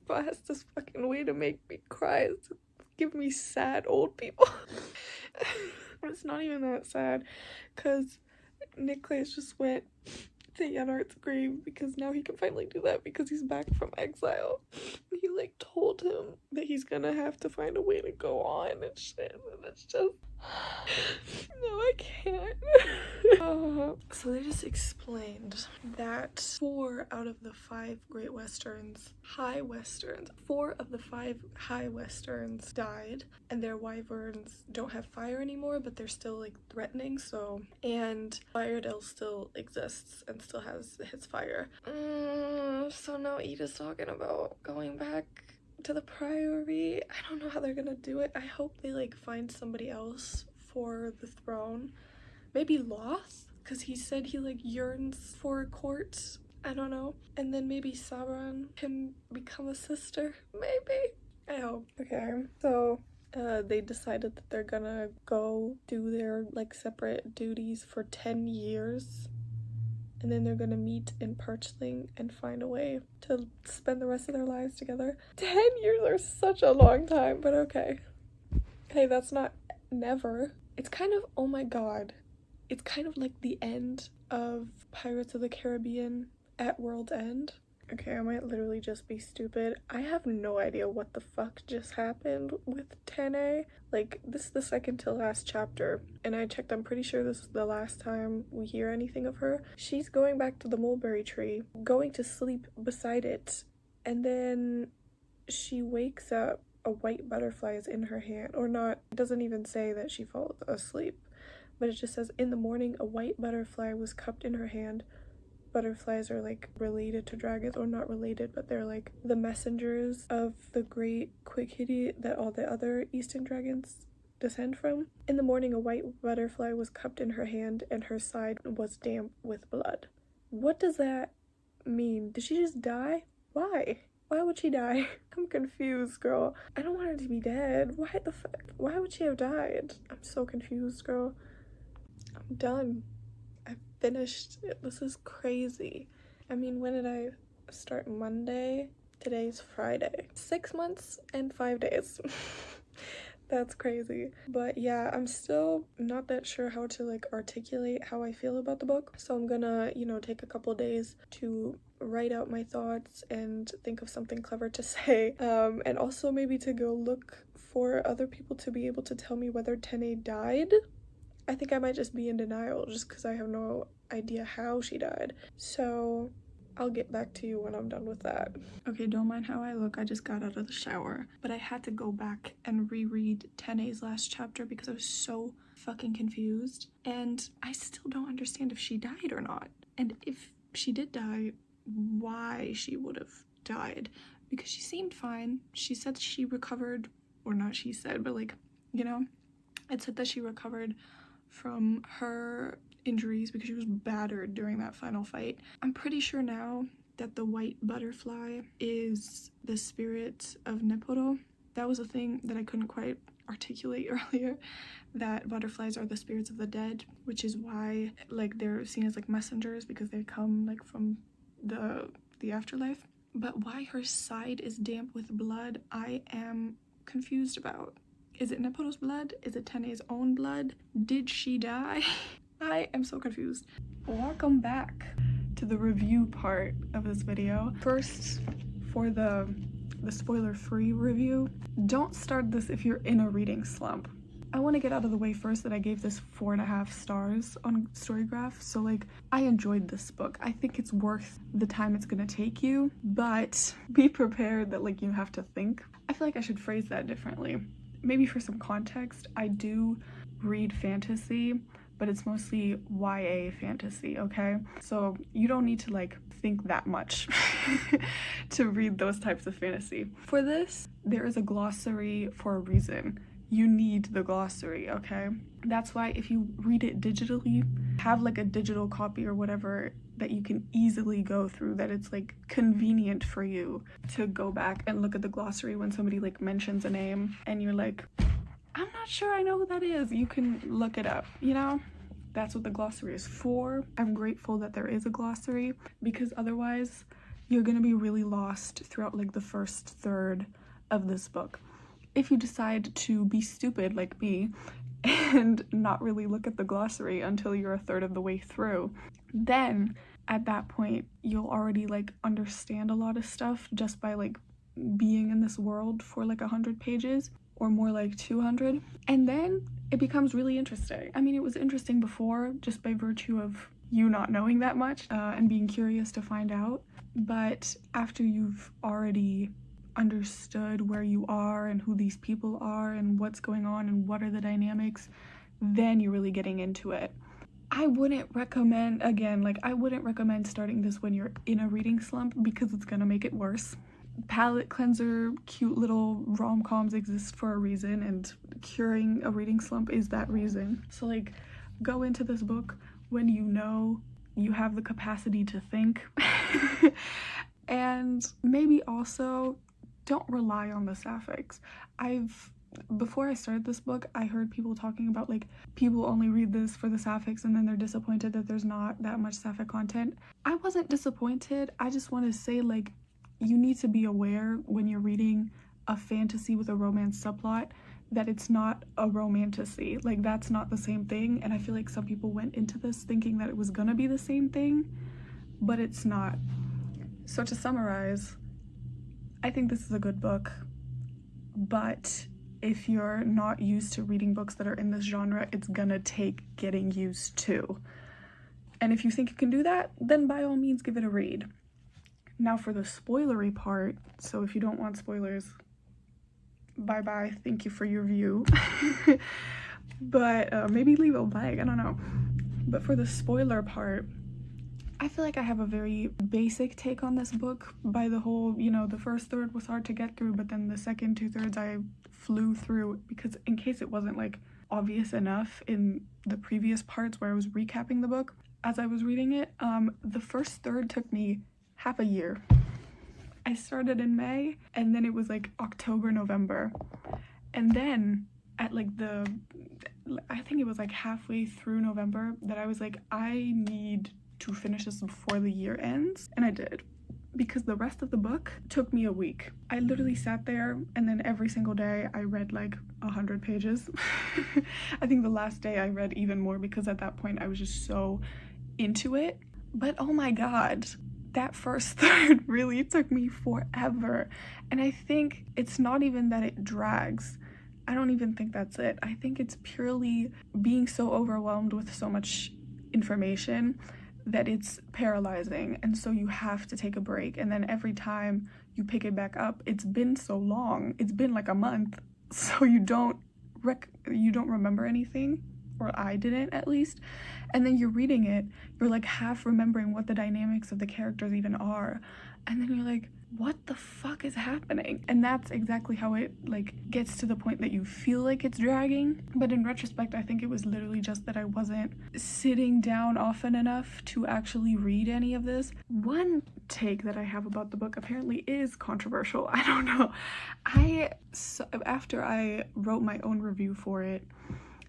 Fastest fucking way to make me cry is to give me sad old people. It's not even that sad, because Nicholas just went to Yanart's grave because now he can finally do that because he's back from exile. He, like, told him that he's gonna have to find a way to go on and shit, and it's just no, I can't. So they just explained that 4 out of the 5 great westerns, 4 of the 5 high westerns died, and their wyverns don't have fire anymore, but they're still, like, threatening. So, and Fairdale still exists and still has his fire. So now Ida's talking about going back to the priory. I don't know how they're gonna do it. I hope they, like, find somebody else for the throne. Maybe Loth, because he said he, like, yearns for a court. I don't know. And then maybe Sabran can become a sister. Maybe. I hope. Okay, so they decided that they're gonna go do their, like, separate duties for 10 years. and then they're gonna meet in Parchling and find a way to spend the rest of their lives together. 10 years are such a long time, but okay. Hey, that's not never. It's kind of, oh my god, it's kind of like the end of Pirates of the Caribbean at World's End. Okay, I might literally just be stupid. I have no idea what the fuck just happened with Tene. Like, this is the second to last chapter, and I checked, I'm pretty sure this is the last time we hear anything of her. She's going back to the mulberry tree, going to sleep beside it, and then she wakes up, a white butterfly is in her hand, or not, it doesn't even say that she falls asleep, but it just says, in the morning, a white butterfly was cupped in her hand. Butterflies are like related to dragons, or not related, but they're like the messengers of the great quick hitty that all the other Eastern dragons descend from. In the morning, a white butterfly was cupped in her hand, and her side was damp with blood. What does that mean? Did she just die? Why? Why would she die? I'm confused, girl. I don't want her to be dead. Why the fuck? Why would she have died? I'm so confused, girl. I'm done. I finished it. This is crazy. I mean, when did I start? Monday? Today's Friday. 6 months and 5 days. That's crazy. But yeah, I'm still not that sure how to like articulate how I feel about the book. So I'm gonna, take a couple days to write out my thoughts and think of something clever to say. And also maybe to go look for other people to be able to tell me whether Tene died. I think I might just be in denial just because I have no idea how she died. So I'll get back to you when I'm done with that. Okay, don't mind how I look. I just got out of the shower. But I had to go back and reread Tene's last chapter because I was so fucking confused. And I still don't understand if she died or not. And if she did die, why she would have died. Because she seemed fine. She said she recovered, or not she said, but like, it said that she recovered from her injuries because she was battered during that final fight. I'm pretty sure now that the white butterfly is the spirit of Neporo. That was a thing that I couldn't quite articulate earlier, that butterflies are the spirits of the dead, which is why like they're seen as like messengers because they come like from the afterlife. But why her side is damp with blood, I am confused about. Is it Neporo's blood? Is it Tene's own blood? Did she die? I am so confused. Welcome back to the review part of this video. First, for the spoiler-free review, don't start this if you're in a reading slump. I want to get out of the way first that I gave this 4.5 stars on storygraph. So like, I enjoyed this book. I think it's worth the time it's gonna take you, but be prepared that like you have to think. I feel like I should phrase that differently. Maybe for some context, I do read fantasy, but it's mostly YA fantasy, okay? So you don't need to like think that much to read those types of fantasy. For this, there is a glossary for a reason. You need the glossary, okay? That's why if you read it digitally, have like a digital copy or whatever that you can easily go through, that it's like convenient for you to go back and look at the glossary when somebody like mentions a name and you're like, I'm not sure I know who that is. You can look it up, That's what the glossary is for. I'm grateful that there is a glossary because otherwise you're gonna be really lost throughout like the first third of this book. If you decide to be stupid like me and not really look at the glossary until you're a third of the way through, then at that point you'll already like understand a lot of stuff just by like being in this world for like 100 pages or more like 200, and then it becomes really interesting. I mean, it was interesting before just by virtue of you not knowing that much and being curious to find out, but after you've already understood where you are and who these people are and what's going on and what are the dynamics, then you're really getting into it. I wouldn't recommend, again, like I wouldn't recommend starting this when you're in a reading slump because it's gonna make it worse. Palette cleanser, cute little rom-coms exist for a reason, and curing a reading slump is that reason. So like, go into this book when you know you have the capacity to think. And maybe also don't rely on the sapphics. I've before I started this book, I heard people talking about like people only read this for the sapphics and then they're disappointed that there's not that much sapphic content. I wasn't disappointed. I just want to say like you need to be aware when you're reading a fantasy with a romance subplot that it's not a romantasy. Like that's not the same thing, and I feel like some people went into this thinking that it was gonna be the same thing, but it's not. So to summarize, I think this is a good book, but if you're not used to reading books that are in this genre, it's gonna take getting used to. And if you think you can do that, then by all means give it a read. Now for the spoilery part, so if you don't want spoilers, bye-bye, thank you for your view. But maybe leave a like, I don't know. But for the spoiler part, I feel like I have a very basic take on this book. By the whole, you know, the first third was hard to get through, but then the second 2/3 I flew through, because in case it wasn't like obvious enough in the previous parts where I was recapping the book as I was reading it, the first third took me half a year. I started in May, and then it was like October, November, and then at like I think it was like halfway through November that I was like, I need to finish this before the year ends, and I did, because the rest of the book took me a week. I literally sat there, and then every single day I read like 100 pages. I think the last day I read even more, because at that point I was just so into it. But oh my god, that first third really took me forever, and I think it's not even that it drags. I don't even think that's it. I think it's purely being so overwhelmed with so much information that it's paralyzing, and so you have to take a break, and then every time you pick it back up, it's been so long, it's been like a month, so you don't remember anything, or I didn't at least, and then you're reading it, you're like half remembering what the dynamics of the characters even are, and then you're like, what the fuck is happening? And that's exactly how it like gets to the point that you feel like it's dragging. But in retrospect, I think it was literally just that I wasn't sitting down often enough to actually read any of this. One take that I have about the book apparently is controversial. I don't know. After I wrote my own review for it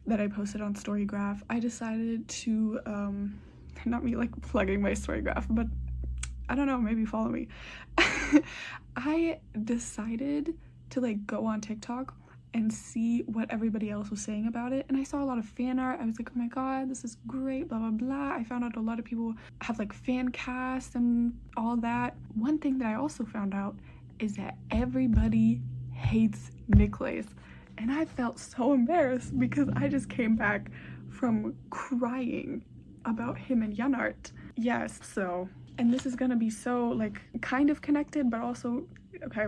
that I posted on Storygraph, I decided to not me like plugging my Storygraph, but I don't know, maybe follow me. I decided to like go on TikTok and see what everybody else was saying about it, and I saw a lot of fan art. I was like, oh my god, this is great, blah blah blah. I found out a lot of people have like fan casts and all that. One thing that I also found out is that everybody hates Nicholas, and I felt so embarrassed because I just came back from crying about him and Janart. Yes, so, and this is gonna be so like kind of connected, but also, okay,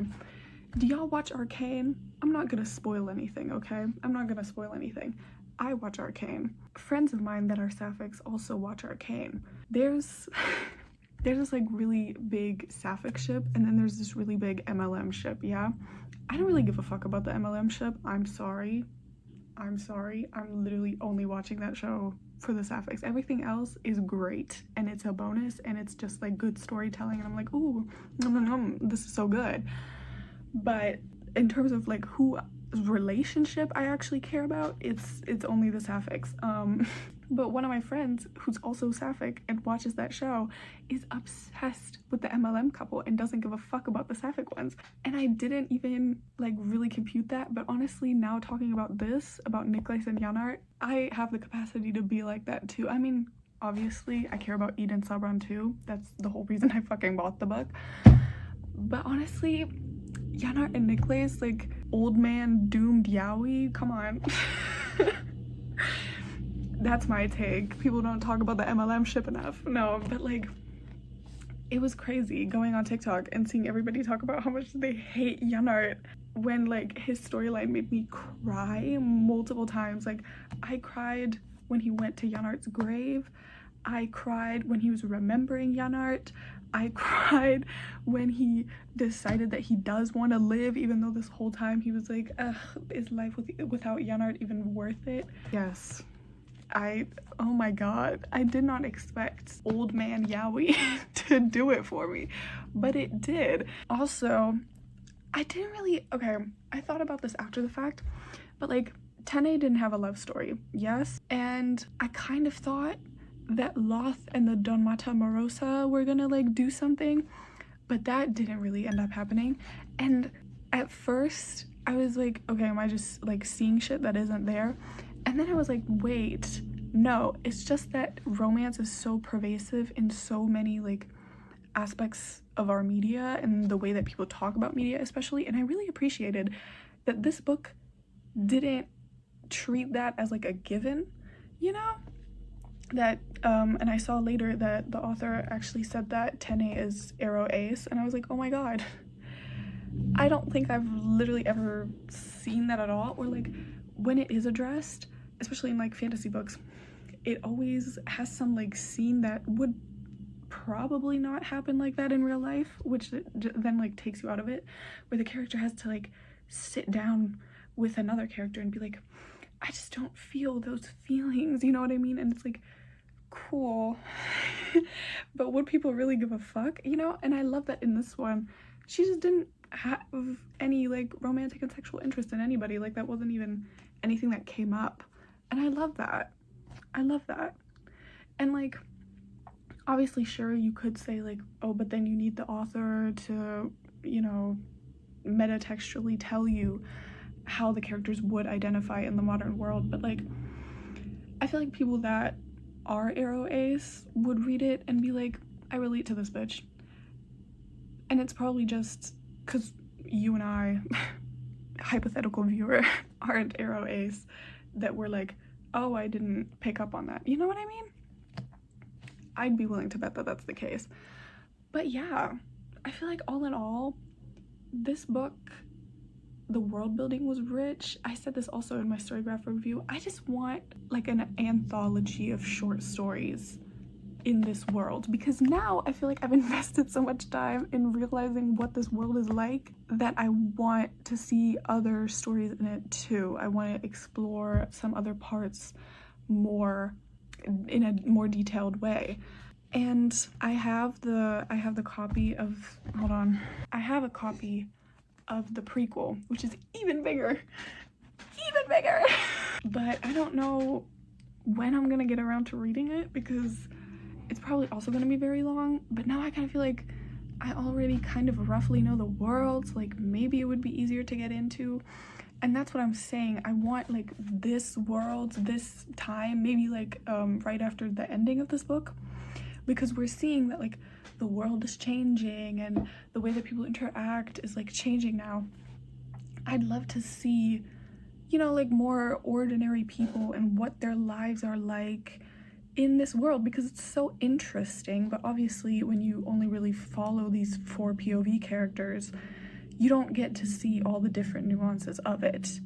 do y'all watch Arcane? I'm not gonna spoil anything, okay? I'm not gonna spoil anything. I watch Arcane. Friends of mine that are sapphics also watch Arcane. There's this like really big sapphic ship, and then there's this really big MLM ship, yeah? I don't really give a fuck about the MLM ship. I'm sorry. I'm literally only watching that show for the sapphics. Everything else is great, and it's a bonus, and it's just like good storytelling, and I'm like, ooh, this is so good. But in terms of like whose relationship I actually care about, it's only the sapphics. But one of my friends who's also sapphic and watches that show is obsessed with the MLM couple and doesn't give a fuck about the sapphic ones. And I didn't even like really compute that, but honestly now talking about this, about Nicholas and Janart, I have the capacity to be like that too. I mean, obviously I care about Eden Sabran too. That's the whole reason I fucking bought the book. But honestly, Janart and Nicholas, like old man doomed yaoi, come on. That's my take. People don't talk about the MLM ship enough. No, but like, it was crazy going on TikTok and seeing everybody talk about how much they hate Janart when like his storyline made me cry multiple times. Like, I cried when he went to Janart's grave. I cried when he was remembering Janart. I cried when he decided that he does want to live, even though this whole time he was like, ugh, is life without Janart even worth it? Yes. Oh my god, I did not expect old man yaoi to do it for me, but it did. Also, I didn't really, okay, I thought about this after the fact, but like Tene didn't have a love story, yes, and I kind of thought that Loth and the Don Mata Morosa were gonna like do something, but that didn't really end up happening. And at first I was like, okay, am I just like seeing shit that isn't there? And then I was like, wait, no, it's just that romance is so pervasive in so many like aspects of our media and the way that people talk about media especially, and I really appreciated that this book didn't treat that as like a given, you know, that and I saw later that the author actually said that Tene is arrow ace, and I was like, oh my god, I don't think I've literally ever seen that at all. Or like when it is addressed, especially in like fantasy books, it always has some like scene that would probably not happen like that in real life, which then like takes you out of it, where the character has to like sit down with another character and be like, I just don't feel those feelings, you know what I mean? And it's like, cool. But would people really give a fuck, you know? And I love that in this one she just didn't have any like romantic and sexual interest in anybody. Like that wasn't even anything that came up, and I love that. I love that. And like obviously, sure, you could say like, oh, but then you need the author to, you know, metatextually tell you how the characters would identify in the modern world. But like I feel like people that are arrow ace would read it and be like, I relate to this bitch. And it's probably just because you and I, hypothetical viewer, aren't arrow ace, that we're like, oh, I didn't pick up on that, you know what I mean? I'd be willing to bet that that's the case. But yeah, I feel like all in all, this book, the world building was rich. I said this also in my storygraph review. I just want like an anthology of short stories in this world, because now I feel like I've invested so much time in realizing what this world is like that I want to see other stories in it too. I want to explore some other parts more in a more detailed way. And I have the copy of, hold on, I have a copy of the prequel, which is even bigger. But I don't know when I'm gonna get around to reading it, because it's probably also gonna be very long. But now I kind of feel like I already kind of roughly know the world, so like maybe it would be easier to get into. And that's what I'm saying. I want like this world, this time, maybe like right after the ending of this book, because we're seeing that like the world is changing and the way that people interact is like changing now. I'd love to see, you know, like more ordinary people and what their lives are like in this world, because it's so interesting. But obviously when you only really follow these 4 POV characters, you don't get to see all the different nuances of it,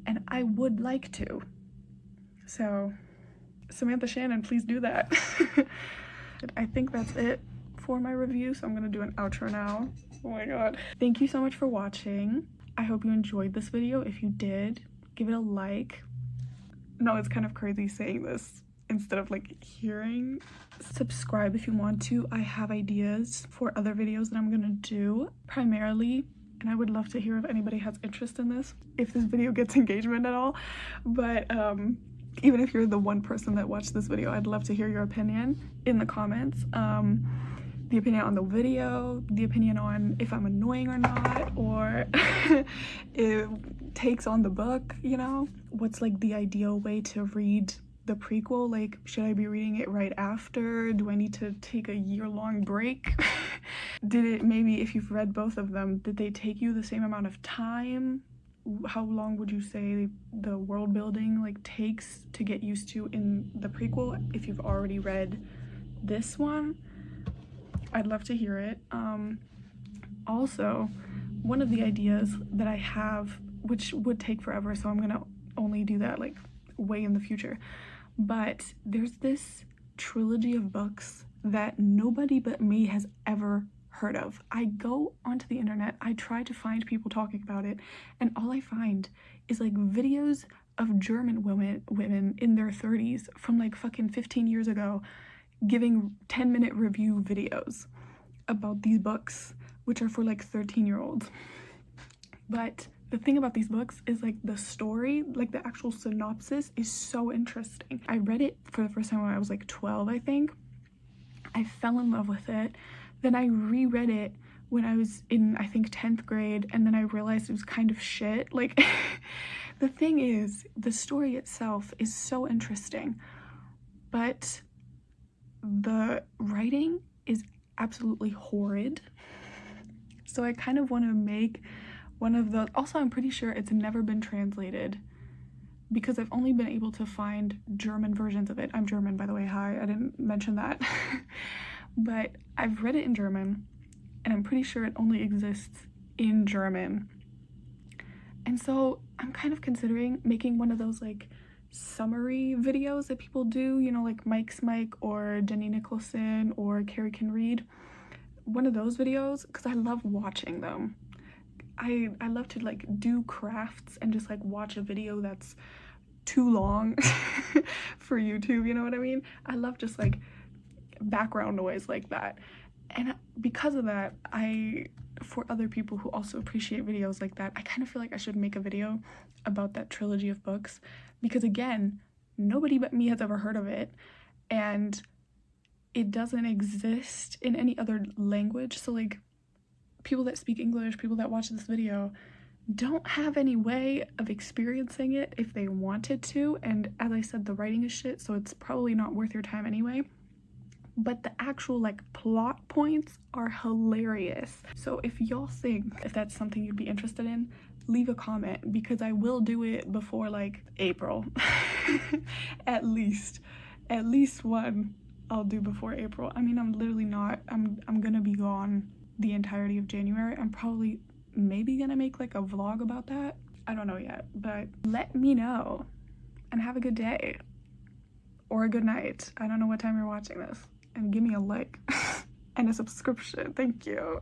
and I would like to. So Samantha Shannon, please do that. I think that's it for my review, so I'm gonna do an outro now. Oh my god. Thank you so much for watching. I hope you enjoyed this video. If you did, give it a like. No, it's kind of crazy saying this instead of like hearing. Subscribe if you want to. I have ideas for other videos that I'm gonna do primarily, and I would love to hear if anybody has interest in this, if this video gets engagement at all. But even if you're the one person that watched this video, I'd love to hear your opinion in the comments. The opinion on the video, the opinion on if I'm annoying or not, or it takes on the book, you know? What's like the ideal way to read the prequel? Like, should I be reading it right after? Do I need to take a year-long break? Did it, maybe if you've read both of them, did they take you the same amount of time? How long would you say the world building like takes to get used to in the prequel if you've already read this one? I'd love to hear it. Also, one of the ideas that I have, which would take forever, so I'm gonna only do that like way in the future, but there's this trilogy of books that nobody but me has ever heard of. I go onto the internet, I try to find people talking about it, and all I find is like videos of German women in their 30s from like fucking 15 years ago giving 10-minute review videos about these books, which are for like 13-year-olds. But the thing about these books is like the story, like the actual synopsis is so interesting. I read it for the first time when I was like 12, I think. I fell in love with it. Then I reread it when I was in, I think, 10th grade, and then I realized it was kind of shit. Like, the thing is, the story itself is so interesting, but the writing is absolutely horrid. So I kind of want to make one of those. Also, I'm pretty sure it's never been translated because I've only been able to find German versions of it. I'm German, by the way. Hi, I didn't mention that. But I've read it in German, and I'm pretty sure it only exists in German. And so I'm kind of considering making one of those like summary videos that people do, you know, like Mike's Mike or Jenny Nicholson or Carrie Can Read. One of those videos, because I love watching them. I love to like do crafts and just like watch a video that's too long for YouTube, you know what I mean? I love just like background noise like that. And because of that, for other people who also appreciate videos like that, I kind of feel like I should make a video about that trilogy of books, because again, nobody but me has ever heard of it, and it doesn't exist in any other language. So like people that speak English, people that watch this video, don't have any way of experiencing it if they wanted to. And as I said, the writing is shit, so it's probably not worth your time anyway. But the actual like plot points are hilarious. So if y'all think if that's something you'd be interested in, leave a comment, because I will do it before like April. at least one I'll do before April. I mean, I'm literally not, I'm gonna be gone the entirety of January. I'm probably maybe gonna make like a vlog about that. I don't know yet, but let me know, and have a good day or a good night. I don't know what time you're watching this. And give me a like and a subscription. Thank you.